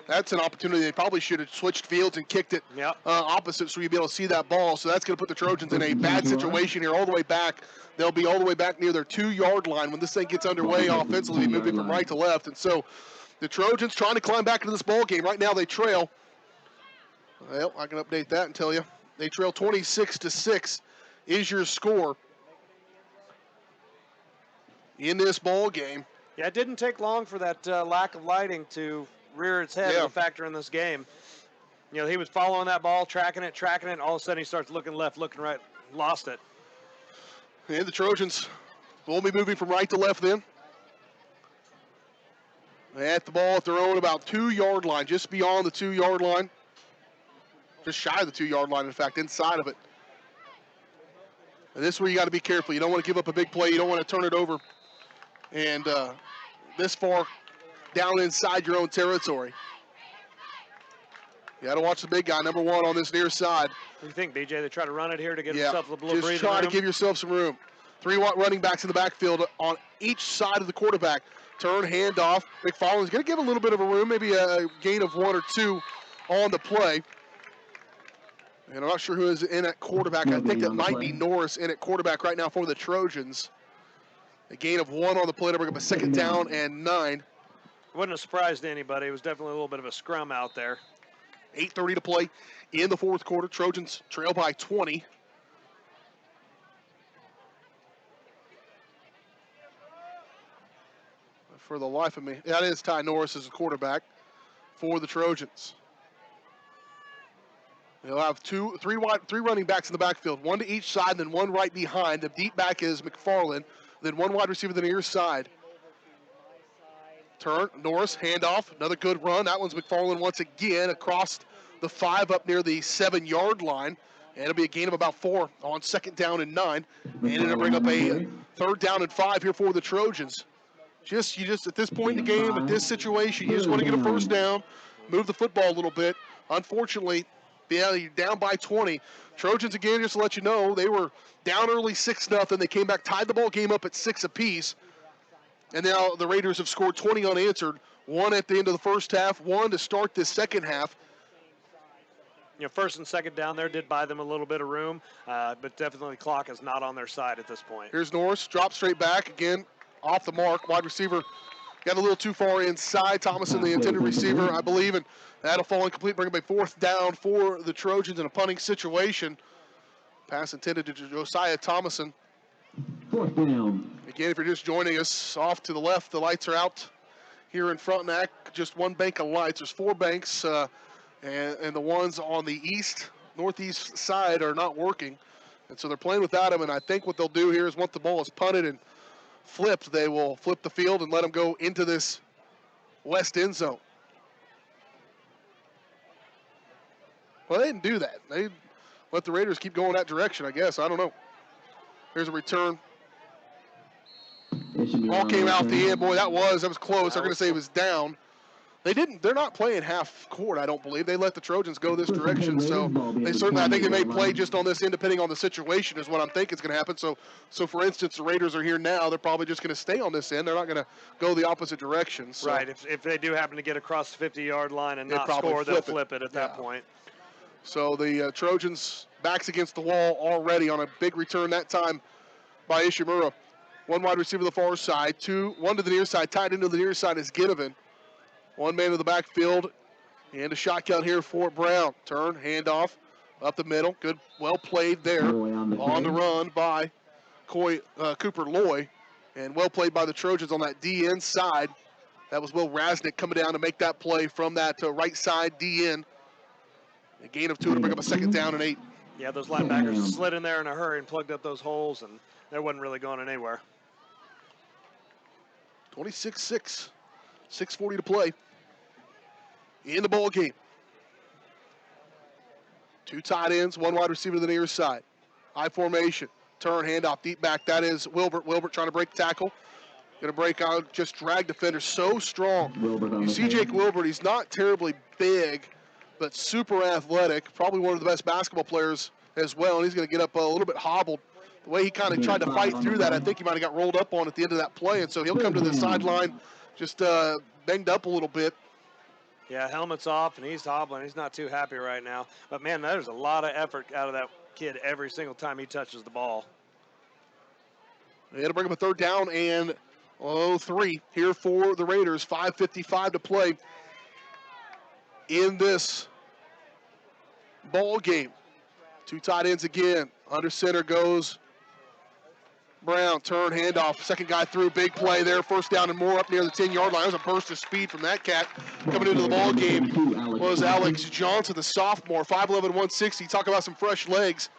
That's an opportunity. They probably should have switched fields and kicked it opposite so you'd be able to see that ball. So that's going to put the Trojans in a bad situation here all the way back. They'll be all the way back near their 2-yard line when this thing gets underway offensively, moving from right to left. And so the Trojans trying to climb back into this ball game. Right now they trail. Well, I can update that and tell you. They trail 26-6 is your score in this ball game. Yeah, it didn't take long for that lack of lighting to rear its head as a factor in this game. You know, he was following that ball, tracking it, and all of a sudden he starts looking left, looking right, lost it. And the Trojans will be moving from right to left then. At the ball at their own about 2-yard line, just beyond the 2-yard line. Just shy of the 2-yard line, in fact, inside of it. And this is where you got to be careful. You don't want to give up a big play. You don't want to turn it over. And this far down inside your own territory. You got to watch the big guy, number 1 on this near side. What do you think, BJ? They try to run it here to give themselves a little breathing room? Just try to give yourself some room. 3 running backs in the backfield on each side of the quarterback. Turn, handoff. McFarland's going to give a little bit of a room, maybe a gain of 1 or 2 on the play. And I'm not sure who is in at quarterback. I think it might be Norris in at quarterback right now for the Trojans. A gain of 1 on the play to bring up a 2nd down and 9. Wouldn't have surprised anybody. It was definitely a little bit of a scrum out there. 8:30 to play in the 4th quarter. Trojans trail by 20. For the life of me, that is Ty Norris as a quarterback for the Trojans. They'll have three running backs in the backfield, 1 to each side, and then 1 right behind. The deep back is McFarland, then 1 wide receiver to the near side. Turn, Norris, handoff, another good run. That one's McFarland once again across the 5 up near the 7-yard line. And it'll be a gain of about 4 on 2nd down and 9. And it'll bring up a 3rd down and 5 here for the Trojans. You just at this point in the game, at this situation, you just want to get a 1st down, move the football a little bit. Unfortunately, you're down by 20. Trojans, again, just to let you know, they were down early 6-0. They came back, tied the ball game up at 6 apiece. And now the Raiders have scored 20 unanswered, 1 at the end of the first half, 1 to start this second half. You know, 1st and 2nd down there did buy them a little bit of room, but definitely clock is not on their side at this point. Here's Norris, drop straight back, again, off the mark. Wide receiver got a little too far inside. Thomason, the intended receiver, I believe, and that'll fall incomplete, bring up a 4th down for the Trojans in a punting situation. Pass intended to Josiah Thomason. 4th down. Again, if you're just joining us, off to the left, the lights are out here in Frontenac. Just 1 bank of lights. There's 4 banks, and the ones on the northeast side are not working. And so they're playing without them, and I think what they'll do here is once the ball is punted and flipped, they will flip the field and let them go into this west end zone. Well, they didn't do that. They let the Raiders keep going that direction, I guess. I don't know. Here's a return. Ball came out the end. Boy, that was close. They're going to say it was down. They're not playing half court, I don't believe. They let the Trojans go this direction, so they certainly, I think they may play just on this end depending on the situation is what I'm thinking is going to happen. So for instance, the Raiders are here now. They're probably just going to stay on this end. They're not going to go the opposite direction. So. Right. If they do happen to get across the 50-yard line and not score, they'll flip it at that point. So the Trojans backs against the wall already on a big return that time by Ishimura. 1 wide receiver to the far side, 1 to the near side. Tied into the near side is Ginnivan. 1 man to the backfield, and a shotgun here for Brown. Turn, handoff, up the middle. Good, well played there on the run by Cooper Loy, and well played by the Trojans on that DN side. That was Will Rasnick coming down to make that play from that right side DN. A gain of 2 to bring up a 2nd down and 8. Yeah, those linebackers slid in there in a hurry and plugged up those holes, and they wasn't really going anywhere. 26-6, 6:40 to play in the ball game. 2 tight ends, 1 wide receiver to the near side. High formation, turn, handoff, deep back. That is Wilbert. Wilbert trying to break the tackle. Going to break out, just drag defender. So strong. You see Jake Wilbert, he's not terribly big, but super athletic. Probably one of the best basketball players as well. And he's going to get up a little bit hobbled the way he kind of tried to fight through that, I think he might have got rolled up on at the end of that play, and so he'll come to the sideline just banged up a little bit. Yeah, helmet's off, and he's hobbling. He's not too happy right now. But, man, there's a lot of effort out of that kid every single time he touches the ball. They had to bring up a third down and 3 here for the Raiders. 5:55 to play in this ball game. Two tight ends again. Under center goes Brown. Turn, handoff. Second guy through. Big play there. First down and more up near the 10-yard line. That was a burst of speed from that cat. Coming into the ball game was Alex Johnson, the sophomore. 5'11", 160. Talk about some fresh legs.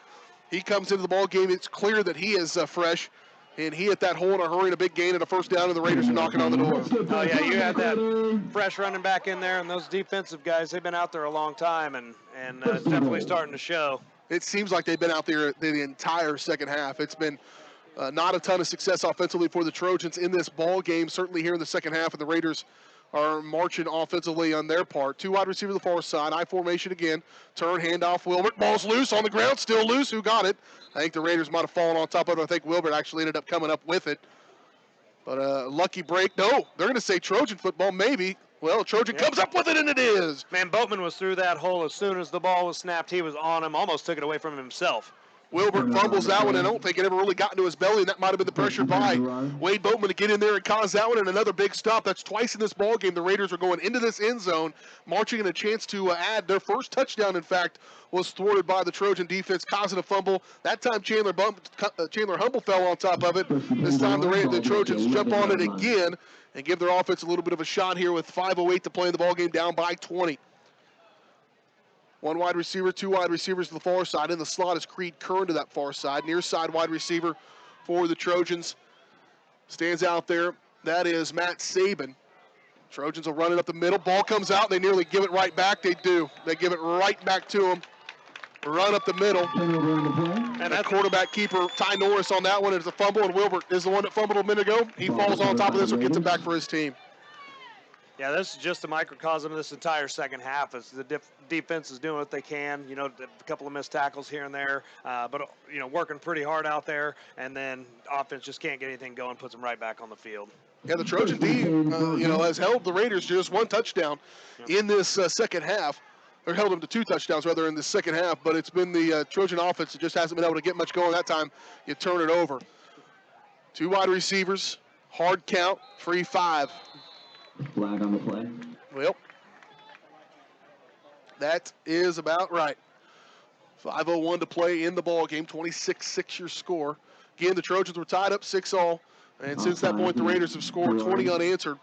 He comes into the ball game. It's clear that he is fresh. And he hit that hole in a hurry and a big gain and a first down, and the Raiders are knocking on the door. Oh, yeah, you had that fresh running back in there, and those defensive guys, they've been out there a long time, and it's definitely starting to show. It seems like they've been out there the entire second half. It's been not a ton of success offensively for the Trojans in this ball game, certainly here in the second half, and the Raiders are marching offensively on their part. Two wide receivers to the far side, I formation again. Turn, handoff, Wilbert. Ball's loose on the ground, still loose. Who got it? I think the Raiders might have fallen on top of it. I think Wilbert actually ended up coming up with it. But lucky break. No, they're going to say Trojan football, maybe. Well, Trojan comes up with it, and it is. Man, Boatman was through that hole as soon as the ball was snapped. He was on him, almost took it away from himself. Wilbert fumbles that one, and I don't think it ever really got into his belly, and that might have been the pressure by Wade Boatman to get in there and cause that one, and another big stop. That's twice in this ball game. The Raiders are going into this end zone, marching in a chance to add. Their first touchdown, in fact, was thwarted by the Trojan defense, causing a fumble. That time Chandler Humble fell on top of it. This time the Trojans jump on it again and give their offense a little bit of a shot here with 5:08 to play in the ball game, down by 20. One wide receiver, two wide receivers to the far side. In the slot is Creed Kern to that far side. Near side wide receiver for the Trojans stands out there. That is Matt Saban. Trojans will run it up the middle. Ball comes out. They nearly give it right back. They do. They give it right back to him. Run up the middle. And that quarterback keeper, Ty Norris, on that one is a fumble. And Wilbert is the one that fumbled a minute ago. He falls on top of this one, gets it back for his team. Yeah, this is just a microcosm of this entire second half. As the defense is doing what they can, a couple of missed tackles here and there, but working pretty hard out there, and then offense just can't get anything going, puts them right back on the field. Yeah, the Trojan D, has held the Raiders to just one touchdown in this second half, or held them to two touchdowns rather in the second half, but it's been the Trojan offense that just hasn't been able to get much going. That time you turn it over. Two wide receivers, hard count, free 5. Flag on the play. Well, that is about right. 5:01 to play in the ball game. 26-6 your score. Again, the Trojans were tied up 6-all, and since that point, the Raiders have scored 20 unanswered.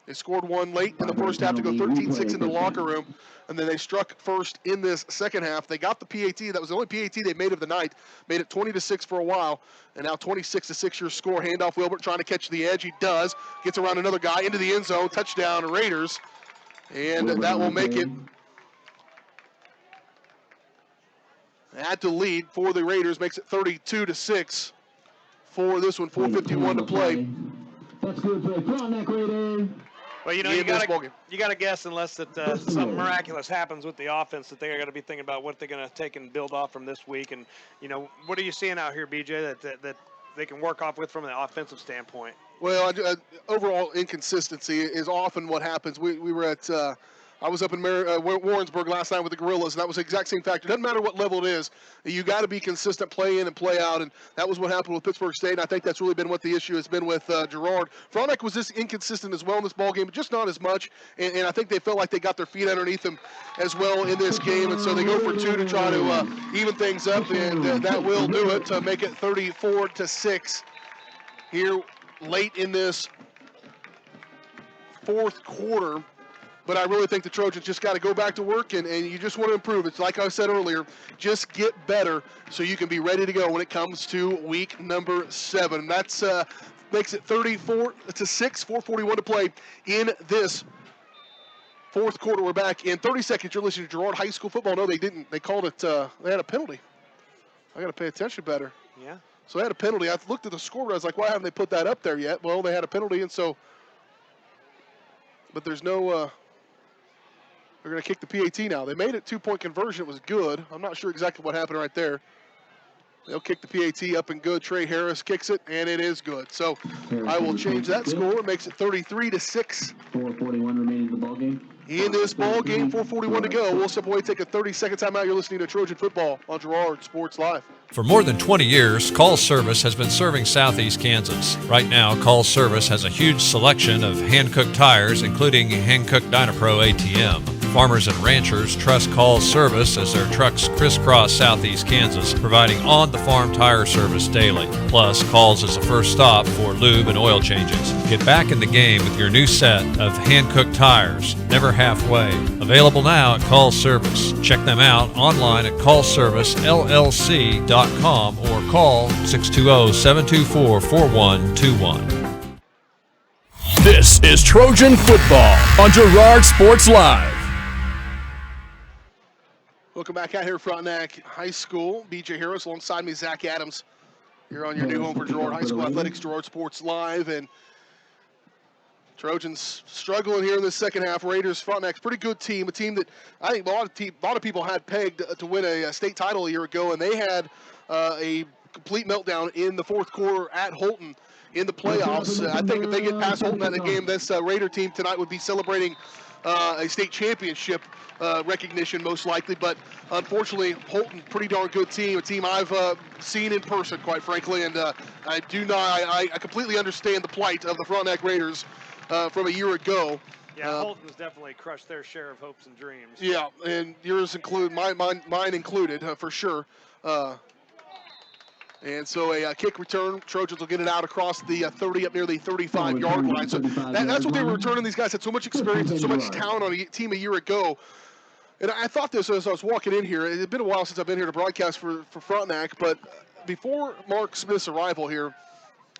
They scored one late in the first half to go 13-6 in the locker room, and then they struck first in this second half. They got the PAT. That was the only PAT they made of the night. Made it 20-6 for a while, and now 26-6 your score. Handoff Wilbert trying to catch the edge. He does. Gets around another guy into the end zone. Touchdown Raiders, and that will make it at the lead for the Raiders. Makes it 32-6 for this one. 4:51 to play. That's good play. Frontenac Raider. Well, you got to guess unless that something miraculous happens with the offense that they're going to be thinking about what they're going to take and build off from this week. And, what are you seeing out here, BJ, that they can work off with from an offensive standpoint? Well, overall inconsistency is often what happens. We were at I was up in Warrensburg last night with the Gorillas, and that was the exact same factor. It doesn't matter what level it is. You got to be consistent play in and play out, and that was what happened with Pittsburgh State, and I think that's really been what the issue has been with Girard. Frontenac was this inconsistent as well in this ballgame, but just not as much, and I think they felt like they got their feet underneath them as well in this game, and so they go for two to try to even things up, and that will do it to make it 34-6 here late in this fourth quarter. But I really think the Trojans just got to go back to work, and you just want to improve. It's like I said earlier, just get better so you can be ready to go when it comes to week number 7. That's makes it 34-6, 4:41 to play in this fourth quarter. We're back in 30 seconds. You're listening to Girard High School football. No, they didn't. They called it, they had a penalty. I got to pay attention better. Yeah. So they had a penalty. I looked at the score, I was like, why haven't they put that up there yet? Well, they had a penalty, and so, but there's no, they're going to kick the PAT now. They made it 2-point conversion. It was good. I'm not sure exactly what happened right there. They'll kick the PAT up and good. Trey Harris kicks it, and it is good. So I will change that score. It makes it 33-6. 4:41 remaining in the ball game. In this ball game, 4:41 to go. We'll step away, take a 30-second timeout. You're listening to Trojan Football on Girard Sports Live. For more than 20 years, Call Service has been serving Southeast Kansas. Right now, Call Service has a huge selection of hand-cooked tires, including hand-cooked Dynapro ATM. Farmers and ranchers trust Call Service as their trucks crisscross Southeast Kansas, providing on-the-farm tire service daily. Plus, Call's is the first stop for lube and oil changes. Get back in the game with your new set of hand-cooked tires, never halfway. Available now at Call Service. Check them out online at callservicellc.com or call 620-724-4121. This is Trojan Football on Girard Sports Live. Welcome back out here at Frontenac High School. BJ Harris alongside me, Zach Adams. You're on your new home for Girard High School Athletics, Girard Sports Live. And Trojans struggling here in the second half. Raiders, Frontenac's pretty good team, a team that I think a lot of people had pegged to win a state title a year ago, and they had a complete meltdown in the fourth quarter at Holton in the playoffs. I think if they get past Holton in the game, this Raider team tonight would be celebrating a state championship recognition most likely, but unfortunately Holton, pretty darn good team, a team I've seen in person, quite frankly, and I completely understand the plight of the Frontenac Raiders from a year ago. Yeah, Holton's definitely crushed their share of hopes and dreams. Yeah, and yours include, mine included, for sure. And so a kick return, Trojans will get it out across the 30 up near the 35-yard line. So that's what they were returning. These guys had so much experience and so much talent on a team a year ago. And I thought this as I was walking in here. It had been a while since I've been here to broadcast for Frontenac, but before Mark Smith's arrival here,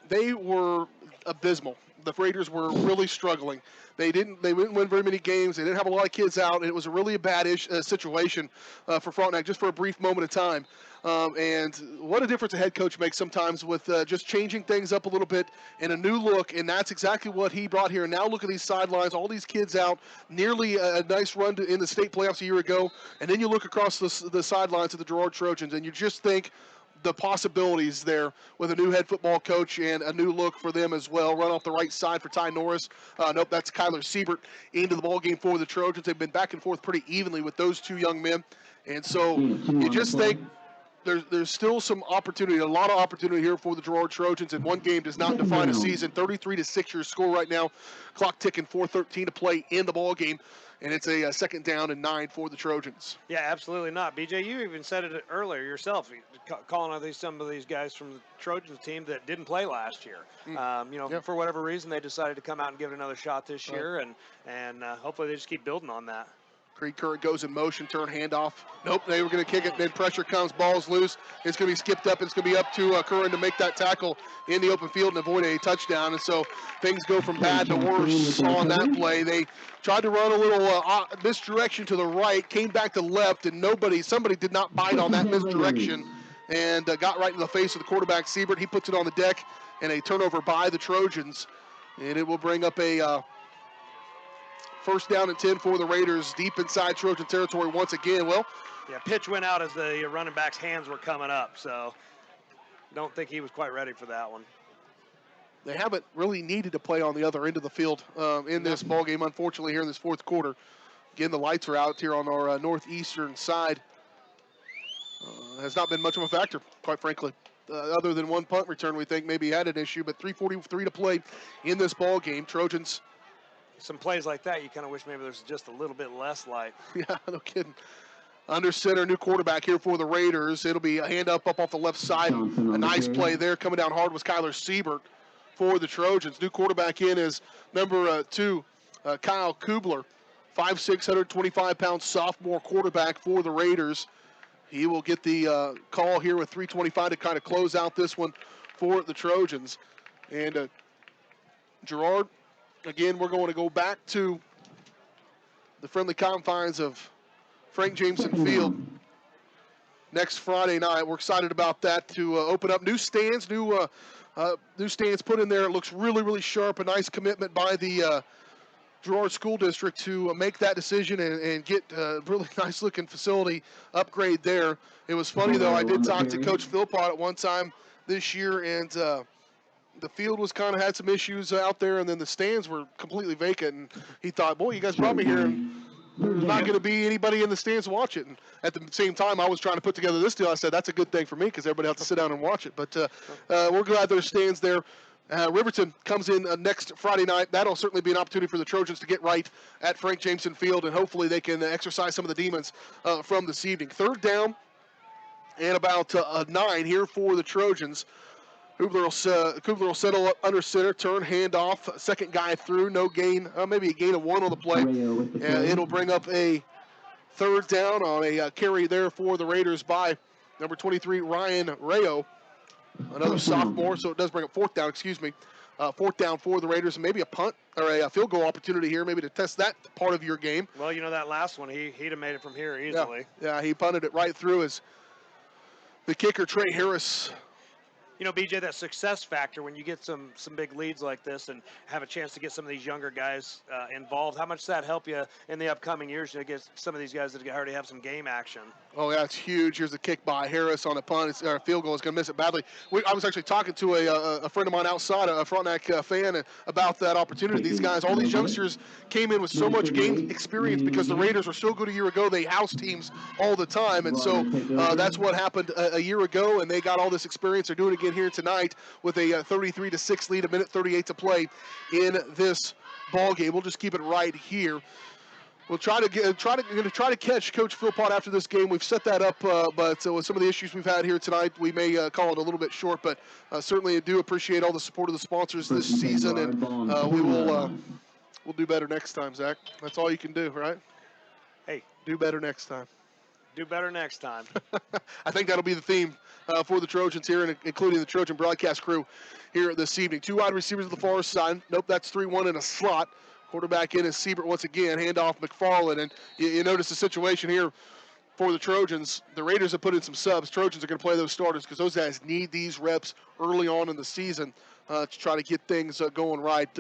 they were abysmal. The Raiders were really struggling. They didn't win very many games. They didn't have a lot of kids out, and it was a really bad situation for Frontenac just for a brief moment of time. And what a difference a head coach makes sometimes with just changing things up a little bit and a new look, and that's exactly what he brought here. Now look at these sidelines, all these kids out, nearly a nice run in the state playoffs a year ago, and then you look across the sidelines of the Girard Trojans, and you just think the possibilities there with a new head football coach and a new look for them as well. Run off the right side for Ty Norris. Nope, that's Kyler Siebert into the ballgame for the Trojans. They've been back and forth pretty evenly with those two young men, and so you just think there's still some opportunity, a lot of opportunity here for the Girard Trojans, and one game does not define a season. 33-6 your score right now. Clock ticking, 4:13 to play in the ball game, and it's a second down and 9 for the Trojans. Yeah, absolutely not. BJ, you even said it earlier yourself, calling out some of these guys from the Trojans team that didn't play last year. For whatever reason, they decided to come out and give it another shot this year, and hopefully they just keep building on that. Creed Current goes in motion, turn, handoff. Nope, they were going to kick it, then pressure comes, ball's loose. It's going to be skipped up. It's going to be up to Curran to make that tackle in the open field and avoid a touchdown. And so things go from bad to worse on that play. They tried to run a little misdirection to the right, came back to left, and somebody did not bite on that misdirection and got right in the face of the quarterback, Siebert. He puts it on the deck, and a turnover by the Trojans. And it will bring up a first down and 10 for the Raiders, deep inside Trojan territory once again. Well, yeah, pitch went out as the running back's hands were coming up, so don't think he was quite ready for that one. They haven't really needed to play on the other end of the field in this ball game, unfortunately, here in this fourth quarter. Again, the lights are out here on our northeastern side. Has not been much of a factor, quite frankly. Other than one punt return, we think maybe had an issue, but 3:43 to play in this ball game. Trojans. Some plays like that, you kind of wish maybe there's just a little bit less light. Yeah, no kidding. Under center, new quarterback here for the Raiders. It'll be a hand up off the left side. A nice play there. Coming down hard was Kyler Siebert for the Trojans. New quarterback in is number 2, Kyle Kubler, 5'6", 125-pound sophomore quarterback for the Raiders. He will get the call here with 3:25 to kind of close out this one for the Trojans. And Girard, again, we're going to go back to the friendly confines of Frank Jameson Field next Friday night. We're excited about that to open up new stands, new stands put in there. It looks really, really sharp. A nice commitment by the Girard School District to make that decision and get a really nice-looking facility upgrade there. It was funny, though. I did talk to Coach Philpott at one time this year, and the field was kind of had some issues out there, and then the stands were completely vacant. And he thought, boy, you guys brought me here, and there's not going to be anybody in the stands to watch it. And at the same time, I was trying to put together this deal. I said, that's a good thing for me because everybody has to sit down and watch it. But we're glad there's stands there. Riverton comes in next Friday night. That'll certainly be an opportunity for the Trojans to get right at Frank Jameson Field, and hopefully they can exercise some of the demons from this evening. Third down and about 9 here for the Trojans. Kubler will settle up under center, turn, hand off, second guy through, no gain, maybe a gain of 1 on the play. It'll bring up a third down on a carry there for the Raiders by number 23, Ryan Rayo, another sophomore, so it does bring up fourth down, fourth down for the Raiders, and maybe a punt or a field goal opportunity here, maybe to test that part of your game. Well, that last one, he'd have made it from here easily. Yeah, he punted it right through as the kicker, Trey Harris. BJ, that success factor when you get some big leads like this and have a chance to get some of these younger guys involved, how much does that help you in the upcoming years to get some of these guys that already have some game action? Oh, yeah, it's huge. Here's a kick by Harris on a punt. Our field goal is going to miss it badly. I was actually talking to a friend of mine outside, a Frontenac fan, about that opportunity. These guys, all these youngsters came in with so much game experience because the Raiders were so good a year ago. They housed teams all the time, and so that's what happened a year ago, and they got all this experience. They're doing it again here tonight with a 33-6 lead, a minute 38 to play in this ball game. We'll just keep it right here. We'll try to catch Coach Philpott after this game. We've set that up, but with some of the issues we've had here tonight, we may call it a little bit short. But certainly, I do appreciate all the support of the sponsors this season, and we'll do better next time, Zach. That's all you can do, right? Hey, do better next time. Do better next time. I think that'll be the theme for the Trojans here, and including the Trojan broadcast crew here this evening. 2 wide receivers at the far side. Nope, that's 3-1 in a slot. Quarterback in is Siebert once again. Handoff McFarland, and you notice the situation here for the Trojans. The Raiders have put in some subs. Trojans are going to play those starters because those guys need these reps early on in the season to try to get things going right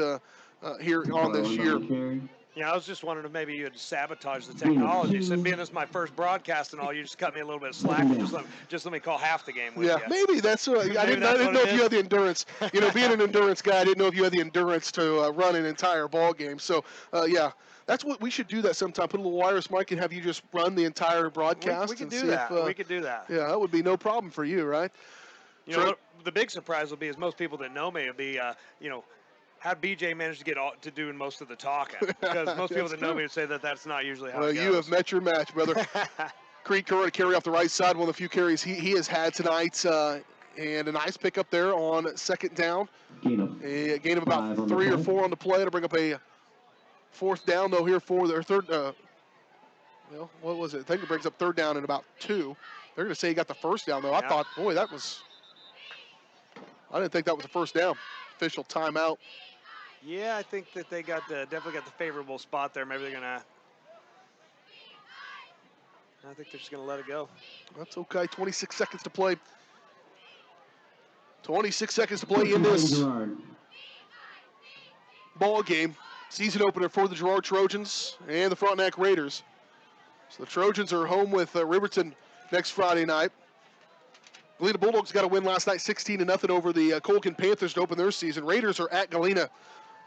here on this year. Yeah, I was just wondering if maybe you had sabotaged the technology. So being this is my first broadcast and all, you just cut me a little bit of slack. Just let me call half the game with you. Maybe that's what I didn't know if you had the endurance. Being an endurance guy, I didn't know if you had the endurance to run an entire ball game. So, that's what we should do that sometime. Put a little wireless mic and have you just run the entire broadcast. We could do that. We could do that. Yeah, that would be no problem for you, right? The big surprise will be is most people that know me will be, how'd BJ manage to get to doing most of the talking? Because most people that know me would say that that's not usually how it goes. You have met your match, brother. Creed Curran to carry off the right side, one of the few carries he has had tonight. And a nice pickup there on second down. A gain of about 3 or 4 on the play to bring up a fourth down, though, here for their third. What was it? I think it brings up third down in about 2. They're going to say he got the first down, though. I thought, boy, I didn't think that was a first down. Official timeout. Yeah, I think that they definitely got the favorable spot there. Maybe they're I think they're just going to let it go. That's okay. 26 seconds to play. 26 seconds to play in this ball game. Season opener for the Girard Trojans and the Frontenac Raiders. So the Trojans are home with Riverton next Friday night. Galena Bulldogs got a win last night, 16-0 over the Colgan Panthers to open their season. Raiders are at Galena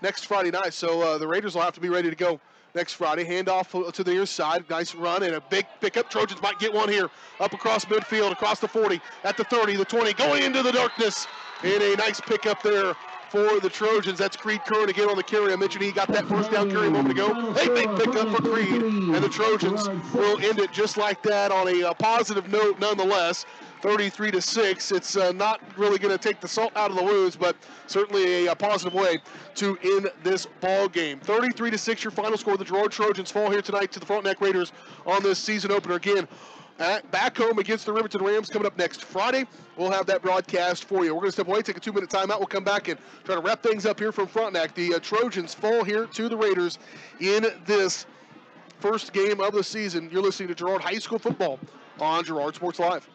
next Friday night, so the Raiders will have to be ready to go next Friday. Handoff to the near side, nice run and a big pickup. Trojans might get one here, up across midfield, across the 40, at the 30, the 20, going into the darkness, and a nice pickup there for the Trojans. That's Creed Curran again on the carry. I mentioned he got that first down carry a moment ago. A big pickup for Creed, and the Trojans will end it just like that on a positive note nonetheless. 33-6. It's not really going to take the salt out of the wounds, but certainly a positive way to end this ball game. 33-6, your final score. The Girard Trojans fall here tonight to the Frontenac Raiders on this season opener. Again, back home against the Riverton Rams coming up next Friday. We'll have that broadcast for you. We're going to step away, take a 2-minute timeout. We'll come back and try to wrap things up here from Frontenac. The Trojans fall here to the Raiders in this first game of the season. You're listening to Girard High School football on Girard Sports Live.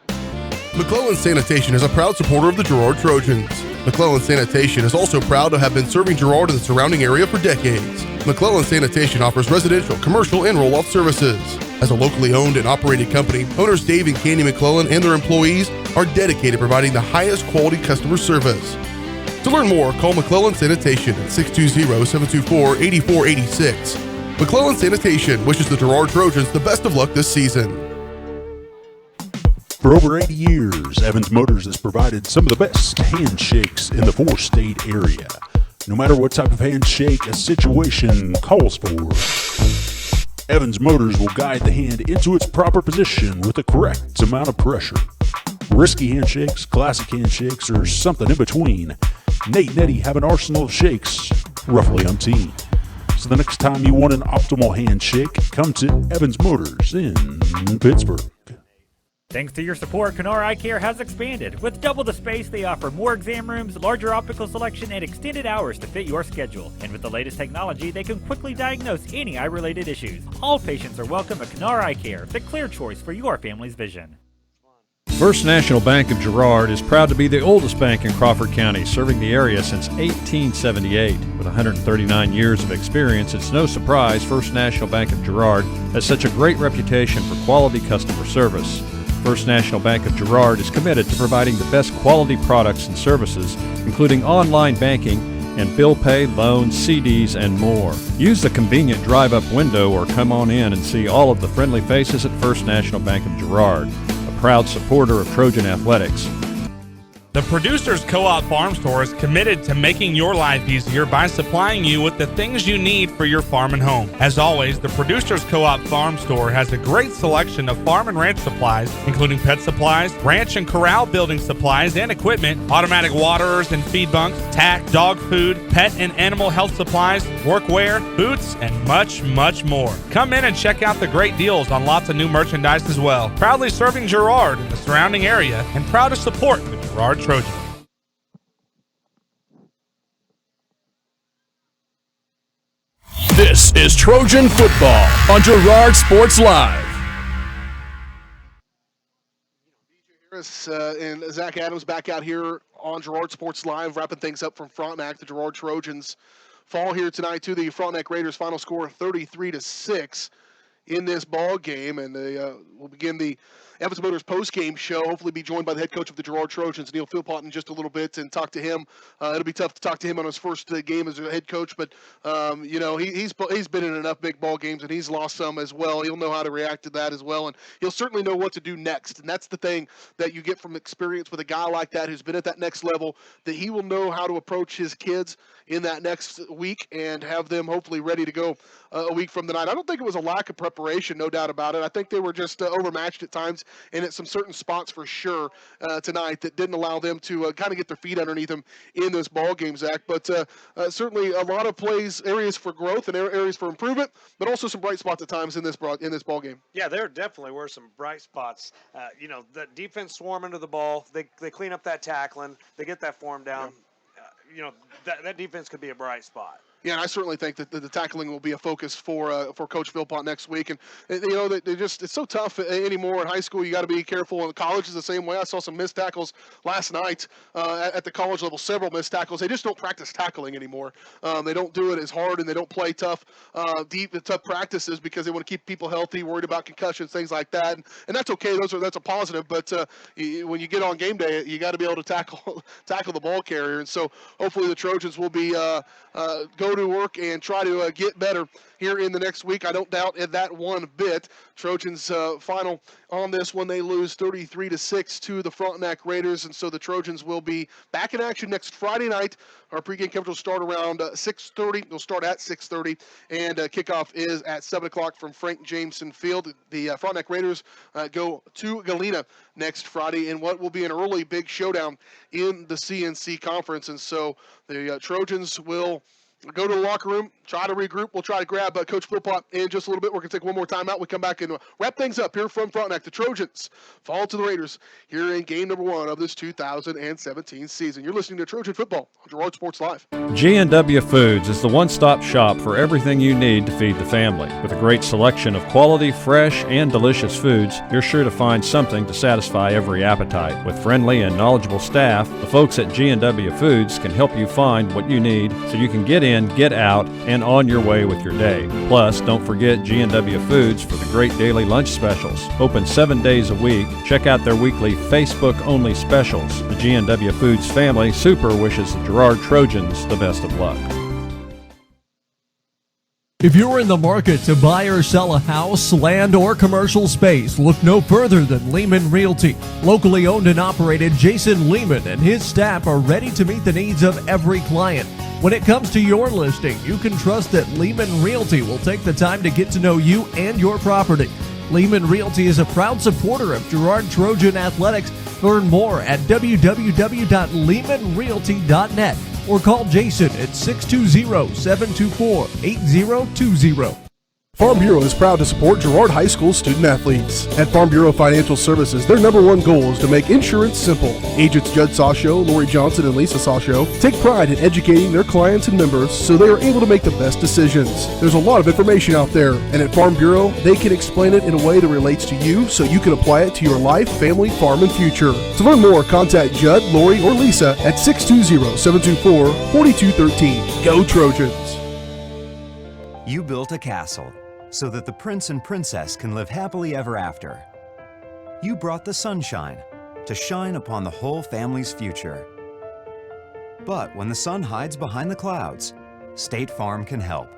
McClellan Sanitation is a proud supporter of the Girard Trojans. McClellan Sanitation is also proud to have been serving Girard and the surrounding area for decades. McClellan Sanitation offers residential, commercial, and roll-off services. As a locally owned and operated company, owners Dave and Candy McClellan and their employees are dedicated to providing the highest quality customer service. To learn more, call McClellan Sanitation at 620-724-8486. McClellan Sanitation wishes the Girard Trojans the best of luck this season. For over 80 years, Evans Motors has provided some of the best handshakes in the four-state area. No matter what type of handshake a situation calls for, Evans Motors will guide the hand into its proper position with the correct amount of pressure. Risky handshakes, classic handshakes, or something in between, Nate and Eddie have an arsenal of shakes, roughly umpteen. So the next time you want an optimal handshake, come to Evans Motors in Pittsburgh. Thanks to your support, Canara Eye Care has expanded. With double the space, they offer more exam rooms, larger optical selection, and extended hours to fit your schedule. And with the latest technology, they can quickly diagnose any eye-related issues. All patients are welcome at Canara Eye Care, the clear choice for your family's vision. First National Bank of Girard is proud to be the oldest bank in Crawford County, serving the area since 1878. With 139 years of experience, it's no surprise First National Bank of Girard has such a great reputation for quality customer service. First National Bank of Girard is committed to providing the best quality products and services, including online banking and bill pay, loans, CDs, and more. Use the convenient drive-up window or come on in and see all of the friendly faces at First National Bank of Girard, a proud supporter of Trojan Athletics. The Producers Co-op Farm Store is committed to making your life easier by supplying you with the things you need for your farm and home. As always, the Producers Co-op Farm Store has a great selection of farm and ranch supplies, including pet supplies, ranch and corral building supplies and equipment, automatic waterers and feed bunks, tack, dog food, pet and animal health supplies, workwear, boots, and much, much more. Come in and check out the great deals on lots of new merchandise as well. Proudly serving Girard and the surrounding area, and proud to support the Girard Trojans. This is Trojan Football on Girard Sports Live. Harris and Zach Adams back out here on Girard Sports Live, wrapping things up from Frontenac. The Girard Trojans fall here tonight to the Frontenac Raiders. Final score 33-6 in this ball game, and they will begin the Evans Motors post-game show. Hopefully be joined by the head coach of the Girard Trojans, Neil Philpott, in just a little bit and talk to him. It'll be tough to talk to him on his first game as a head coach, but you know, he's been in enough big ball games and he's lost some as well. He'll know how to react to that as well, and he'll certainly know what to do next. And that's the thing that you get from experience with a guy like that who's been at that next level, that he will know how to approach his kids in that next week and have them hopefully ready to go a week from tonight. I don't think it was a lack of preparation, no doubt about it. I think they were just overmatched at times and at some certain spots for sure tonight that didn't allow them to kind of get their feet underneath them in this ball game, Zach. But certainly a lot of areas for growth and areas for improvement, but also some bright spots at times in this ball game. Yeah, there definitely were some bright spots. You know, the defense swarming to the ball. They clean up that tackling. They get that form down. Yeah. You know, that defense could be a bright spot. Yeah, and I certainly think that the tackling will be a focus for Coach Philpott next week. And you know, it's so tough anymore in high school. You got to be careful. And college is the same way. I saw some missed tackles last night at the college level. Several missed tackles. They just don't practice tackling anymore. They don't do it as hard, and they don't play tough practices because they want to keep people healthy, worried about concussions, things like that. And that's okay. That's a positive. But when you get on game day, you got to be able to tackle the ball carrier. And so hopefully the Trojans will be go to work and try to get better here in the next week. I don't doubt that one bit. Trojans final on this one, they lose 33-6 to the Frontenac Raiders, and so the Trojans will be back in action next Friday night. Our pregame coverage will start around 6:30. They'll start at 6:30, and kickoff is at 7 o'clock from Frank Jameson Field. The Frontenac Raiders go to Galena next Friday in what will be an early big showdown in the CNC Conference, and so the Trojans will go to the locker room, try to regroup. We'll try to grab Coach Philpott in just a little bit. We're going to take one more time out. We come back and wrap things up here from Frontenac. The Trojans fall to the Raiders here in game number 1 of this 2017 season. You're listening to Trojan Football on Girard Sports Live. G&W Foods is the one-stop shop for everything you need to feed the family. With a great selection of quality, fresh, and delicious foods, you're sure to find something to satisfy every appetite. With friendly and knowledgeable staff, the folks at G&W Foods can help you find what you need so you can get in in, get out, and on your way with your day. Plus, don't forget G&W Foods for the great daily lunch specials. Open 7 days a week. Check out their weekly Facebook-only specials. The G&W Foods family super wishes the Girard Trojans the best of luck. If you're in the market to buy or sell a house, land, or commercial space, look no further than Lehman Realty. Locally owned and operated, Jason Lehman and his staff are ready to meet the needs of every client. When it comes to your listing, you can trust that Lehman Realty will take the time to get to know you and your property. Lehman Realty is a proud supporter of Girard Trojan Athletics. Learn more at www.lehmanrealty.net. or call Jason at 620-724-8020. Farm Bureau is proud to support Girard High School student athletes. At Farm Bureau Financial Services, their #1 goal is to make insurance simple. Agents Judd Sasho, Lori Johnson, and Lisa Sasho take pride in educating their clients and members so they are able to make the best decisions. There's a lot of information out there, and at Farm Bureau, they can explain it in a way that relates to you so you can apply it to your life, family, farm, and future. To learn more, contact Judd, Lori, or Lisa at 620-724-4213. Go Trojans! You built a castle so that the prince and princess can live happily ever after. You brought the sunshine to shine upon the whole family's future. But when the sun hides behind the clouds, State Farm can help.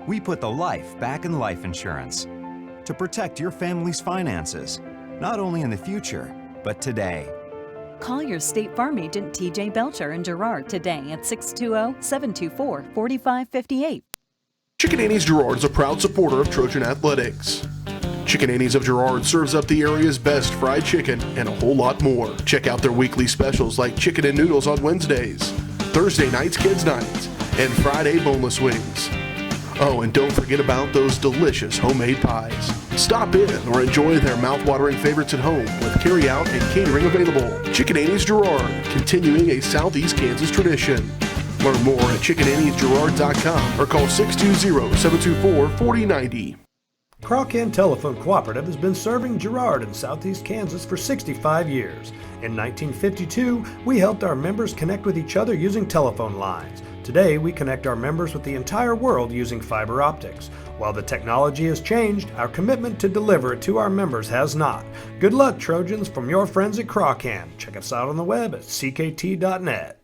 We put the life back in life insurance to protect your family's finances, not only in the future, but today. Call your State Farm agent TJ Belcher in Girard today at 620-724-4558. Chicken Annie's Girard is a proud supporter of Trojan Athletics. Chicken Annie's of Girard serves up the area's best fried chicken and a whole lot more. Check out their weekly specials like chicken and noodles on Wednesdays, Thursday nights kids nights, and Friday boneless wings. Oh, and don't forget about those delicious homemade pies. Stop in or enjoy their mouth-watering favorites at home with carry-out and catering available. Chicken Annie's Girard, continuing a Southeast Kansas tradition. Learn more at chickenanniesgerard.com or call 620-724-4090. Crock-In Telephone Cooperative has been serving Girard in Southeast Kansas for 65 years. In 1952, we helped our members connect with each other using telephone lines. Today, we connect our members with the entire world using fiber optics. While the technology has changed, our commitment to deliver it to our members has not. Good luck, Trojans, from your friends at Crock-In. Check us out on the web at ckt.net.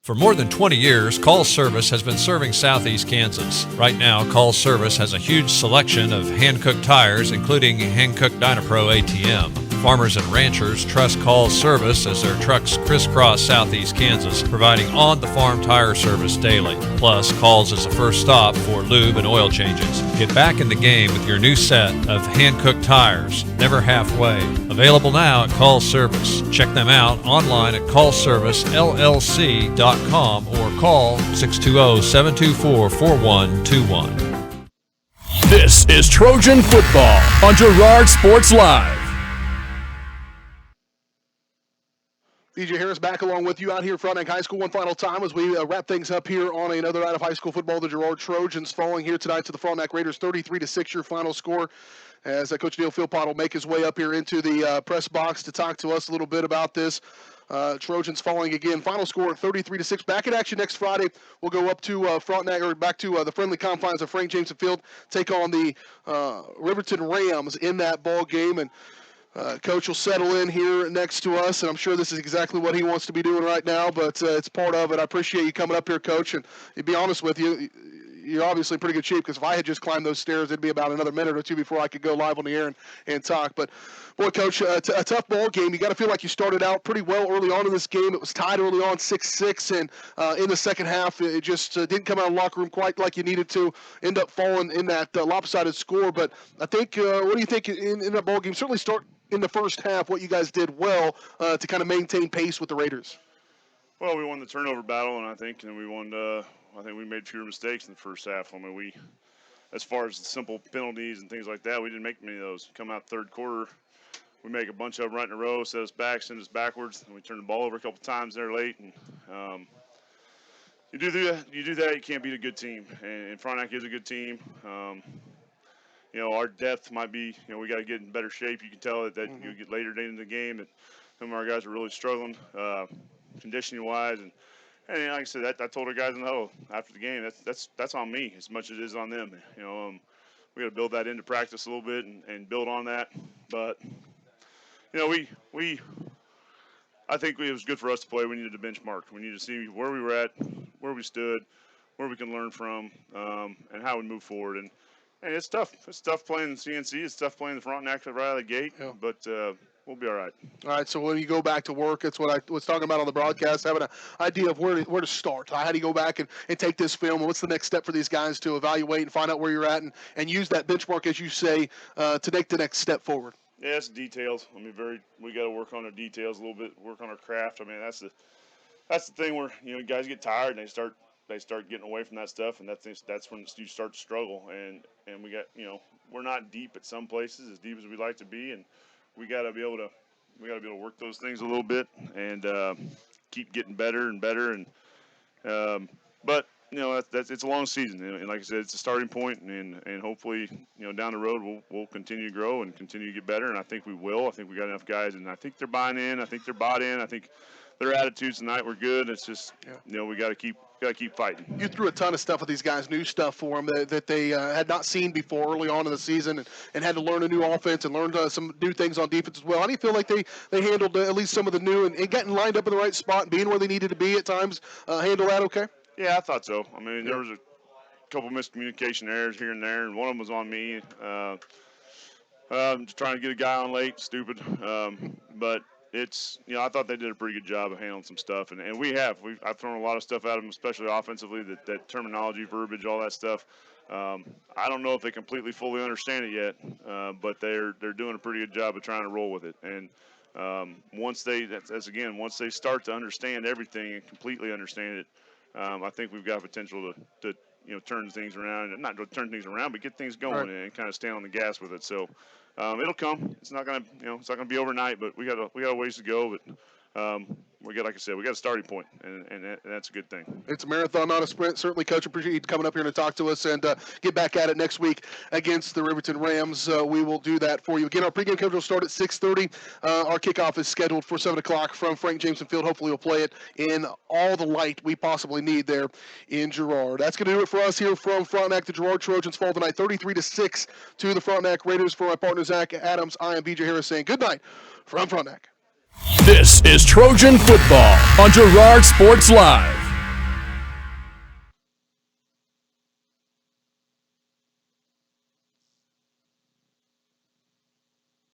For more than 20 years, Call Service has been serving Southeast Kansas. Right now, Call Service has a huge selection of hand-cooked tires, including hand-cooked Dynapro ATM. Farmers and ranchers trust Call Service as their trucks crisscross Southeast Kansas, providing on-the-farm tire service daily. Plus, Call's is the first stop for lube and oil changes. Get back in the game with your new set of hand-cooked tires, never halfway. Available now at Call Service. Check them out online at callservicellc.com or call 620-724-4121. This is Trojan Football on Girard Sports Live. DJ Harris back along with you out here at Frontenac High School one final time as we wrap things up here on another night of high school football. The Girard Trojans falling here tonight to the Frontenac Raiders, 33-6 your final score, as Coach Neil Philpott will make his way up here into the press box to talk to us a little bit about this. Trojans falling again. Final score 33-6. Back in action next Friday. We'll go up to Frontenac, or back to the friendly confines of Frank Jameson Field, take on the Riverton Rams in that ball game, and Coach will settle in here next to us, and I'm sure this is exactly what he wants to be doing right now, but it's part of it. I appreciate you coming up here, Coach, and to be honest with you, you're obviously in pretty good shape, because if I had just climbed those stairs, it'd be about another minute or two before I could go live on the air and talk. But, boy, Coach, a tough ball game. You got to feel like you started out pretty well early on in this game. It was tied early on, 6-6, and in the second half, it just didn't come out of the locker room quite like you needed to, end up falling in that lopsided score. But I think, what do you think in that ball game? Certainly start in the first half, what you guys did well to kind of maintain pace with the Raiders. Well, we won the turnover battle, and I think we won. I think we made fewer mistakes in the first half. I mean, as far as the simple penalties and things like that, we didn't make many of those. Come out third quarter, we make a bunch of them right in a row, set us back, send us backwards, and we turned the ball over a couple times there late. And you do that, you can't beat a good team. And Frontenac is a good team. our depth might be, we got to get in better shape. You can tell that you get later into the game that some of our guys are really struggling conditioning wise, and like I said, I told our guys in the huddle after the game, that's on me as much as it is on them. We got to build that into practice a little bit and build on that. But I think it was good for us to play. We needed to benchmark. We needed to see where we were at, where we stood, where we can learn from, and how we move forward. And it's tough. It's tough playing the CNC. It's tough playing the Frontenac right out of the gate. Yeah. But we'll be all right. All right. So when you go back to work, it's what I was talking about on the broadcast, having an idea of where to start. How do you go back and take this film? And what's the next step for these guys to evaluate and find out where you're at and use that benchmark, as you say, to take the next step forward? Yeah, it's details. I mean, we got to work on our details a little bit, work on our craft. I mean, that's the thing where guys get tired and they start getting away from that stuff, and that's when you start to struggle. And we got we're not deep at some places, as deep as we'd like to be, and we got to be able to work those things a little bit and keep getting better and better. And but it's a long season, and like I said, it's a starting point, and hopefully down the road we'll continue to grow and continue to get better, and I think we will. I think we got enough guys, and I think they're buying in. I think they're bought in. I think their attitudes tonight were good. It's just we got to keep fighting. You threw a ton of stuff with these guys, new stuff for them that they had not seen before early on in the season, and had to learn a new offense and learn some new things on defense as well. How do you feel like they handled at least some of the new and getting lined up in the right spot and being where they needed to be at times? Handle that okay? Yeah, I thought so. I mean, there was a couple miscommunication errors here and there, and one of them was on me. Just trying to get a guy on late, stupid. But it's I thought they did a pretty good job of handling some stuff, and I've thrown a lot of stuff at them, especially offensively. That terminology, verbiage, all that stuff. I don't know if they completely fully understand it yet, but they're doing a pretty good job of trying to roll with it. And once they start to understand everything and completely understand it, I think we've got potential to turn things around, and not to turn things around, but get things going and kind of stand on the gas with it. So it'll come. It's not gonna be overnight, but we got a ways to go. But like I said, we got a starting point, and that's a good thing. It's a marathon, not a sprint. Certainly, Coach, appreciate you coming up here to talk to us and get back at it next week against the Riverton Rams. We will do that for you. Again, our pregame coverage will start at 6:30. Our kickoff is scheduled for 7 o'clock from Frank Jameson Field. Hopefully, we'll play it in all the light we possibly need there in Girard. That's going to do it for us here from Frontenac. The Girard Trojans fall tonight 33-6 to the Frontenac Raiders. For my partner, Zach Adams, I am BJ Harris saying good night from Frontenac. This is Trojan Football on Girard Sports Live.